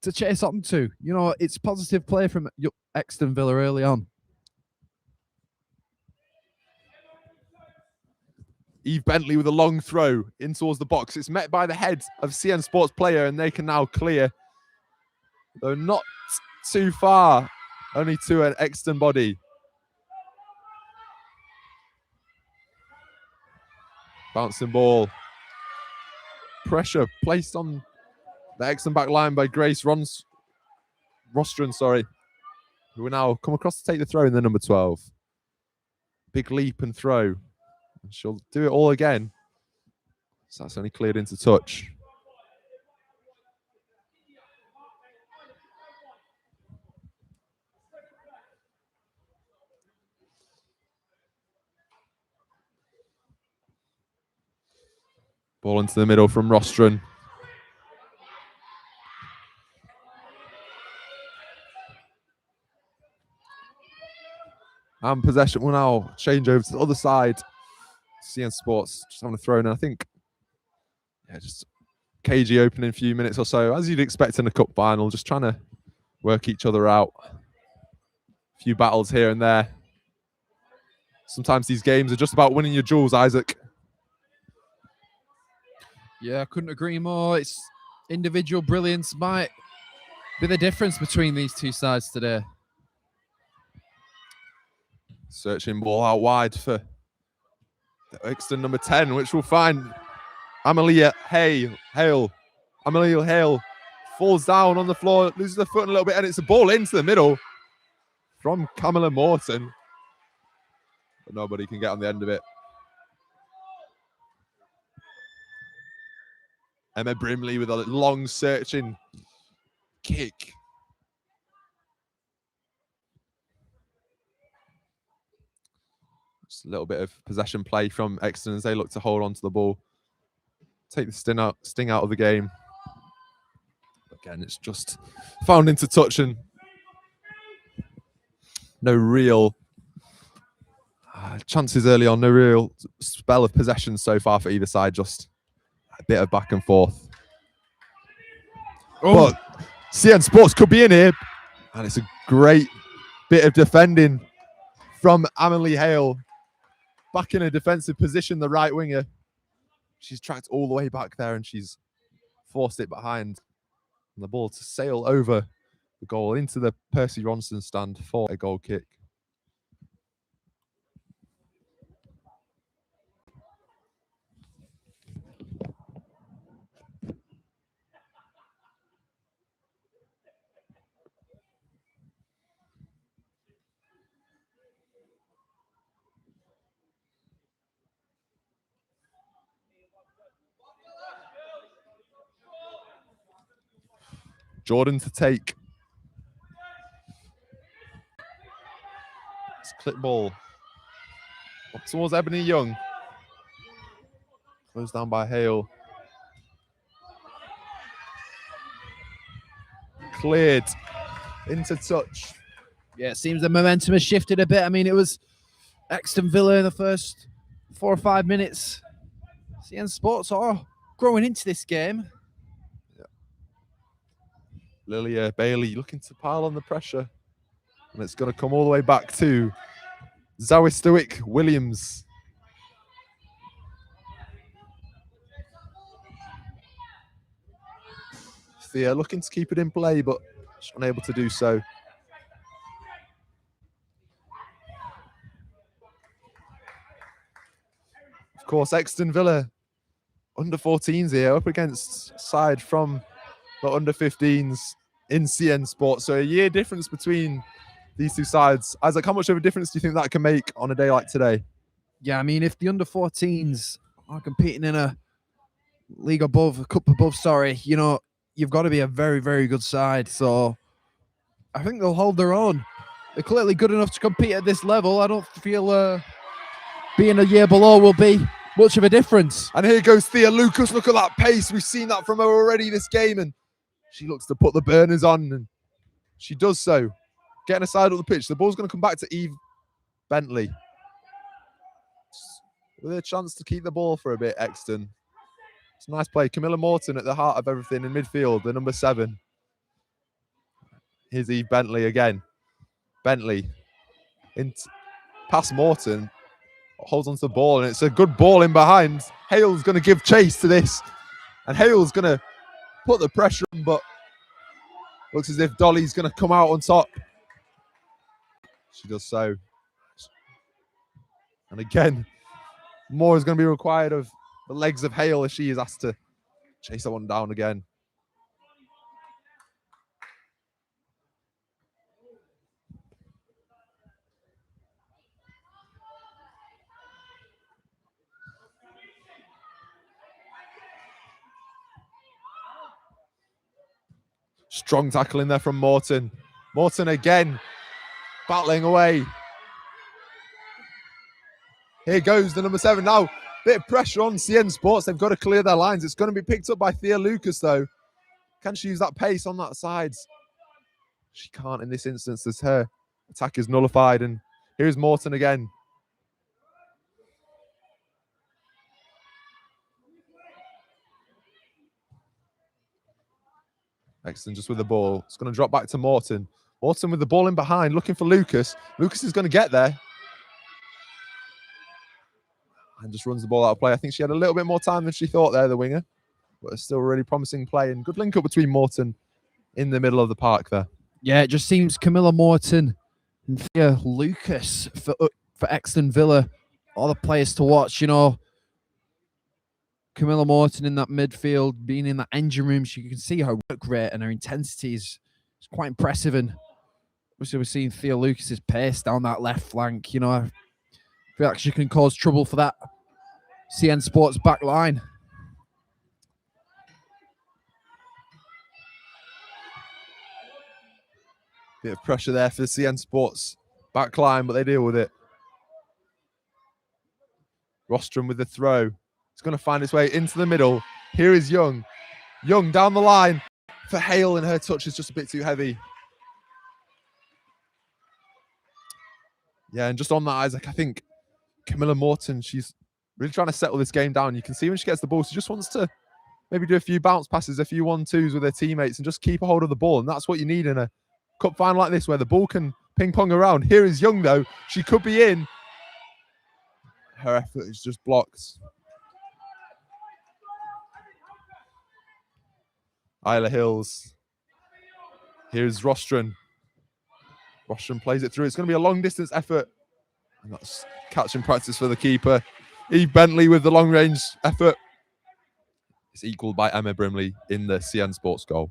to chase on to. You know, it's positive play from Exton Villa early on. Eve Bentley with a long throw in towards the box. It's met by the head of CN Sports player, and they can now clear. Though not too far, only to an Exton body. Bouncing ball. Pressure placed on the Exton back line by Grace Rostron, who will now come across to take the throw in the number 12. Big leap and throw. She'll do it all again. So that's only cleared into touch. Ball into the middle from Rostron. And possession will now change over to the other side. CN Sports just having a throw in. I think, yeah, just cagey opening few minutes or so, as you'd expect in a cup final, just trying to work each other out. A few battles here and there. Sometimes these games are just about winning your duels, Isaac. Yeah, I couldn't agree more. It's individual brilliance might be the difference between these two sides today. Searching ball out wide for Exton number 10, which will find Amelia Hale. Amelia Hale falls down on the floor, loses the foot a little bit, and it's a ball into the middle from Camilla Morton. But nobody can get on the end of it. Emma Brimley with a long searching kick. Just a little bit of possession play from Exton as they look to hold on to the ball. Take the sting out of the game. Again, it's just found into touch and no real chances early on. No real spell of possession so far for either side. Just a bit of back and forth. Oh. But CN Sports could be in here. And it's a great bit of defending from Amelie Hale. Back in a defensive position, the right winger. She's tracked all the way back there and she's forced it behind. And the ball to sail over the goal into the Percy Ronson stand for a goal kick. Jordan to take. It's a clip ball. Up towards Ebony Young. Closed down by Hale. Cleared into touch. Yeah, it seems the momentum has shifted a bit. I mean, it was Exton Villa in the first 4 or 5 minutes. CN Sports are growing into this game. Lilia Bailey looking to pile on the pressure. And it's going to come all the way back to Zawistowick Williams. Thea looking to keep it in play, but she's unable to do so. Of course, Exton Villa under 14s here, up against side from the under 15s in CN Sports. So a year difference between these two sides. Isaac, how much of a difference do you think that can make on a day like today? Yeah, I mean, if the under 14s are competing in a league above, a cup above, you know, you've got to be a very, very good side. So I think they'll hold their own. They're clearly good enough to compete at this level. I don't feel being a year below will be much of a difference. And here goes Thea Lucas. Look at that pace. We've seen that from her already this game. And she looks to put the burners on. And she does so. Getting aside of the pitch. The ball's going to come back to Eve Bentley. With a chance to keep the ball for a bit, Exton. It's a nice play. Camilla Morton at the heart of everything in midfield, the number 7. Here's Eve Bentley again. Bentley past Morton. Holds onto the ball, and it's a good ball in behind. Hale's going to give chase to this. And Hale's going to put the pressure on, but looks as if Dolly's going to come out on top. She does so. And again, more is going to be required of the legs of Hale as she is asked to chase that one down again. Strong tackle in there from Morton. Morton again, battling away. Here goes the number 7 now. Bit of pressure on CN Sports. They've got to clear their lines. It's going to be picked up by Thea Lucas, though. Can she use that pace on that side? She can't in this instance as her attack is nullified. And here's Morton again. Exton just with the ball. It's going to drop back to Morton. Morton with the ball in behind, looking for Lucas. Lucas is going to get there. And just runs the ball out of play. I think she had a little bit more time than she thought there, the winger. But it's still a really promising play. And good link up between Morton in the middle of the park there. Yeah, it just seems Camilla Morton and Thea Lucas for Exton Villa are the players to watch, you know. Camilla Morton in that midfield, being in that engine room, you can see her work rate and her intensity is quite impressive. And obviously we're seeing Thea Lucas's pace down that left flank. You know, I feel like she can cause trouble for that CN Sports back line. Bit of pressure there for the CN Sports back line, but they deal with it. Rostrom with the throw. It's going to find its way into the middle. Here is Young. Young down the line for Hale, and her touch is just a bit too heavy. Yeah, and just on that, Isaac, I think Camilla Morton, she's really trying to settle this game down. You can see when she gets the ball, she just wants to maybe do a few bounce passes, a few 1-2s with her teammates and just keep a hold of the ball. And that's what you need in a cup final like this, where the ball can ping pong around. Here is Young though. She could be in. Her effort is just blocked. Isla Hills. Here's Rostron. Rostron plays it through. It's going to be a long distance effort. And that's catching practice for the keeper. Eve Bentley with the long range effort. It's equalled by Emma Brimley in the CN Sports goal.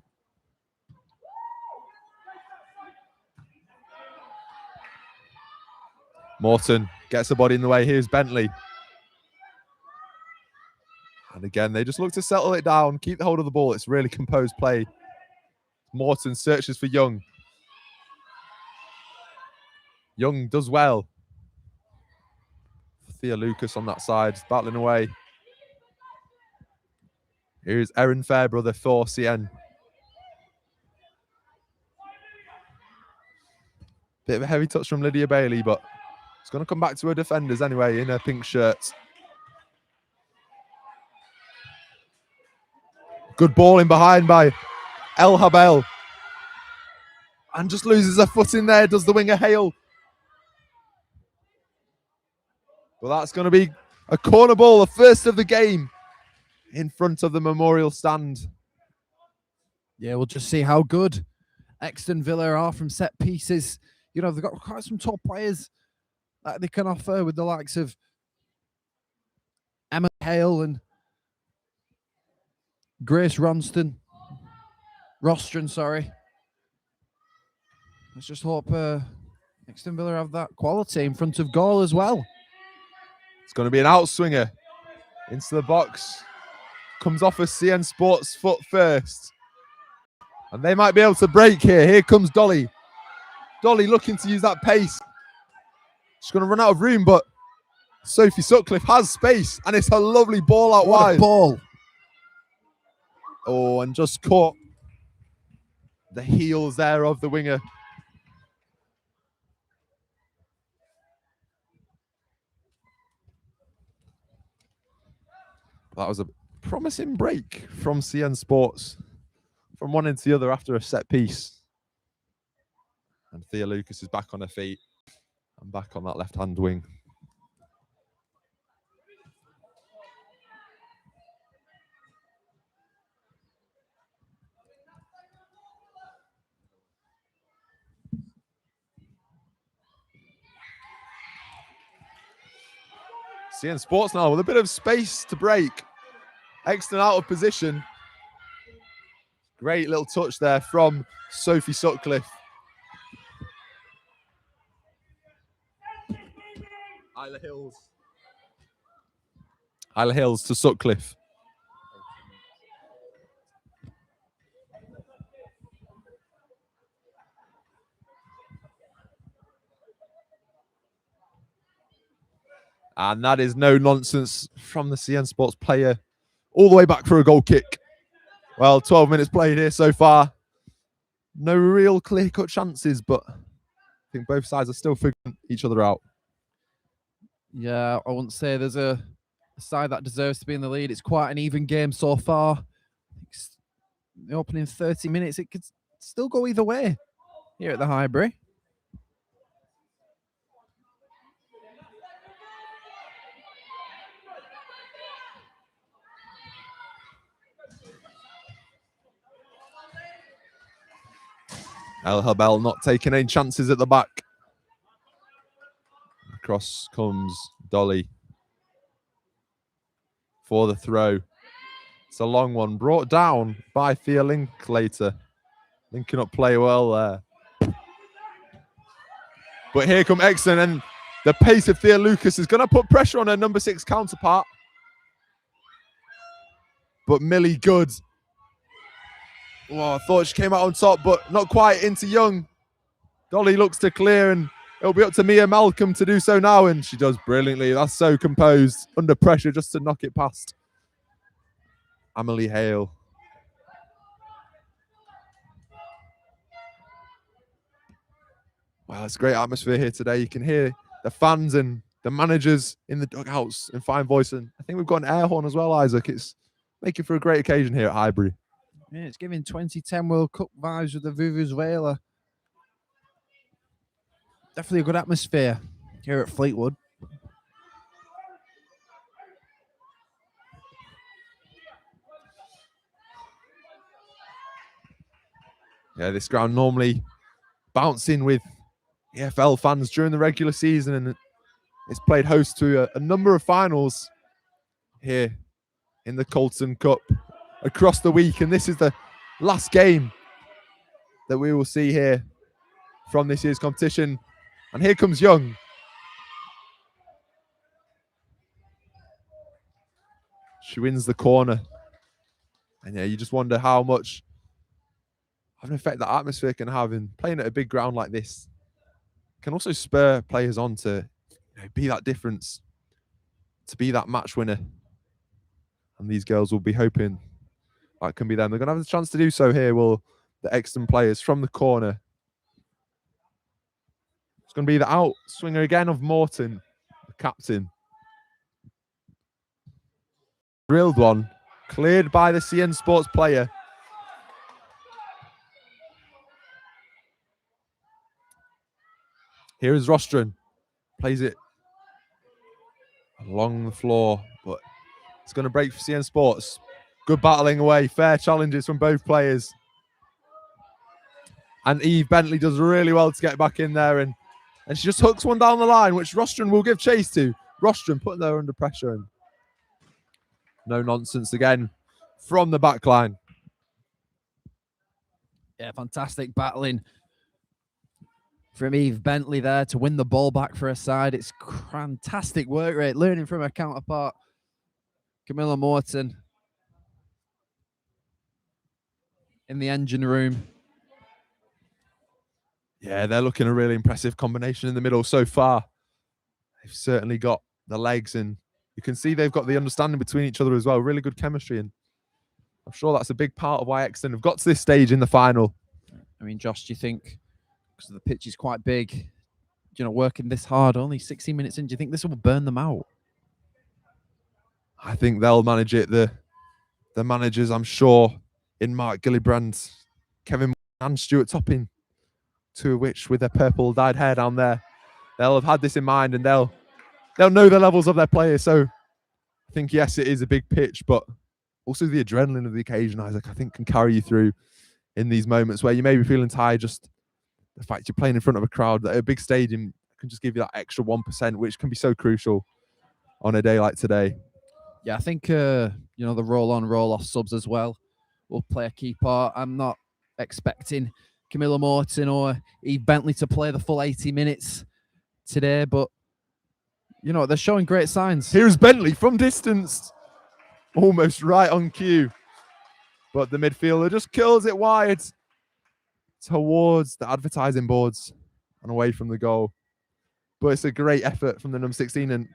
Morton gets the body in the way. Here's Bentley. And again, they just look to settle it down, keep the hold of the ball. It's really composed play. Morton searches for Young. Young does well. Thea Lucas on that side, battling away. Here's Erin Fairbrother for CN. Bit of a heavy touch from Lydia Bailey, but it's going to come back to her defenders anyway in her pink shirt. Good ball in behind by El Habel. And just loses her foot in there, does the winger Hale. Well, that's going to be a corner ball, the first of the game, in front of the memorial stand. Yeah, we'll just see how good Exton Villa are from set pieces. You know, they've got quite some top players that they can offer with the likes of Emma Hale and Grace Rostron, sorry. Let's just hope Exton Villa have that quality in front of goal as well. It's going to be an outswinger into the box. Comes off a CN Sports foot first. And they might be able to break here. Here comes Dolly. Dolly looking to use that pace. She's going to run out of room, but Sophie Sutcliffe has space. And it's a lovely ball out What wide. a ball. Oh, and just caught the heels there of the winger. That was a promising break from CN Sports, from one into the other after a set piece. And Thea Lucas is back on her feet and back on that left-hand wing. CN Sports now with a bit of space to break. Exton out of position. Great little touch there from Sophie Sutcliffe. Isla Hills. Isla Hills to Sutcliffe. And that is no nonsense from the CN Sports player. All the way back for a goal kick. Well, 12 minutes played here so far. No real clear-cut chances, but I think both sides are still figuring each other out. Yeah, I wouldn't say there's a side that deserves to be in the lead. It's quite an even game so far. The opening 30 minutes, it could still go either way here at the Highbury. El Habel not taking any chances at the back. Across comes Dolly for the throw. It's a long one, brought down by Thea Linklater. Linking up play well there. But here come Exton, and the pace of Thea Lucas is going to put pressure on her number 6 counterpart. But Millie Good. Oh, I thought she came out on top, but not quite into Young. Dolly looks to clear, and it'll be up to Mia Malcolm to do so now, and she does brilliantly. That's so composed, under pressure, just to knock it past Amelie Hale. Wow, it's a great atmosphere here today. You can hear the fans and the managers in the dugouts in fine voice, and I think we've got an air horn as well, Isaac. It's making for a great occasion here at Highbury. Yeah, it's giving 2010 World Cup vibes with the Vuvuzela. Definitely a good atmosphere here at Fleetwood. Yeah, this ground normally bouncing with EFL fans during the regular season, and it's played host to a number of finals here in the Coulton Cup across the week, and this is the last game that we will see here from this year's competition. And here comes Young. She wins the corner. And yeah, you just wonder how much of an effect that atmosphere can have in playing at a big ground like this. Can also spur players on to be that difference, to be that match winner. And these girls will be hoping that can be them. They're going to have the chance to do so here, will the Exton players from the corner. It's going to be the out swinger again of Morton, the captain. Drilled one, cleared by the CN Sports player. Here is Rostron, plays it along the floor, but it's going to break for CN Sports. Good battling away, fair challenges from both players. And Eve Bentley does really well to get back in there, and she just hooks one down the line, which Rostron will give chase to. Rostron putting her under pressure, and no nonsense again from the back line. Yeah, fantastic battling from Eve Bentley there to win the ball back for her side. It's fantastic work rate, learning from her counterpart, Camilla Morton, in the engine room. Yeah, they're looking a really impressive combination in the middle so far. They've certainly got the legs, and you can see they've got the understanding between each other as well. Really good chemistry, and I'm sure that's a big part of why Exton have got to this stage in the final. I mean, Josh, do you think, because the pitch is quite big, working this hard, only 16 minutes in, do you think this will burn them out? I think they'll manage it. The managers, I'm sure, in Mark Gillibrand, Kevin and Stuart Topping, two of which with their purple dyed hair down there, they'll have had this in mind, and they'll know the levels of their players. So I think, yes, it is a big pitch, but also the adrenaline of the occasion, Isaac, I think can carry you through in these moments where you may be feeling tired. Just the fact you're playing in front of a crowd at a big stadium can just give you that extra 1%, which can be so crucial on a day like today. Yeah, I think, the roll-on, roll-off subs as well will play a key part. I'm not expecting Camilla Morton or Eve Bentley to play the full 80 minutes today, but, they're showing great signs. Here's Bentley from distance, almost right on cue. But the midfielder just kills it wide towards the advertising boards and away from the goal. But it's a great effort from the number 16 and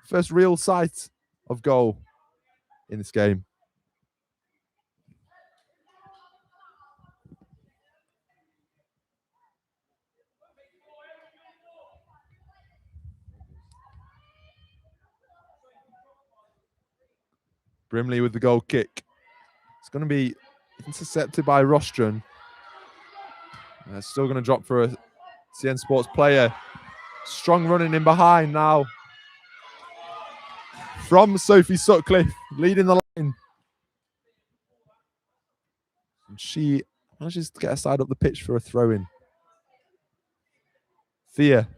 first real sight of goal in this game. Brimley with the goal kick. It's going to be intercepted by Rostron. It's still going to drop for a CN Sports player. Strong running in behind now from Sophie Sutcliffe, leading the line. And she manages to get her side up the pitch for a throw-in. Thea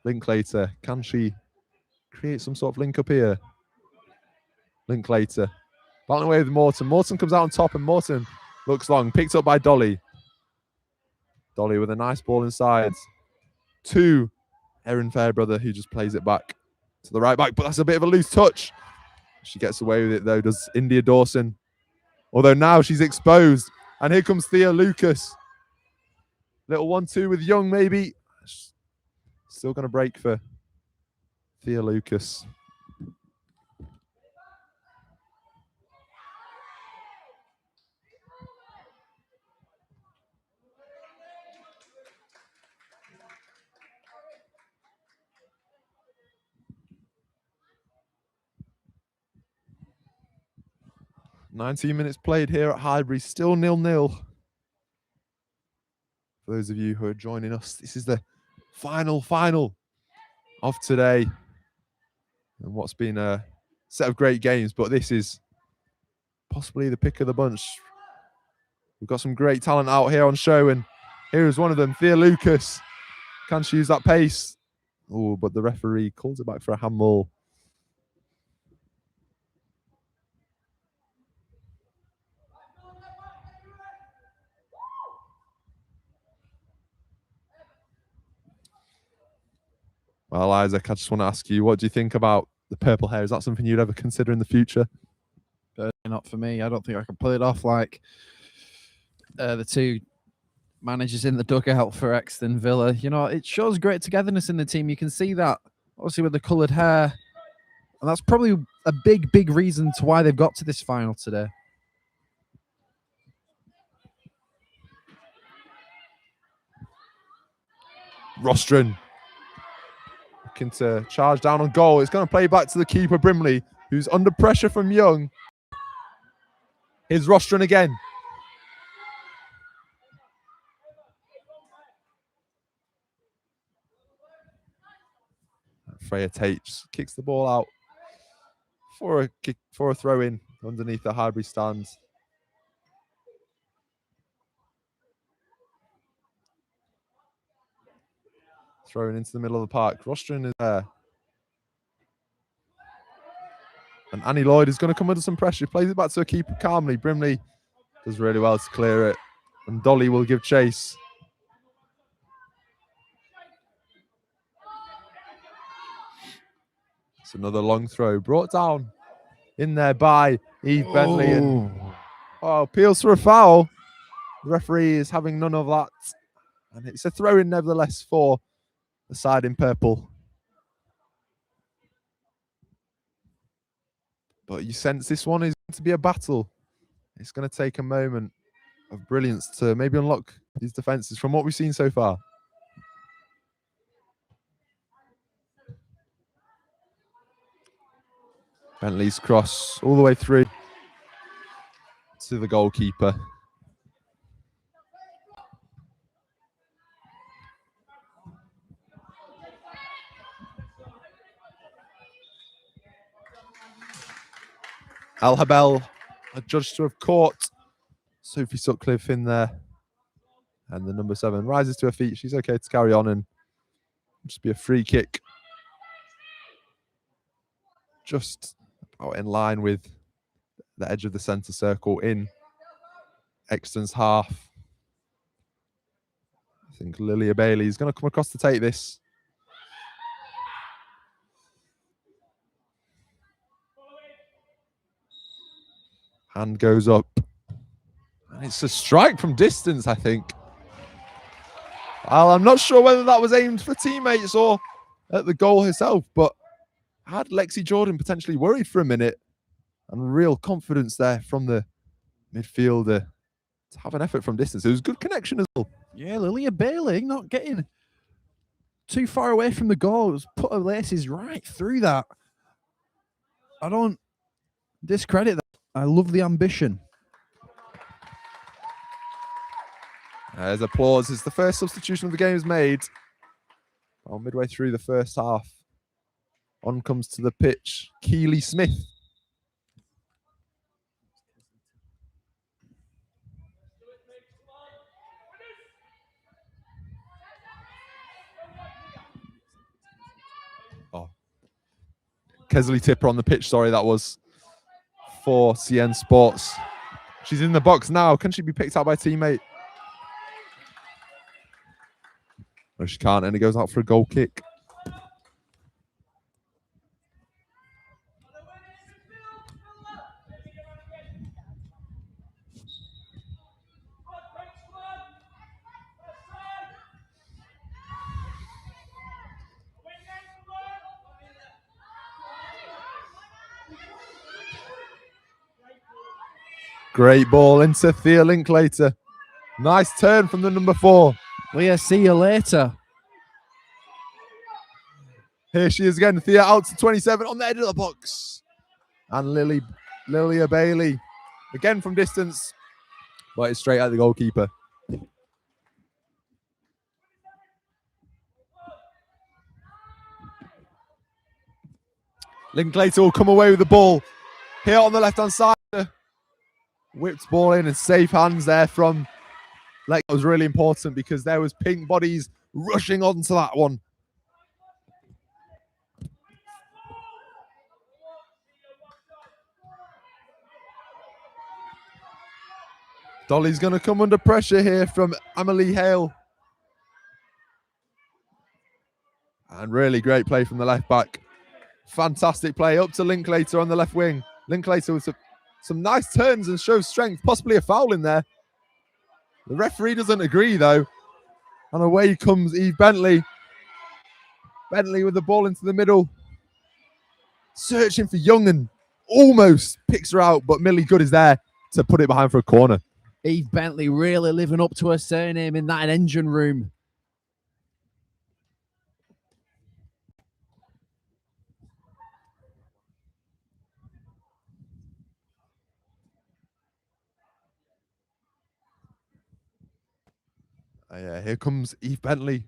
Linklater, can she create some sort of link up here? Linklater battling away with Morton. Morton comes out on top, and Morton looks long, picked up by Dolly. Dolly with a nice ball inside to Erin Fairbrother, who just plays it back to the right back, but that's a bit of a loose touch. She gets away with it though, does India Dawson. Although now she's exposed, and here comes Thea Lucas. Little 1-2 with Young maybe. Still going to break for Thea Lucas. "19 minutes played here at Highbury, still 0-0. For those of you who are joining us, this is the final of today. And what's been a set of great games, but this is possibly the pick of the bunch. We've got some great talent out here on show, and here is one of them, Thea Lucas. Can she use that pace? Oh, but the referee calls it back for a handball. Well, Isaac, I just want to ask you, what do you think about the purple hair? Is that something you'd ever consider in the future? Not for me. I don't think I can pull it off like the two managers in the dugout for Exton Villa. You know, it shows great togetherness in the team. You can see that, obviously, with the coloured hair. And that's probably a big reason to why they've got to this final today. Rostron looking to charge down on goal. It's going to play back to the keeper, Brimley, who's under pressure from Young. Here's Rostron again. Freya Tates kicks the ball out for a throw in underneath the Highbury stands. Thrown into the middle of the park. Rostron is there. And Annie Lloyd is going to come under some pressure. Plays it back to a keeper calmly. Brimley does really well to clear it. And Dolly will give chase. It's another long throw. Brought down in there by Eve Bentley. And, appeals for a foul. The referee is having none of that. And it's a throw-in nevertheless for the side in purple. But you sense this one is going to be a battle. It's going to take a moment of brilliance to maybe unlock these defences from what we've seen so far. Bentley's cross all the way through to the goalkeeper. Al Habel adjudged to have caught Sophie Sutcliffe in there. And the number 7 rises to her feet. She's okay to carry on and just be a free kick. Just about in line with the edge of the centre circle in Exton's half. I think Lilia Bailey is going to come across to take this. Hand goes up. And it's a strike from distance, I think. Well, I'm not sure whether that was aimed for teammates or at the goal herself, but had Lexi Jordan potentially worried for a minute. And real confidence there from the midfielder to have an effort from distance. It was good connection as well. Yeah, Lilia Bailey not getting too far away from the goal. It was put her laces right through that. I don't discredit that. I love the ambition. There's applause as the first substitution of the game is made. Well, midway through the first half. On comes to the pitch, Keely Smith. Kesley Tipper on the pitch, sorry, that was for CN Sports. She's in the box now. Can she be picked out by a teammate? No, she can't, and it goes out for a goal kick. Great ball into Thea Linklater. Nice turn from the number 4. Leah, see you later. Here she is again. Thea out to 27 on the edge of the box. And Lilia Bailey again from distance. But it's straight at the goalkeeper. Linklater will come away with the ball here on the left-hand side. Whipped ball in and safe hands there from That was really important because there was pink bodies rushing onto that one. Dolly's going to come under pressure here from Amelie Hale. And really great play from the left back. Fantastic play up to Linklater on the left wing. Linklater with some nice turns and shows strength, possibly a foul in there. The referee doesn't agree though. And away comes Eve Bentley. Bentley with the ball into the middle. Searching for Young and almost picks her out, but Millie Good is there to put it behind for a corner. Eve Bentley really living up to her surname in that engine room. Yeah, here comes Eve Bentley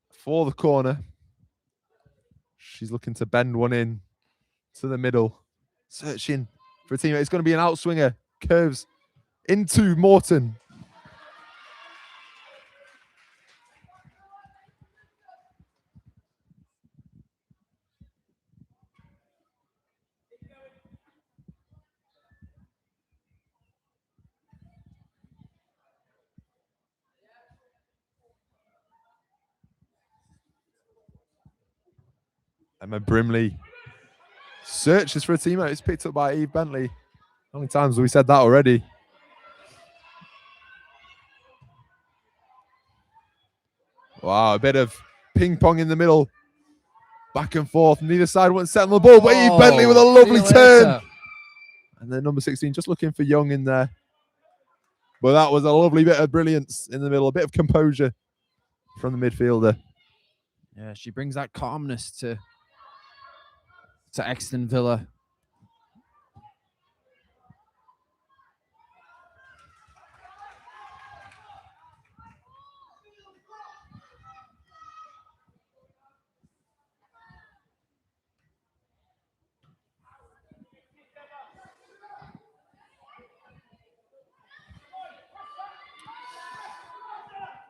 for the corner. She's looking to bend one in to the middle, searching for a teammate. It's going to be an outswinger. Curves into Morton. Emma Brimley searches for a teammate. It's picked up by Eve Bentley. How many times have we said that already? Wow, a bit of ping pong in the middle. Back and forth. Neither side wants to set on the ball, but Eve Bentley with a lovely turn. And then number 16 just looking for Young in there. But that was a lovely bit of brilliance in the middle. A bit of composure from the midfielder. Yeah, she brings that calmness to Exton Villa.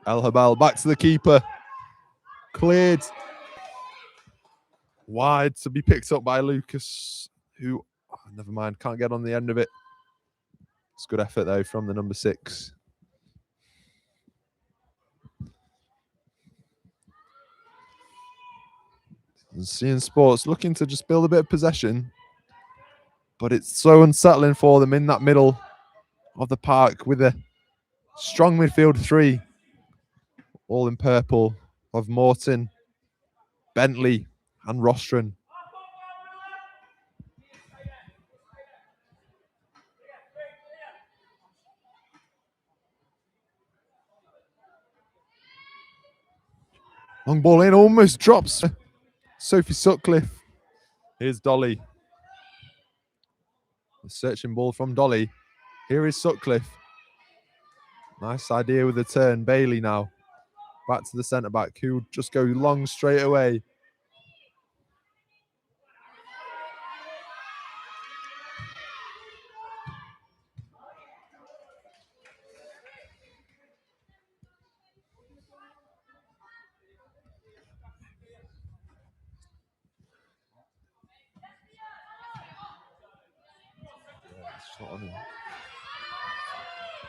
El Habal back to the keeper. Cleared. Wide to be picked up by Lucas, who, never mind, can't get on the end of it. It's good effort, though, from the number 6. And seeing Sports looking to just build a bit of possession, but it's so unsettling for them in that middle of the park with a strong midfield 3, all in purple, of Morton, Bentley, and Rostron. Long ball in, almost drops Sophie Sutcliffe. Here's Dolly. The searching ball from Dolly. Here is Sutcliffe. Nice idea with the turn. Bailey now. Back to the centre-back, who just go long straight away.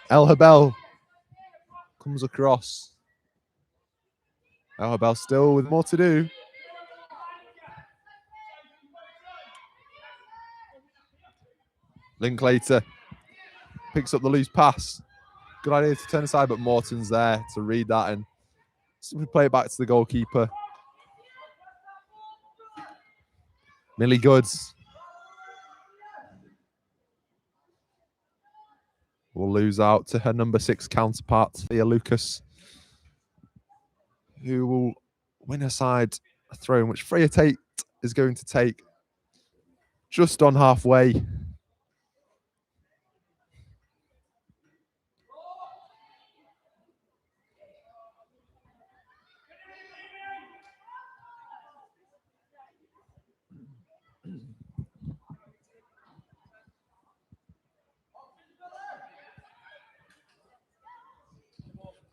El Habel comes across. El Habel still with more to do. Linklater picks up the loose pass. Good idea to turn aside, but Morton's there to read that and simply play it back to the goalkeeper. Millie Goods will lose out to her number 6 counterpart, Thea Lucas, who will win aside a throw in which Freya Tate is going to take just on halfway.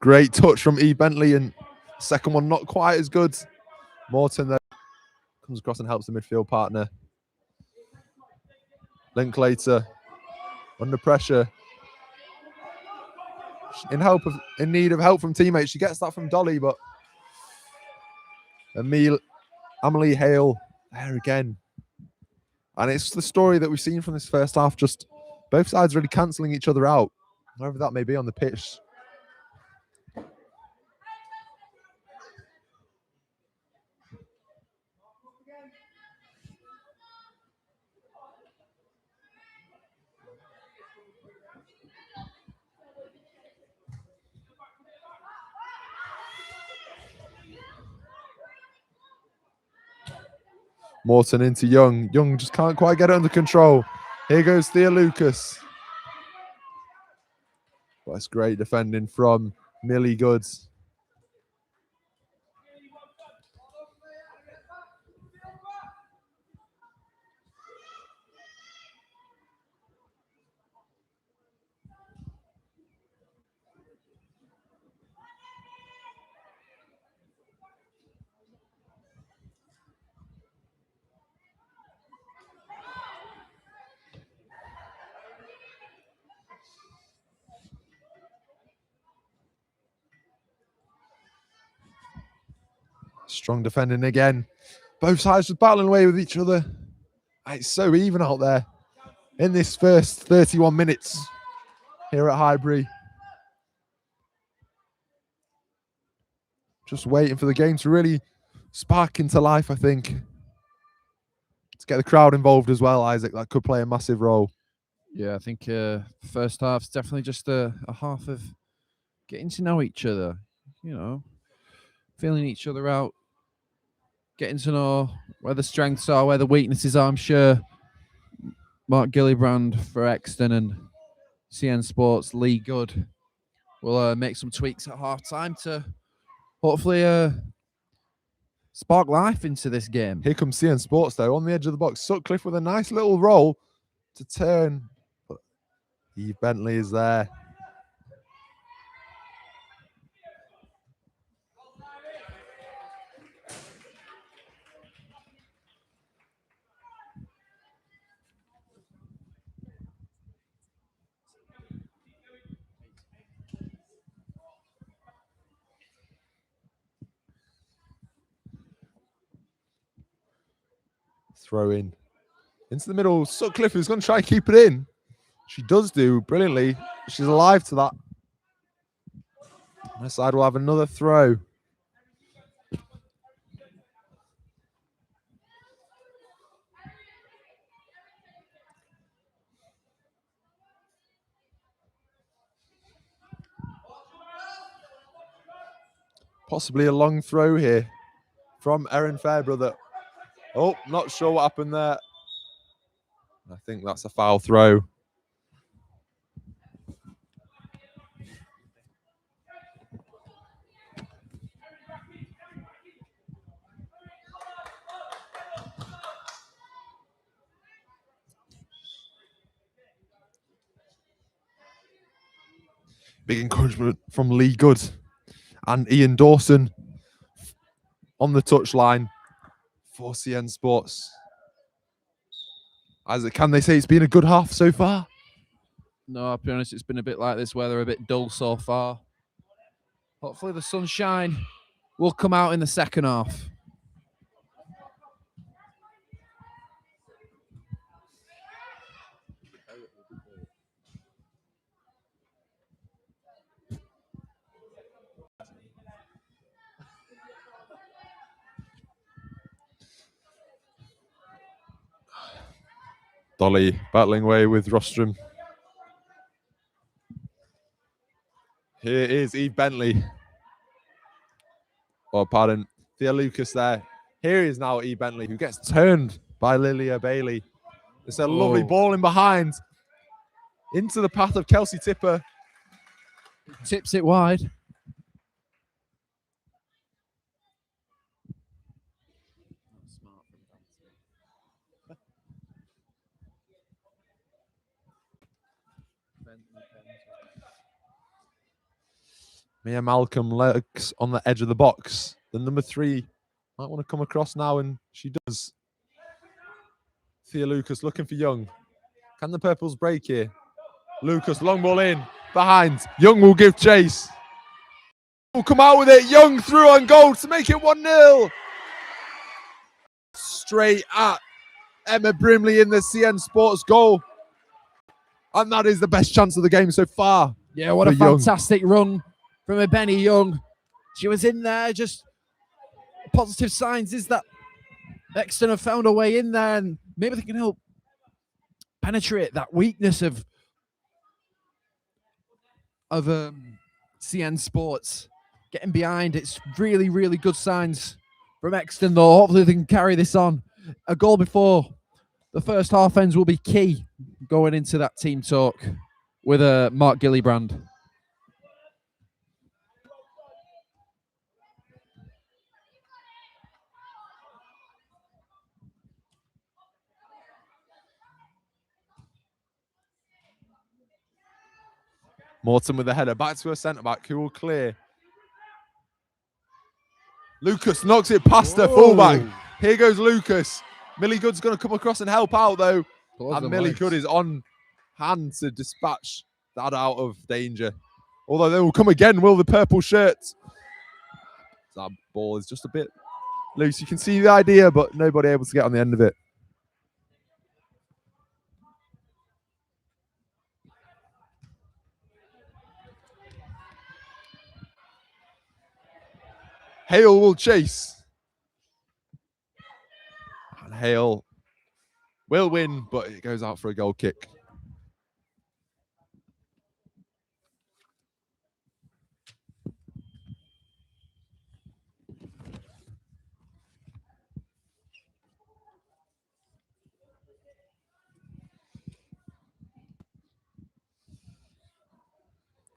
Great touch from E. Bentley, and second one not quite as good. Morton there comes across and helps the midfield partner. Linklater under pressure. In need of help from teammates. She gets that from Dolly, but Amelie Hale there again. And it's the story that we've seen from this first half, just both sides really cancelling each other out, wherever that may be on the pitch. Morton into Young. Young just can't quite get it under control. Here goes Thea Lucas. But it's great defending from Millie Goods. Strong defending again. Both sides just battling away with each other. It's so even out there in this first 31 minutes here at Highbury. Just waiting for the game to really spark into life, I think. To get the crowd involved as well, Isaac. That could play a massive role. Yeah, I think first half's definitely just a half of getting to know each other, you know, feeling each other out, getting to know where the strengths are, where the weaknesses are. I'm sure Mark Gillibrand for Exton and CN Sports Lee Good will make some tweaks at half time to hopefully spark life into this game. Here comes CN Sports though, on the edge of the box. Sutcliffe with a nice little roll to turn. But Eve Bentley is there. Throw in into the middle. Sutcliffe is going to try and keep it in. She does do brilliantly. She's alive to that. My side will have another throw. Possibly a long throw here from Erin Fairbrother. Oh, not sure what happened there. I think that's a foul throw. Big encouragement from Lee Good and Ian Dawson on the touchline for CN Sports. Isaac, can they say it's been a good half so far? No, I'll be honest, it's been a bit like this weather, a bit dull so far. Hopefully the sunshine will come out in the second half. Dolly battling away with Rostrum. Here is Eve Bentley. Oh, pardon. Thea Lucas there. Here is now Eve Bentley, who gets turned by Lilia Bailey. It's a lovely ball in behind. Into the path of Kelsey Tipper. Tips it wide. Mia Malcolm lurks on the edge of the box. The number 3 might want to come across now, and she does. Thea Lucas looking for Young. Can the Purples break here? Lucas, long ball in, behind. Young will give chase. Will come out with it. Young through on goal to make it 1-0. Straight at Emma Brimley in the CN Sports goal. And that is the best chance of the game so far. Yeah, what a for Young. fantastic run from a Benny Young. She was in there, just positive signs is that Exton have found a way in there, and maybe they can help penetrate that weakness of CN Sports. Getting behind, it's really, really good signs from Exton, though. Hopefully they can carry this on. A goal before the first half ends will be key going into that team talk with Mark Gillibrand. Morton with the header. Back to her centre-back, who will clear. Lucas knocks it past her fullback. Here goes Lucas. Millie Good's going to come across and help out, though. And Millie Good is on hand to dispatch that out of danger. Although they will come again, will the purple shirts. That ball is just a bit loose. You can see the idea, but nobody able to get on the end of it. Hale will chase. And Hale will win, but it goes out for a goal kick.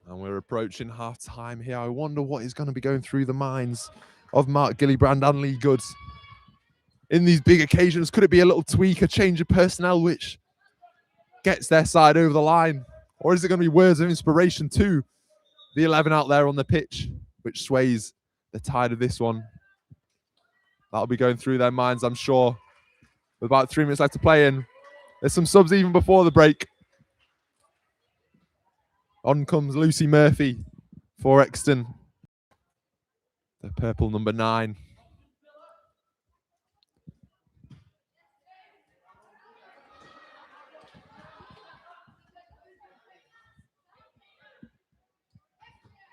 And we're approaching half-time here. I wonder what is going to be going through the minds of Mark Gillibrand and Lee Goods in these big occasions. Could it be a little tweak, a change of personnel, which gets their side over the line? Or is it going to be words of inspiration to the 11 out there on the pitch, which sways the tide of this one? That'll be going through their minds, I'm sure. With about 3 minutes left to play in. There's some subs even before the break. On comes Lucy Murphy for Exton. The purple number 9.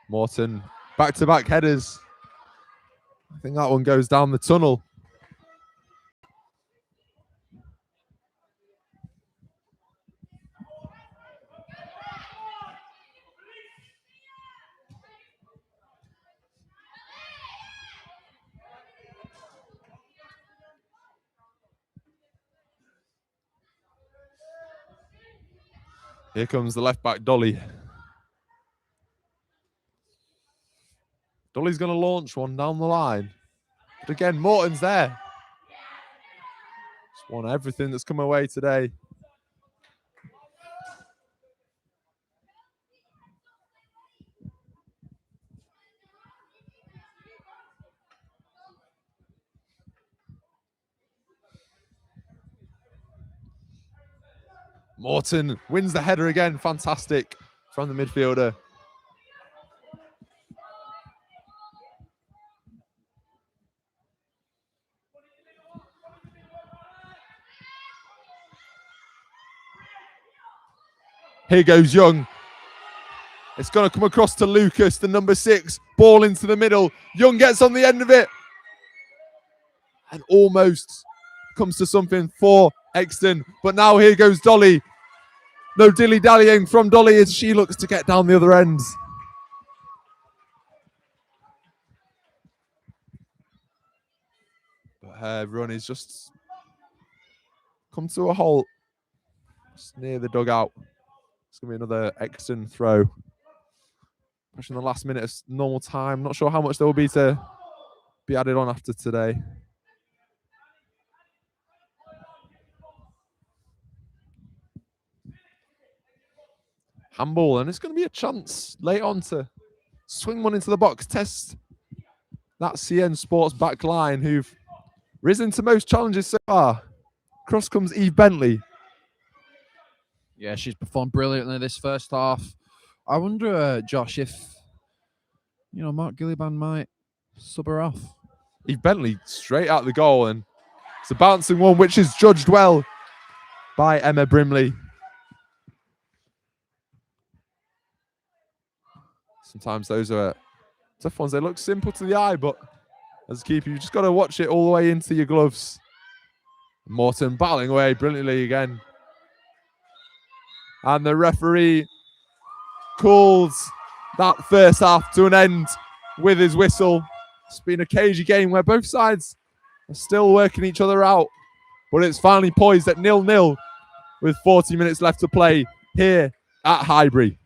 Morton, back-to-back headers. I think that one goes down the tunnel. Here comes the left back, Dolly. Dolly's going to launch one down the line. But again, Morton's there. Just won everything that's come away today. Morton wins the header again. Fantastic from the midfielder. Here goes Young. It's going to come across to Lucas, the number 6. Ball into the middle. Young gets on the end of it. And almost comes to something for Exton. But now here goes Dolly. No dilly-dallying from Dolly as she looks to get down the other end. But her run is just come to a halt. Just near the dugout. It's going to be another Exton throw. Pushing the last minute of normal time. Not sure how much there will be to be added on after today. Handball, and it's going to be a chance late on to swing one into the box, test that CN Sports back line who've risen to most challenges so far. Across comes Eve Bentley. Yeah, she's performed brilliantly this first half. I wonder, Josh, if Mark Gilliban might sub her off. Eve Bentley straight out the goal, and it's a bouncing one which is judged well by Emma Brimley. Sometimes those are tough ones. They look simple to the eye, but as a keeper, you've just got to watch it all the way into your gloves. Morton battling away brilliantly again. And the referee calls that first half to an end with his whistle. It's been a cagey game where both sides are still working each other out, but it's finally poised at 0-0 with 40 minutes left to play here at Highbury.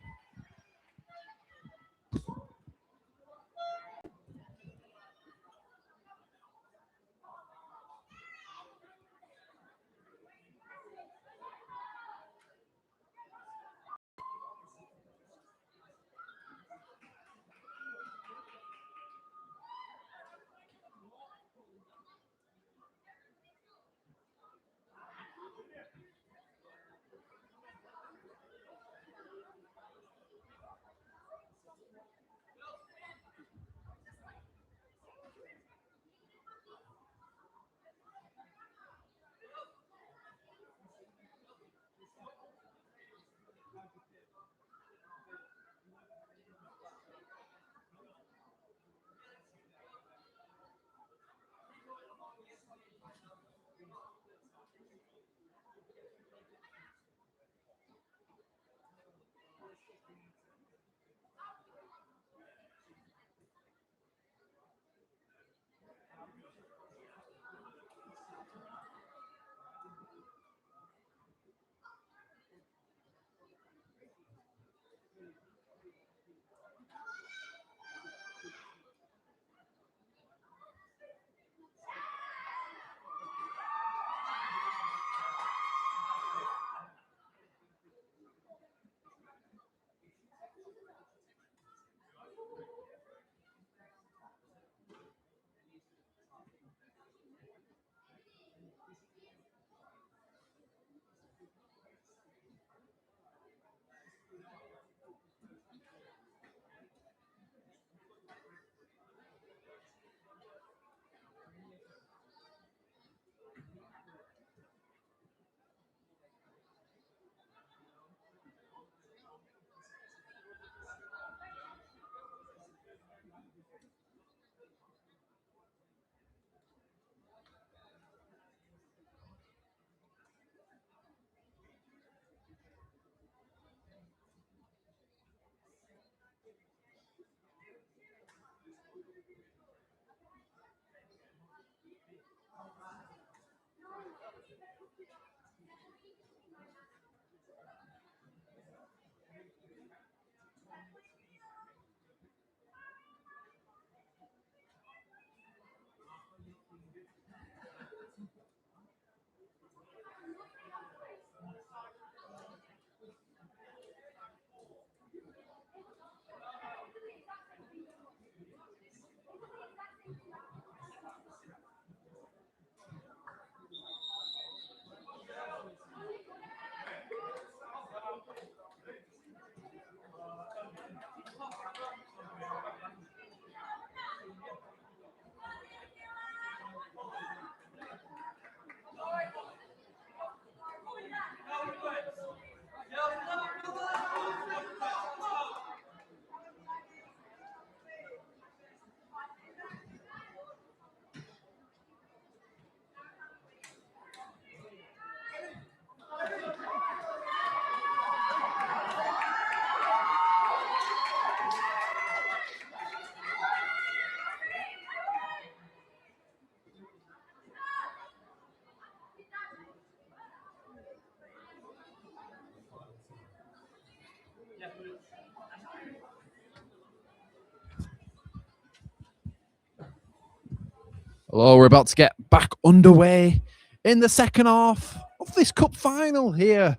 Hello, we're about to get back underway in the second half of this cup final here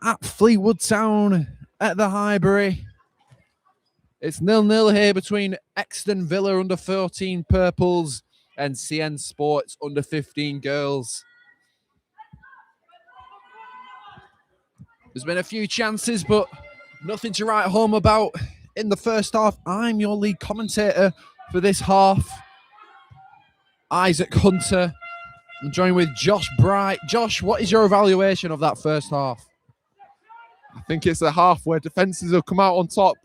at Fleetwood Town at the Highbury. It's 0-0 here between Exton Villa under 14 purples and CN Sports under 15 girls. There's been a few chances, but nothing to write home about in the first half. I'm your lead commentator for this half, Isaac Hunter. I'm joined with Josh Bright. Josh, what is your evaluation of that first half? I think it's a half where defences have come out on top.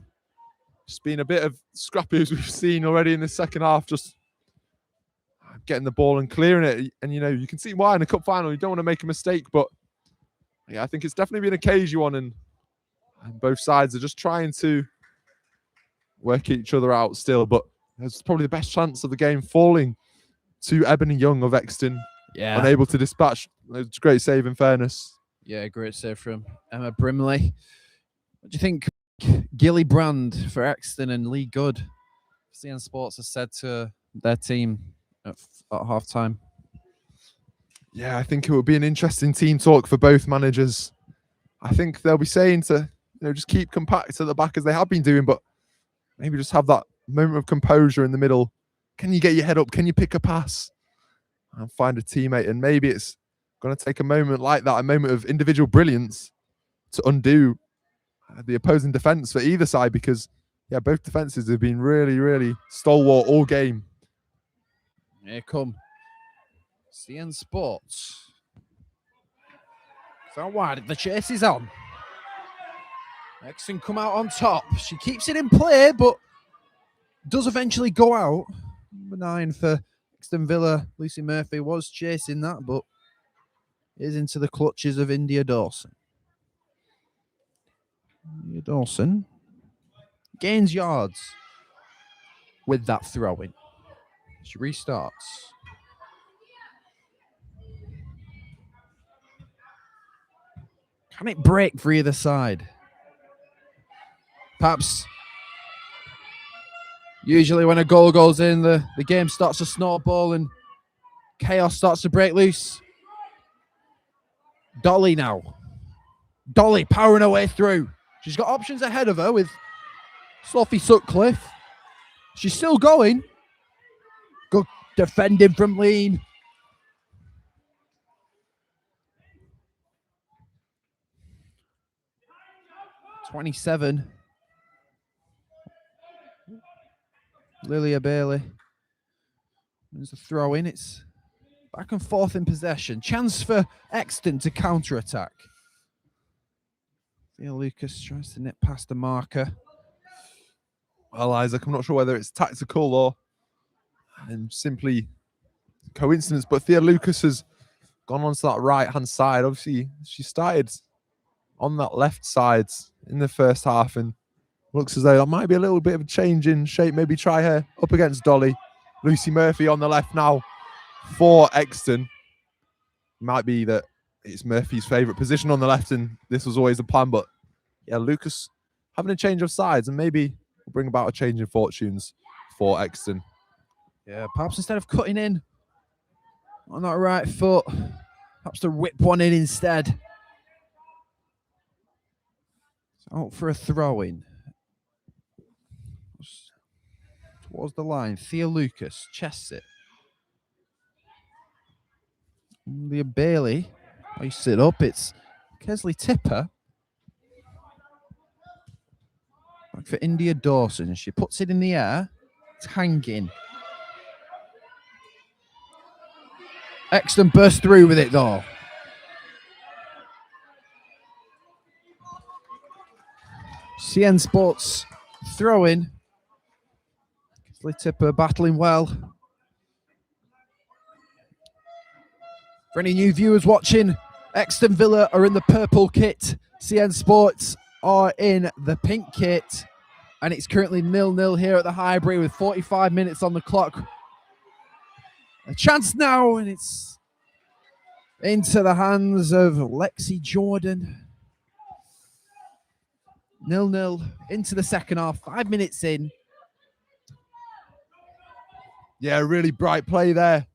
It's been a bit of scrappy as we've seen already in the second half, just getting the ball and clearing it. And, you know, you can see why in a cup final, you don't want to make a mistake. But, yeah, I think it's definitely been a cagey one. And both sides are just trying to work each other out still. But there's probably the best chance of the game falling to Ebony Young of Exton. Yeah. Unable to dispatch. It's a great save in fairness. Yeah, great save from Emma Brimley. What do you think Gillibrand for Exton and Lee Good, CN Sports, has said to their team at half time? Yeah, I think it would be an interesting team talk for both managers. I think they'll be saying to, just keep compact at the back as they have been doing, but maybe just have that moment of composure in the middle. Can you get your head up? Can you pick a pass and find a teammate? And maybe it's going to take a moment like that, a moment of individual brilliance to undo the opposing defence for either side, because, yeah, both defences have been really, really stalwart all game. Here come CN Sports. So wide, the chase is on. Exton come out on top. She keeps it in play, but does eventually go out. Number 9 for Exton Villa, Lucy Murphy, was chasing that, but is into the clutches of India Dawson. India Dawson gains yards with that throw-in. She restarts. Can it break for either side? Perhaps usually when a goal goes in, the game starts to snowball and chaos starts to break loose. Dolly now. Dolly powering her way through. She's got options ahead of her with Sophie Sutcliffe. She's still going. Good defending from Lean. (27) Lilia Bailey. There's a throw in. It's back and forth in possession. Chance for Exton to counter-attack. Thea Lucas tries to nip past the marker. Well, Isaac, I'm not sure whether it's tactical or simply coincidence, but Thea Lucas has gone onto that right-hand side. Obviously, she started on that left side in the first half and looks as though there might be a little bit of a change in shape. Maybe try her up against Dolly. Lucy Murphy on the left now for Exton. Might be that it's Murphy's favourite position on the left, and this was always the plan. But yeah, Lucas having a change of sides and maybe will bring about a change in fortunes for Exton. Yeah, perhaps instead of cutting in on that right foot, perhaps to whip one in instead. Out for a throw-in. Towards the line, Thea Lucas chests it. Leah Bailey hoists it up. It's Kesley Tipper. Back for India Dawson. She puts it in the air. It's hanging. Exton burst through with it though. CN Sports throw-in. Kesley Tipper battling well. For any new viewers watching, Exton Villa are in the purple kit. CN Sports are in the pink kit. And it's currently 0-0 here at the Highbury with 45 minutes on the clock. A chance now, and it's into the hands of Lexi Jordan. 0-0 into the second half, 5 minutes in. Yeah, really bright play there.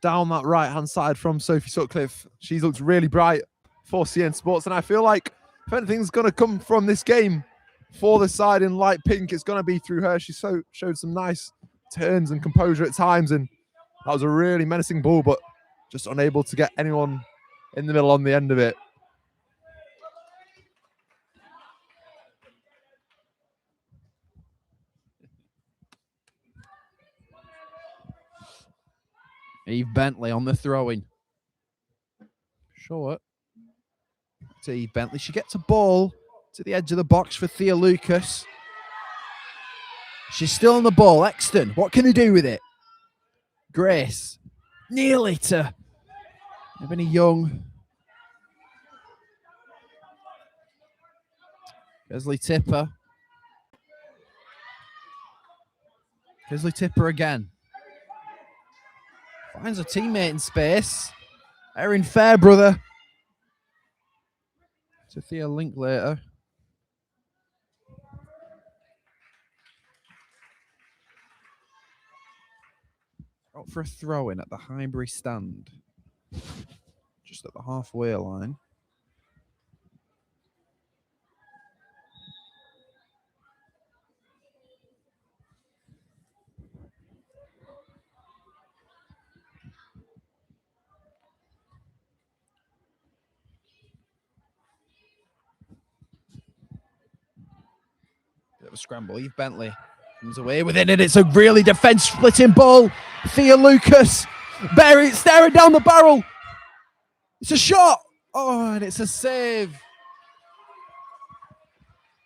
Down that right-hand side from Sophie Sutcliffe. She's looked really bright for CN Sports. And I feel like if anything's going to come from this game, for the side in light pink. It's going to be through her. She showed some nice turns and composure at times, and that was a really menacing ball, but just unable to get anyone in the middle on the end of it. Eve Bentley on the throw-in. Short to Eve Bentley. She gets a ball to the edge of the box for Thea Lucas. She's still on the ball. Exton, what can they do with it? Grace, nearly to Ebony Young. Kesley Tipper. Kesley Tipper again. Finds a teammate in space. Erin Fairbrother. To Thea Linklater. Out for a throw-in at the Highbury stand. Just at the halfway line. Bit of a scramble. Eve Bentley comes away with it, and it's a really defense-splitting ball. Thea Lucas, staring down the barrel. It's a shot. Oh, and it's a save.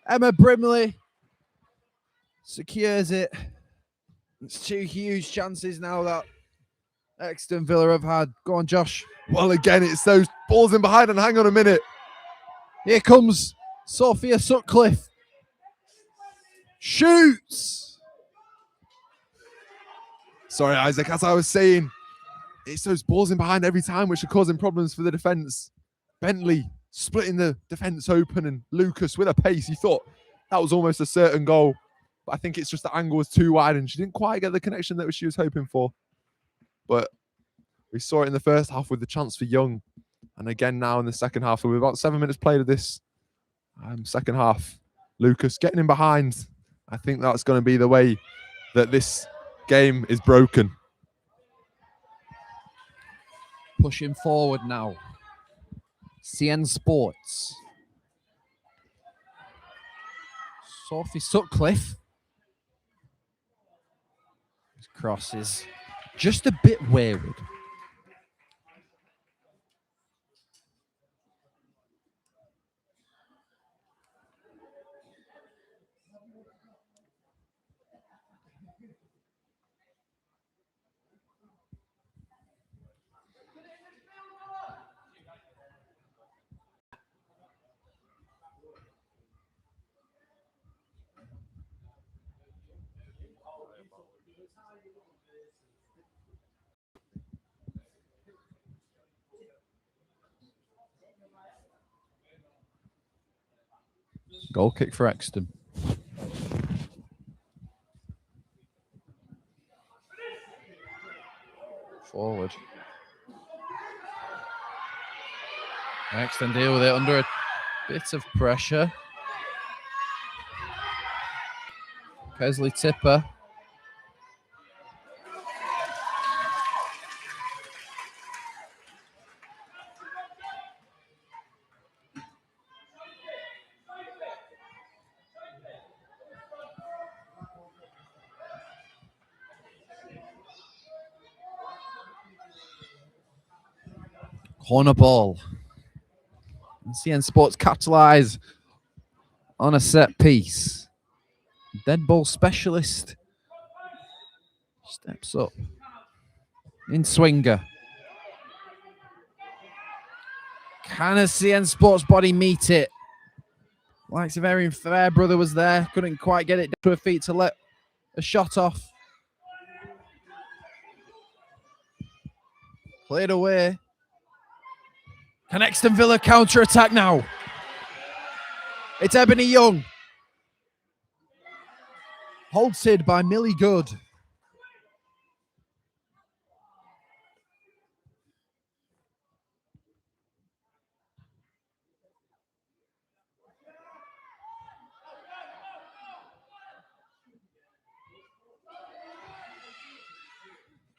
Emma Brimley secures it. It's two huge chances now that Exton Villa have had. Go on, Josh. Well, again, it's those balls in behind, and hang on a minute. Here comes Sophia Sutcliffe. Shoots. Sorry, Isaac, as I was saying, it's those balls in behind every time which are causing problems for the defence. Bentley splitting the defence open, and Lucas with a pace. You thought that was almost a certain goal, but I think it's just the angle was too wide and she didn't quite get the connection that she was hoping for. But we saw it in the first half with the chance for Young, and again now in the second half. So we've about 7 minutes played of this second half. Lucas getting in behind. I think that's going to be the way that this game is broken. Pushing forward now. CN Sports. Sophie Sutcliffe. His cross is just a bit wayward. Goal kick for Exton. Forward. Exton deal with it under a bit of pressure. Kesley Tipper. Corner ball. And CN Sports capitalise on a set piece. Dead ball specialist steps up. In swinger. Can a CN Sports body meet it? Likes of Erin Fairbrother was there. Couldn't quite get it to her feet to let a shot off. Played away. Can Exton Villa counter-attack now? It's Ebony Young. Halted by Millie Good.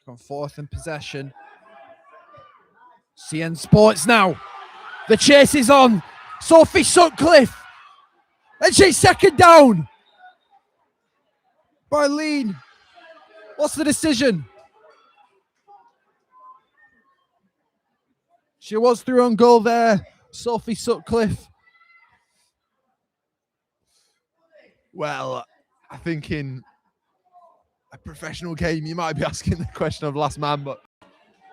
Back on fourth and possession. CN Sports now. The chase is on. Sophie Sutcliffe. And she's second down. By Lean. What's the decision? She was through on goal there. Sophie Sutcliffe. Well, I think in a professional game, you might be asking the question of last man, but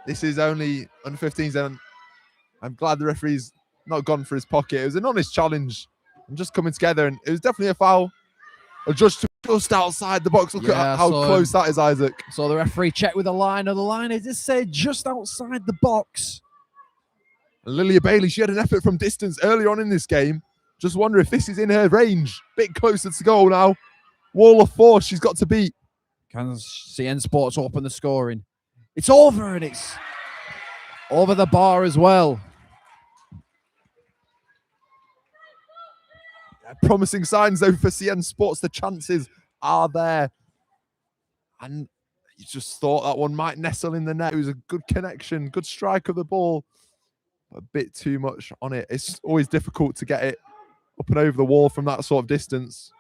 this is only under 15s, and I'm glad the referee's not gone for his pocket. It was an honest challenge and just coming together, and it was definitely a foul. Just outside the box. Look at how close that is, Isaac. So the referee checked with the line, and the line is just said just outside the box. And Lilia Bailey, she had an effort from distance earlier on in this game. Just wonder if this is in her range. Bit closer to goal now. Wall of force she's got to beat. Can CN Sports open the scoring? It's over, and it's over the bar as well. Promising signs though for CN Sports. The chances are there. And you just thought that one might nestle in the net. It was a good connection, good strike of the ball. A bit too much on it. It's always difficult to get it up and over the wall from that sort of distance.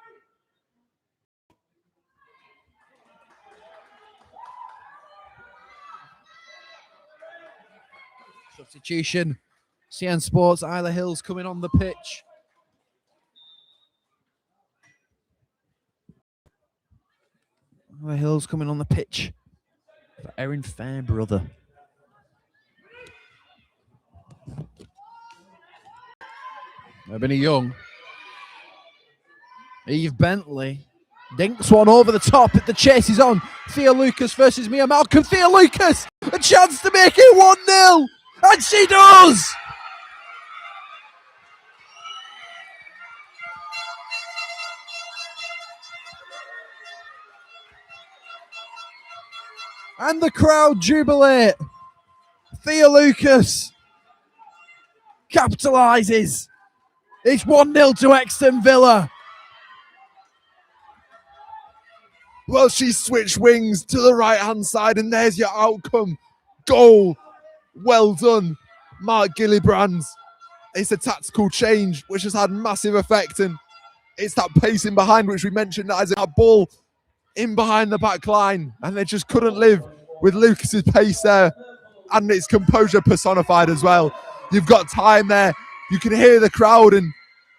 Substitution. CN Sports, Isla Hills coming on the pitch. Isla Hills coming on the pitch for Erin Fairbrother. Ebony Young. Eve Bentley dinks one over the top. The chase is on. Thea Lucas versus Mia Malcolm. Thea Lucas, a chance to make it 1-0. And she does! And the crowd jubilate. Thea Lucas capitalises. It's 1-0 to Exton Villa. Well, she switched wings to the right-hand side, and there's your outcome. Goal. Well done, Mark Gillibrand. It's a tactical change, which has had massive effect, and it's that pace in behind, which we mentioned, that ball in behind the back line, and they just couldn't live with Lucas's pace there, and it's composure personified as well. You've got time there. You can hear the crowd, and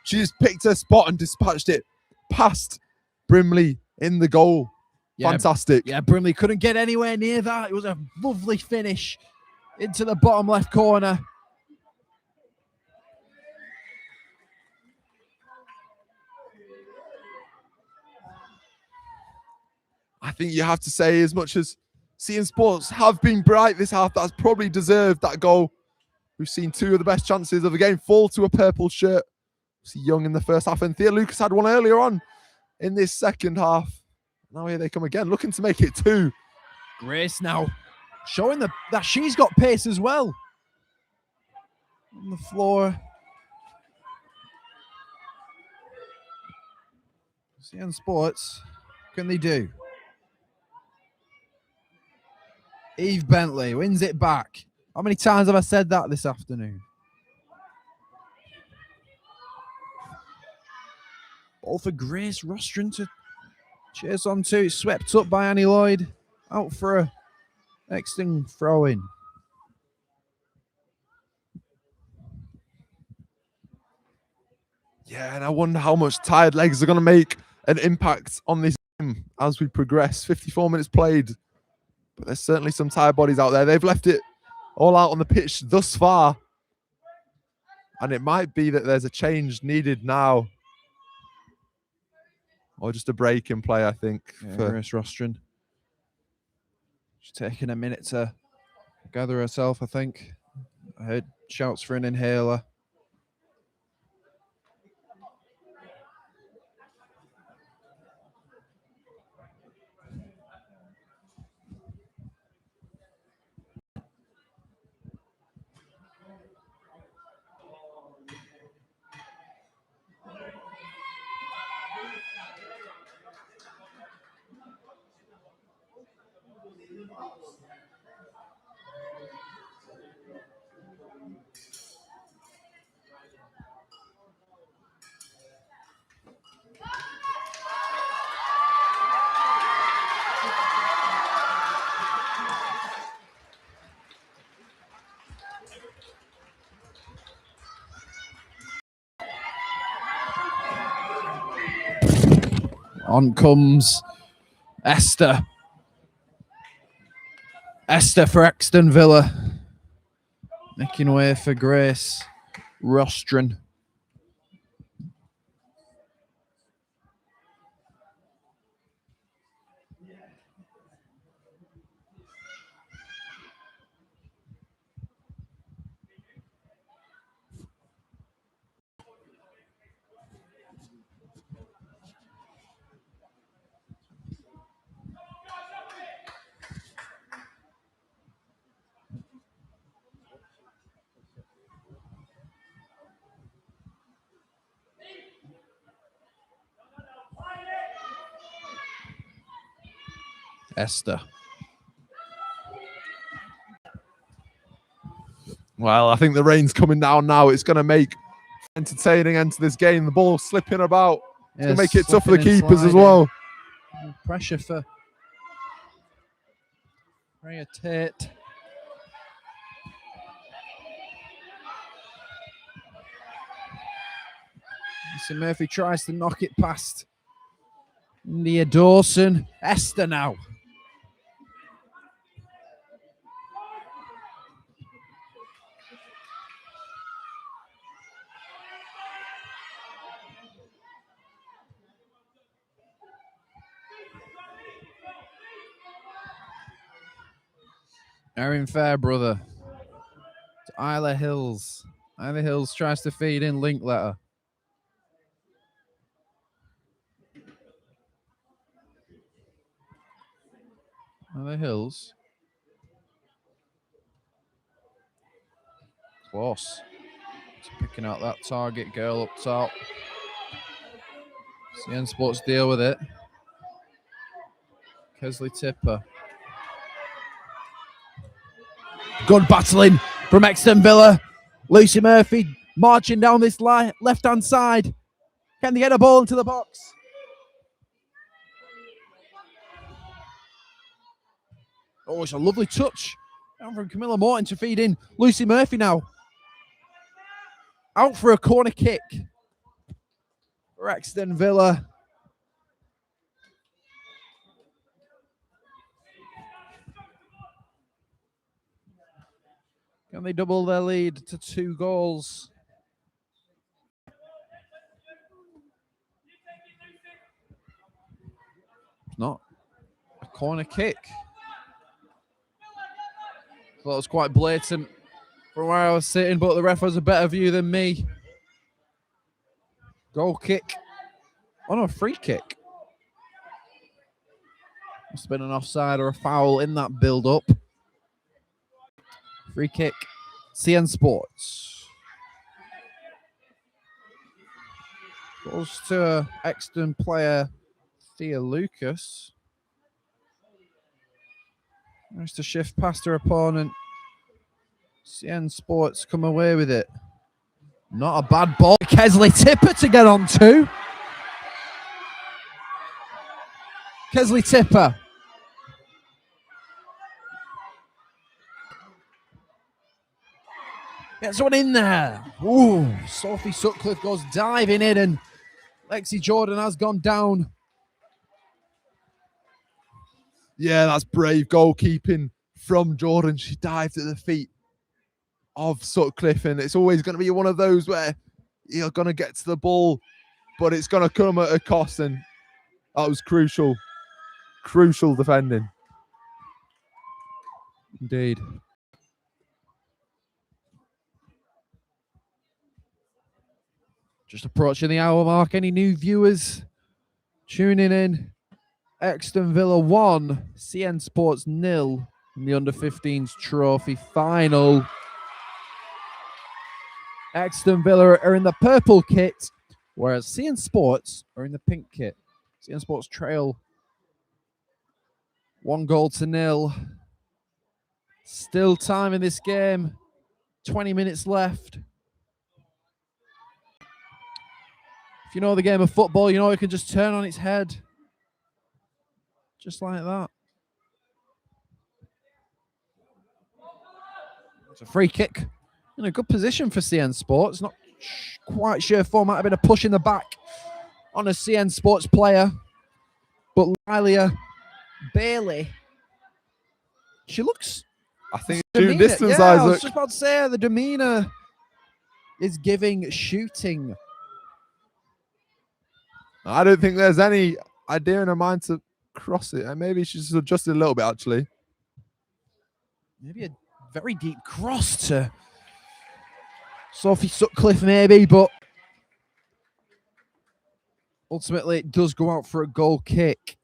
she just picked her spot and dispatched it past Brimley in the goal. Yeah, fantastic. Yeah, Brimley couldn't get anywhere near that. It was a lovely finish into the bottom left corner. I think you have to say, as much as CN Sports have been bright this half, that's probably deserved that goal. We've seen two of the best chances of the game fall to a purple shirt. See Young in the first half, and Thea Lucas had one earlier on in this second half. Now here they come again, looking to make it 2. Grace now showing that she's got pace as well. On the floor. CN Sports, what can they do? Eve Bentley wins it back. How many times have I said that this afternoon? Ball for Grace Rostron to chase on to. Swept up by Annie Lloyd. Out for a Exton throw in. Yeah, and I wonder how much tired legs are going to make an impact on this game as we progress. 54 minutes played, but there's certainly some tired bodies out there. They've left it all out on the pitch thus far, and it might be that there's a change needed now, or just a break in play, I think. Yeah, Grace Rostron. She's taking a minute to gather herself, I think. I heard shouts for an inhaler. On comes Esther. Esther for Exton Villa. Making way for Grace Rostron. Esther. Well, I think the rain's coming down now. It's going to make entertaining end to this game. The ball slipping about. It's going to make it tough for the keepers as well. Pressure for Freya Tate. Lucy Murphy tries to knock it past Nia Dawson. Esther now. Erin Fairbrother to Isla Hills. Isla Hills tries to feed in Linkletter. Isla Hills. Close. It's picking out that target girl up top. CN Sports deal with it. Kesley Tipper. Good battling from Exton Villa. Lucy Murphy marching down this left-hand side. Can they get a ball into the box? Oh, it's a lovely touch down from Camilla Morton to feed in Lucy Murphy now. Out for a corner kick for Exton Villa. Can they double their lead to 2 goals? It's not a corner kick. Well, it was quite blatant from where I was sitting, but the ref has a better view than me. Goal kick. Oh no, free kick. Must have been an offside or a foul in that build-up. Free kick. CN Sports. Goes to Exton player Thea Lucas. Tries to shift past her opponent. CN Sports come away with it. Not a bad ball. Kesley Tipper to get on to. Kesley Tipper. Gets one in there. Ooh, Sophie Sutcliffe goes diving in and Lexi Jordan has gone down. Yeah, that's brave goalkeeping from Jordan. She dived at the feet of Sutcliffe, and it's always going to be one of those where you're going to get to the ball, but it's going to come at a cost, and that was crucial defending. Indeed. Just approaching the hour mark. Any new viewers tuning in? Exton Villa 1, CN Sports 0 in the under-15s trophy final. Exton Villa are in the purple kit, whereas CN Sports are in the pink kit. CN Sports trail 1-0. Still time in this game. 20 minutes left. If you know the game of football, you know it can just turn on its head. Just like that. It's a free kick. In a good position for CN Sports. Not quite sure if there might have been a push in the back on a CN Sports player. But Lilia Bailey, she looks... I think demeanor, shooting distance, yeah, I Isaac. was just about to say, the demeanor is giving shooting. I don't think there's any idea in her mind to cross it. And maybe she's adjusted a little bit, actually. Maybe a very deep cross to Sophie Sutcliffe, maybe, but ultimately it does go out for a goal kick.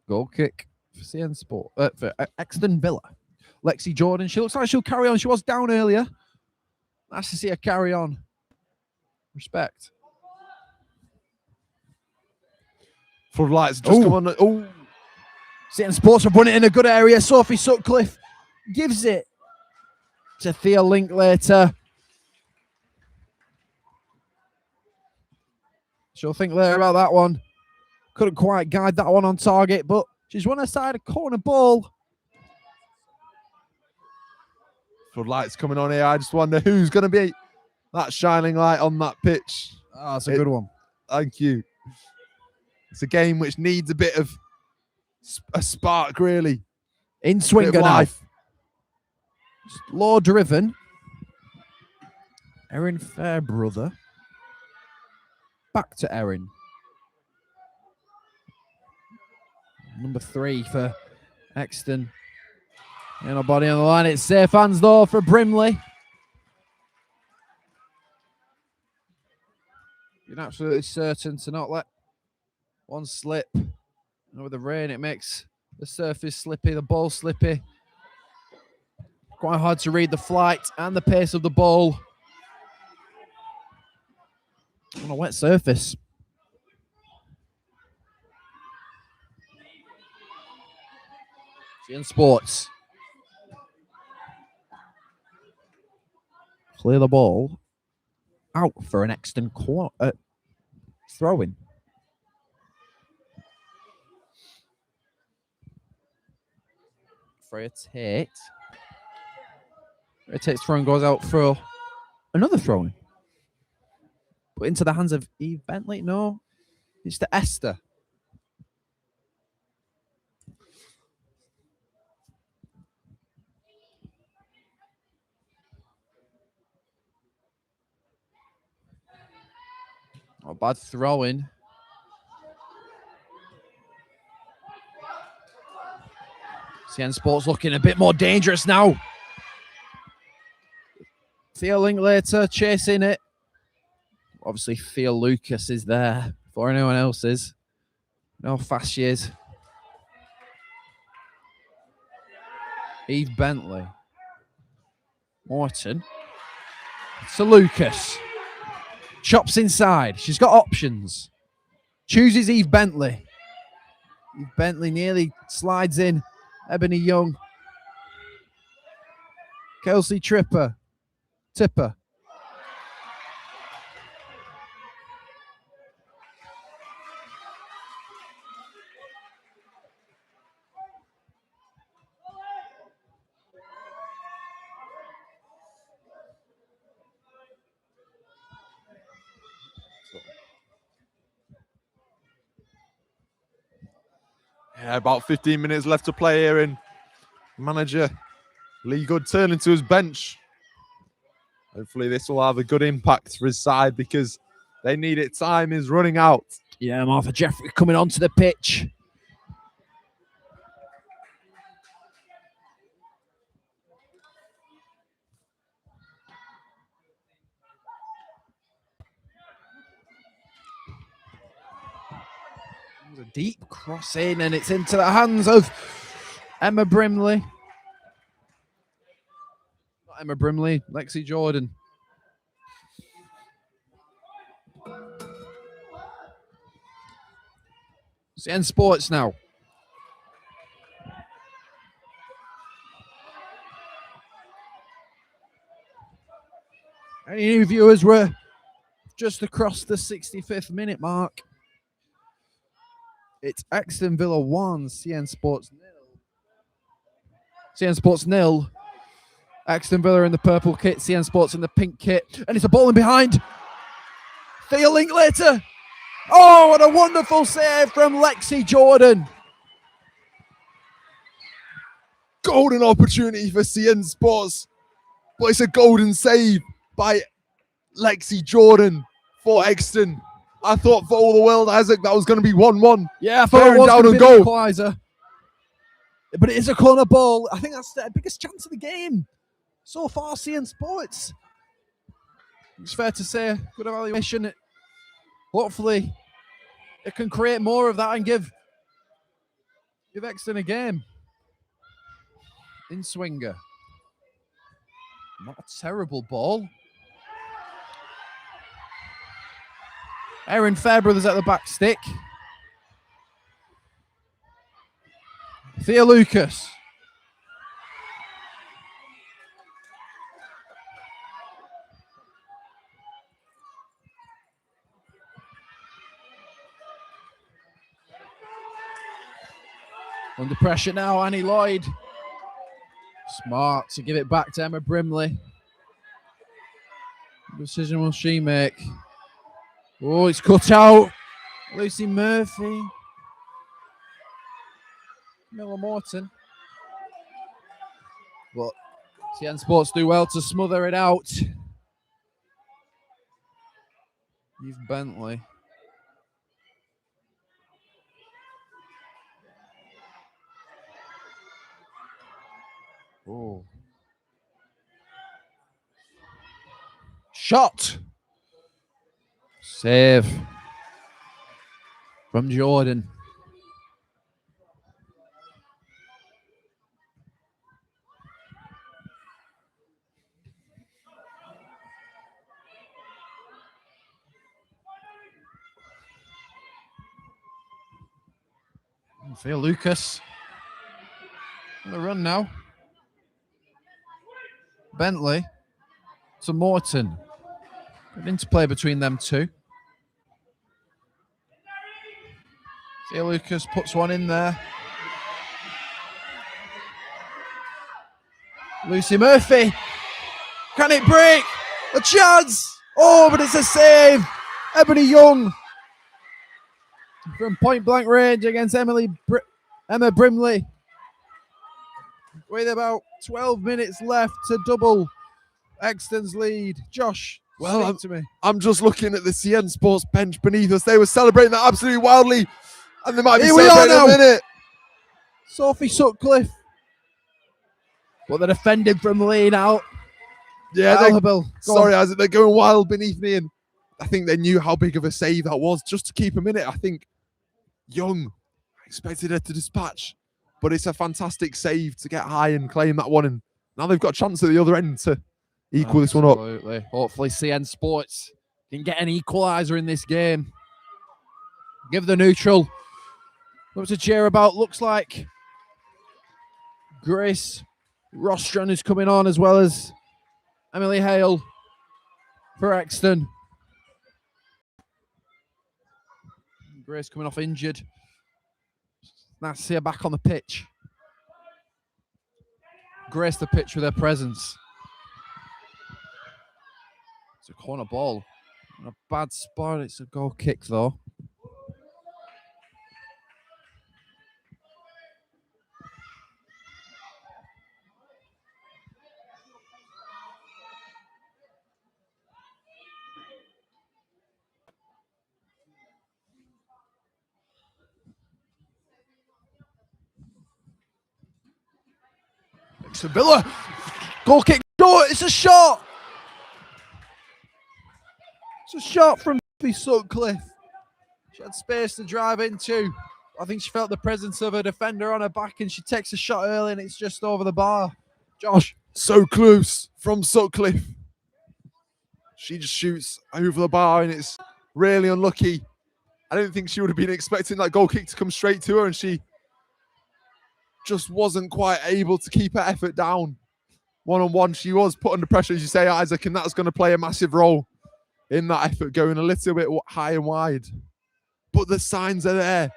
Goal kick for CN Sport, for Exton Villa. Lexi Jordan, she looks like she'll carry on. She was down earlier. Nice to see her carry on. Respect. Floodlights just come on. Oh, CN Sports have won it in a good area. Sophie Sutcliffe gives it to Thea Linklater. She'll think later about that one. Couldn't quite guide that one on target, but she's won her side a corner ball. floodlights coming on here. I just wonder who's going to be that shining light on that pitch. Oh, that's a good one. Thank you. It's a game which needs a bit of a spark, really. In swinger now. Life. Law driven. Erin Fairbrother. Back to Erin. Number 3 for Exton. And a body on the line. It's safe hands though for Brimley. Being absolutely certain to not let one slip. And with the rain, it makes the surface slippy, the ball slippy. Quite hard to read the flight and the pace of the ball on a wet surface. CN Sports. Clear the ball out for an Exton throw-in. Freya Tate. Freya Tate's throw-in goes out for another throw-in. But into the hands of Eve Bentley? No. It's to Esther. Not a bad throw-in. CN Sports looking a bit more dangerous now. Thea Linklater chasing it. Obviously, Thea Lucas is there before anyone else is. Know how fast she is. Eve Bentley. Morton. To Lucas. Chops inside. She's got options. Chooses Eve Bentley. Eve Bentley nearly slides in. Ebony Young. Kelsey Tipper. Yeah, about 15 minutes left to play here, and manager Lee Good turning to his bench. Hopefully this will have a good impact for his side because they need it. Time is running out. Yeah, Martha Jeffrey coming onto the pitch. A deep cross in, and it's into the hands of Emma Brimley. Not Emma Brimley, Lexi Jordan. CN Sports now. Any new viewers, were just across the 65th minute mark. It's Exton Villa 1, CN Sports 0. CN Sports 0. Exton Villa in the purple kit, CN Sports in the pink kit. And it's a ball in behind. Theo Linklater. Oh, what a wonderful save from Lexi Jordan. Golden opportunity for CN Sports, but it's a golden save by Lexi Jordan for Exton. I thought for all the world, Isaac, that was going to be 1-1. Yeah, I thought Bearing it was down going and to be an goal. equaliser. But it is a corner ball. I think that's the biggest chance of the game so far, CN Sports. It's fair to say, good evaluation. Hopefully, it can create more of that and give Exton a game. In swinger. Not a terrible ball. Aaron Fairbrother's at the back stick. Thea Lucas. Under pressure now, Annie Lloyd. Smart to give it back to Emma Brimley. What decision will she make? Oh, it's cut out. Lucy Murphy. Miller Morton. But CN Sports do well to smother it out. Eve Bentley. Oh. Shot. Save from Jordan. Phil Lucas on the run now. Bentley to Morton. Good interplay between them two. Phil Lucas puts one in there. Lucy Murphy. Can it break? A chance! Oh, but it's a save. Ebony Young from point blank range against Emma Brimley. With about 12 minutes left to double Exton's lead. Josh, Well, speak to me. I'm just looking at the CN Sports bench beneath us. They were celebrating that absolutely wildly, and they might be Here we are celebrating in a now. minute. Sophie Sutcliffe. But they're defending from lean out. Yeah, Alhabil. sorry, Isaac, they're going wild beneath me, and I think they knew how big of a save that was just to keep them in it. I think Young expected her to dispatch, but it's a fantastic save to get high and claim that one, and now they've got a chance at the other end to equal this one up. Absolutely. Hopefully CN Sports can get an equaliser in this game. Give the neutral. What to cheer about? Looks like Grace Rostron is coming on, as well as Emily Hale for Exton. Grace coming off injured. Nice to see her back on the pitch. Grace the pitch with her presence. It's a corner ball. In a bad spot. It's a goal kick though. It's a Villa. Goal kick short. It's a shot. It's a shot from Sutcliffe. She had space to drive into. I think she felt the presence of a defender on her back, and she takes a shot early, and it's just over the bar. Josh. So close from Sutcliffe. She just shoots over the bar, and it's really unlucky I don't think she would have been expecting that goal kick to come straight to her, and she just wasn't quite able to keep her effort down. One-on-one, she was put under pressure, as you say, Isaac, and that's going to play a massive role in that effort, going a little bit high and wide. But the signs are there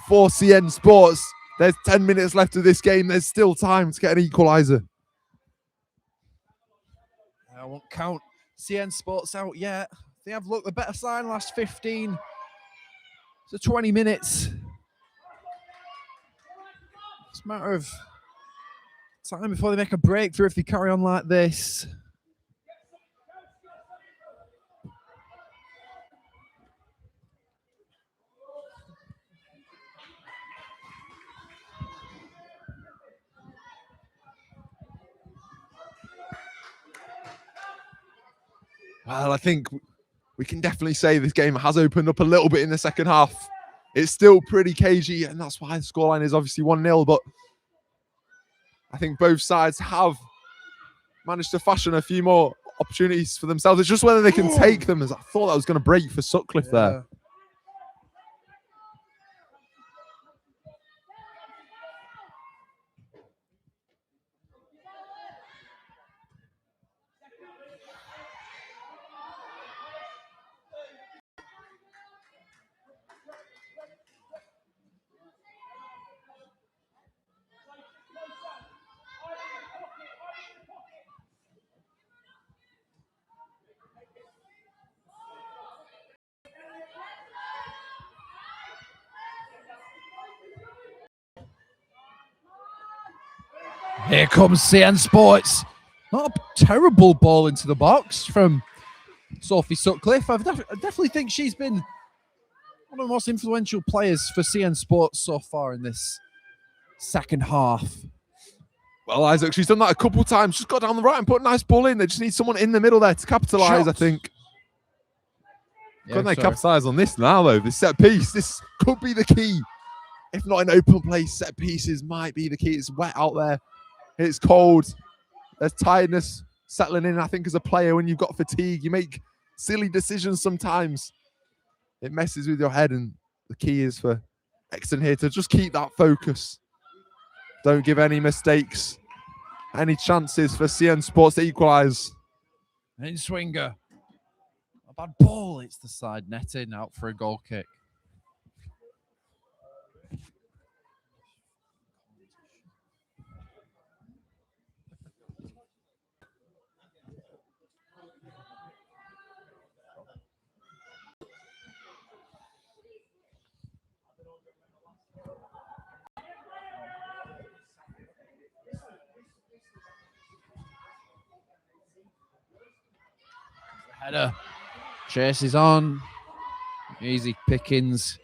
for CN Sports. There's 10 minutes left of this game. There's still time to get an equaliser. I won't count CN Sports out yet. They have looked the better side last 15 to 20 minutes. It's a matter of time before they make a breakthrough if they carry on like this. Well, I think we can definitely say this game has opened up a little bit in the second half. It's still pretty cagey, and that's why the scoreline is obviously 1-0, but I think both sides have managed to fashion a few more opportunities for themselves. It's just whether they can take them, as I thought that was going to break for Sutcliffe there. Here comes CN Sports. Not a terrible ball into the box from Sophie Sutcliffe. I definitely think she's been one of the most influential players for CN Sports so far in this second half. Well, Isaac, she's done that a couple of times. Just got down the right and put a nice ball in. They just need someone in the middle there to capitalise, I think. Couldn't they capitalise on this now, though? This set piece. This could be the key. If not an open play, set pieces might be the key. It's wet out there. It's cold. There's tiredness settling in, I think, as a player. When you've got fatigue, you make silly decisions sometimes. It messes with your head, and the key is for Exton here to just keep that focus. Don't give any mistakes, any chances for CN Sports to equalise. In swinger. A bad ball. It's the side netting out for a goal kick. Header. Chase is on. Easy pickings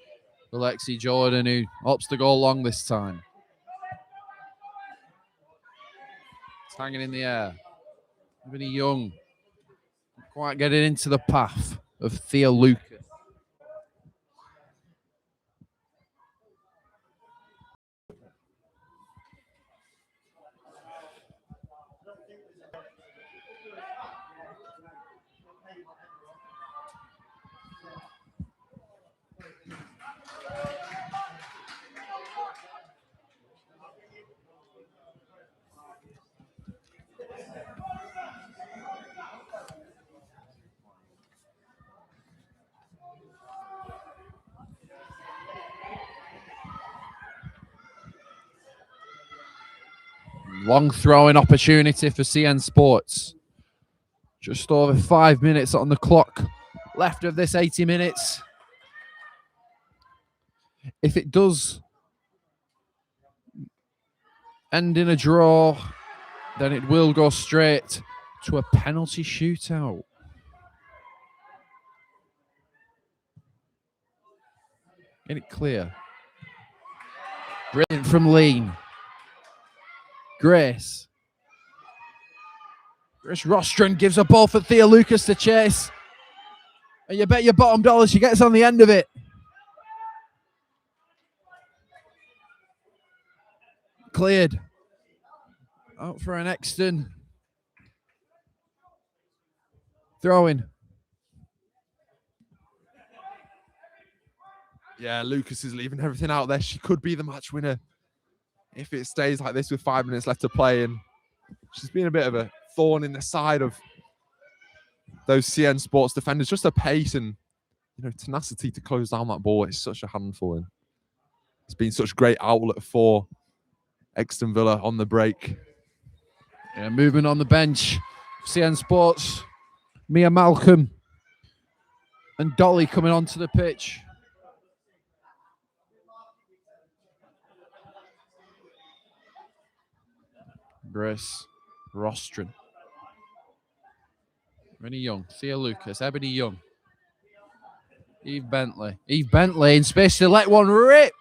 for Lexi Jordan, who opts to go long this time. It's hanging in the air. Really young. Not quite getting into the path of Thea Lucas. Long throwing opportunity for CN Sports. Just over 5 minutes on the clock left of this 80 minutes. If it does end in a draw, then it will go straight to a penalty shootout. Get it clear. Brilliant from Lean. Grace Rostron gives a ball for Thea Lucas to chase. And you bet your bottom dollar she gets on the end of it. Cleared. Out for an Exton. Throwing. Yeah, Lucas is leaving everything out there. She could be the match winner if it stays like this with 5 minutes left to play. And she's been a bit of a thorn in the side of those CN Sports defenders. Just her pace and tenacity to close down that ball is such a handful. And it's been such great outlet for Exton Villa on the break. Yeah, movement on the bench. CN Sports, Mia Malcolm and Dolly coming onto the pitch. Grace Rostron. Rennie Young, Thea Lucas, Ebony Young. Eve Bentley. Eve Bentley in space to let one rip.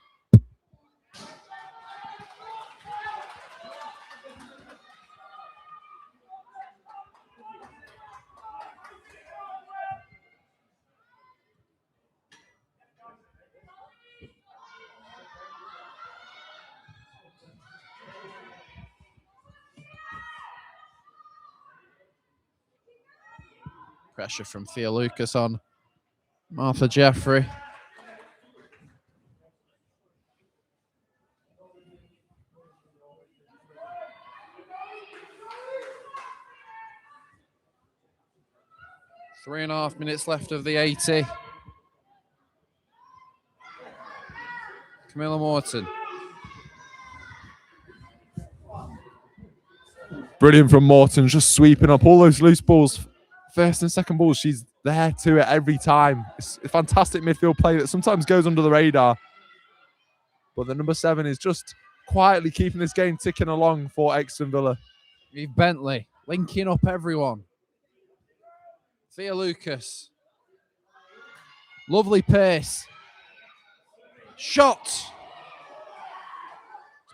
Pressure from Thea Lucas on Martha Jeffrey. Three and a half minutes left of the 80. Camilla Morton. Brilliant from Morton, just sweeping up all those loose balls. First and second balls, she's there to it every time. It's a fantastic midfield play that sometimes goes under the radar. But the number 7 is just quietly keeping this game ticking along for Exton Villa. Eve Bentley linking up everyone. Thea Lucas. Lovely pace. Shot.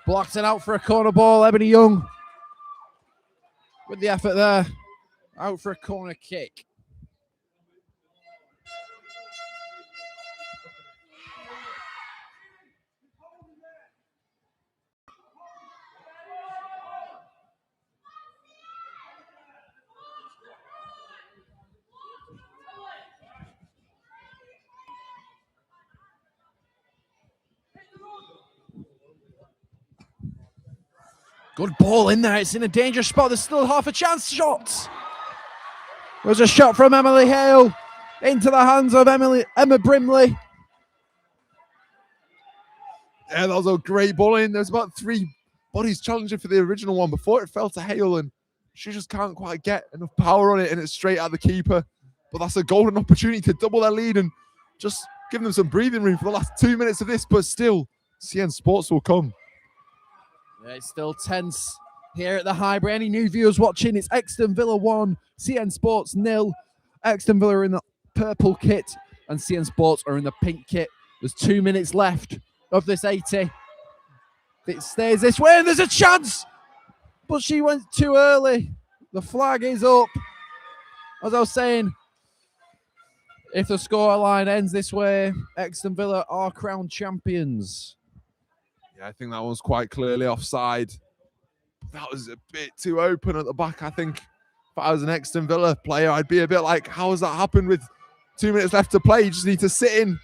Blocked it out for a corner ball. Ebony Young with the effort there. Out for a corner kick. Good ball in there. It's in a dangerous spot. There's still half a chance. Shot. There's a shot from Emily Hale into the hands of Emma Brimley. Yeah, that was a great ball in. There's about 3 bodies challenging for the original one before it fell to Hale, and she just can't quite get enough power on it, and it's straight at the keeper. But that's a golden opportunity to double their lead and just give them some breathing room for the last 2 minutes of this. But still, CN Sports will come. Yeah, it's still tense here at the Highbury. Any new viewers watching, it's Exton Villa 1, CN Sports 0. Exton Villa are in the purple kit and CN Sports are in the pink kit. There's 2 minutes left of this 80. If it stays this way, and there's a chance, but she went too early. The flag is up. As I was saying, if the scoreline ends this way, Exton Villa are crowned champions. Yeah, I think that one's quite clearly offside. That was a bit too open at the back. I think if I was an Exton Villa player, I'd be a bit like, how has that happened with 2 minutes left to play? You just need to sit in,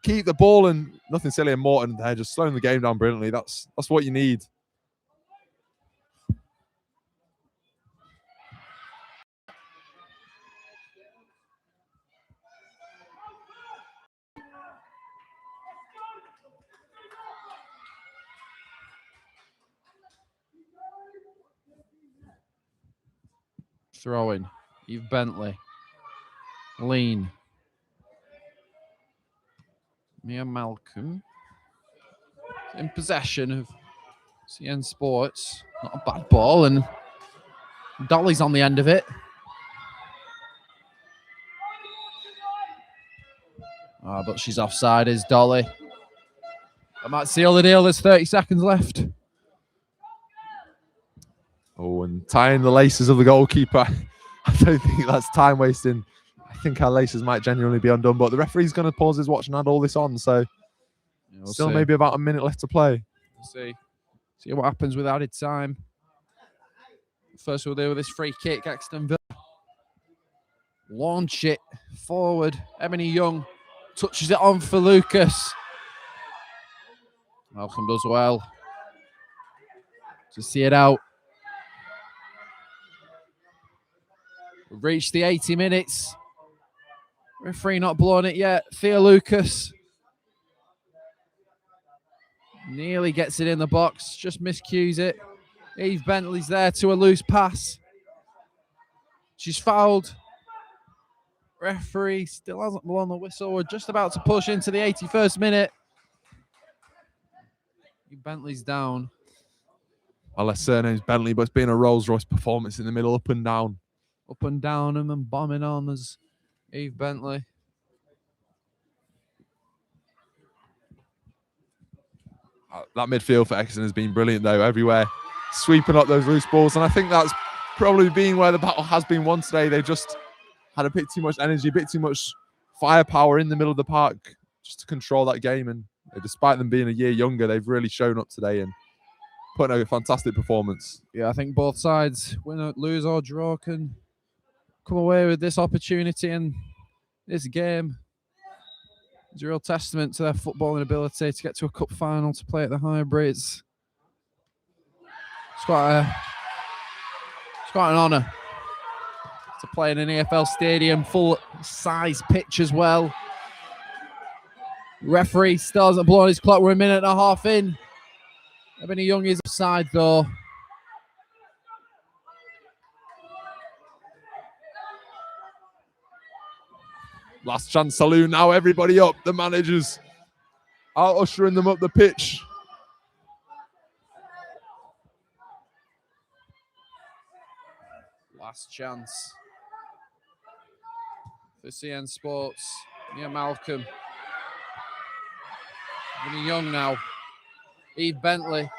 keep the ball, and nothing silly. And Morton there just slowing the game down brilliantly. That's what you need. Throwing. Eve Bentley. Lean. Mia Malcolm. In possession of CN Sports. Not a bad ball, and Dolly's on the end of it. But she's offside, is Dolly. I might seal the deal. There's 30 seconds left. Oh, and tying the laces of the goalkeeper. I don't think that's time wasting. I think our laces might genuinely be undone, but the referee's going to pause his watch and add all this on. So Yeah, we'll still see. maybe about a minute left to play. We'll see what happens with added time. First we'll deal with this free kick. Exton Villa launch it forward. Ebony Young touches it on for Lucas. Malcolm does well to see it out. We've reached the 80 minutes. Referee not blowing it yet. Theo Lucas nearly gets it in the box, just miscues it. Eve Bentley's there to a loose pass. She's fouled. Referee still hasn't blown the whistle. We're just about to push into the 81st minute. Eve Bentley's down. Well, her surname's Bentley, but it's been a Rolls Royce performance in the middle, up and down. Up and down them and bombing on as Eve Bentley. That midfield for Exeter has been brilliant, though, everywhere. Sweeping up those loose balls. And I think that's probably been where the battle has been won today. They just had a bit too much energy, a bit too much firepower in the middle of the park just to control that game. And despite them being a year younger, they've really shown up today and put in a fantastic performance. Yeah, I think both sides, win or lose or draw, can come away with this opportunity and this game. It's a real testament to their footballing ability to get to a cup final, to play at the Hybrids. It's quite an honour to play in an EFL stadium, full size pitch as well. Referee still hasn't blown his clock. We're a minute and a half in. Ebony Young is offside though. Last chance saloon now, everybody up. The managers are ushering them up the pitch. Last chance for CN Sports. Near Malcolm. Ebony Young now. Eve Bentley.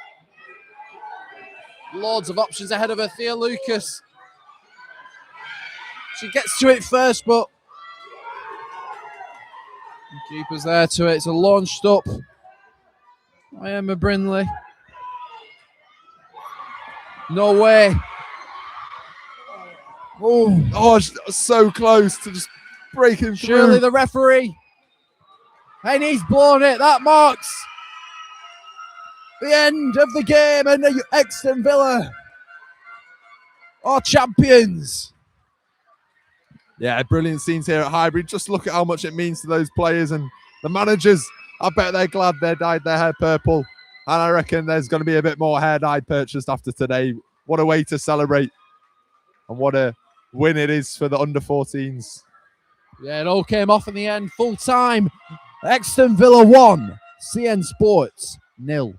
Loads of options ahead of her. Thea Lucas. She gets to it first, but the keeper's there to it. It's a launched up by Emma Brindley. No way. Oh, so close to just breaking through. Surely the referee. And he's blown it. That marks the end of the game, and the Exton Villa are champions. Yeah, brilliant scenes here at Highbury. Just look at how much it means to those players and the managers. I bet they're glad they dyed their hair purple. And I reckon there's going to be a bit more hair dyed purchased after today. What a way to celebrate. And what a win it is for the under-14s. Yeah, it all came off in the end. Full time. Exton Villa 1. CN Sports 0.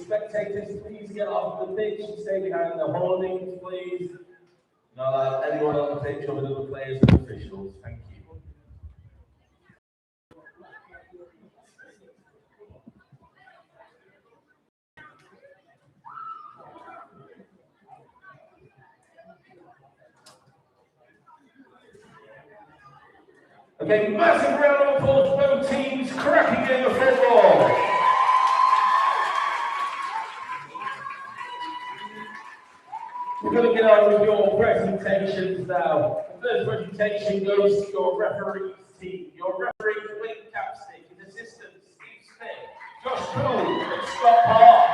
spectators, please get off the pitch and stay behind the hoardings, please. Not allow anyone on the pitch other than the players and officials. Thank you. Okay, massive round of applause for both teams, cracking game of football. We're going to get on with your presentations now. The first presentation goes to your referee's team. Your referee, Coulton Cup Saturday, his assistants, Steve Smith, Josh Cool, and Scott Park.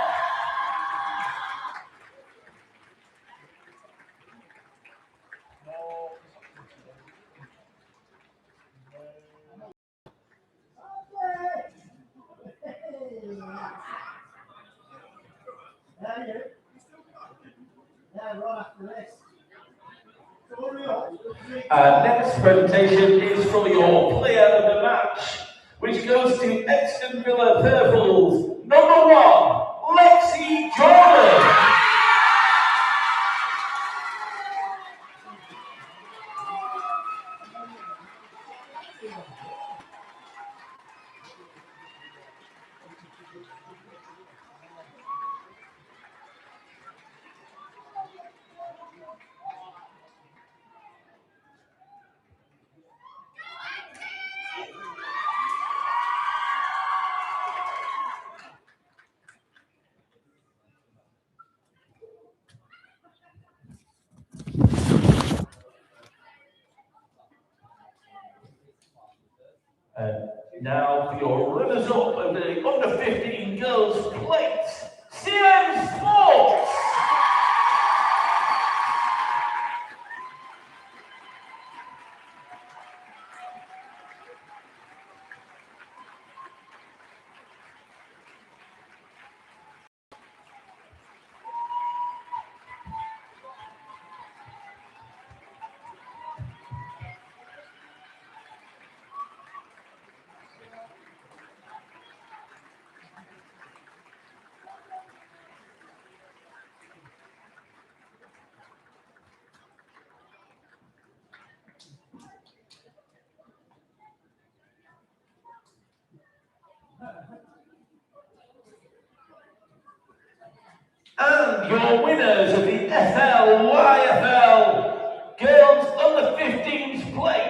Next presentation is for your player of the match, which goes to Exton Villa Purples, number 1, Lexi Jordan. Now for your runners-up of the under-15 girls plate, CM Sports. And your winners of the FL YFL Girls Under 15s plate.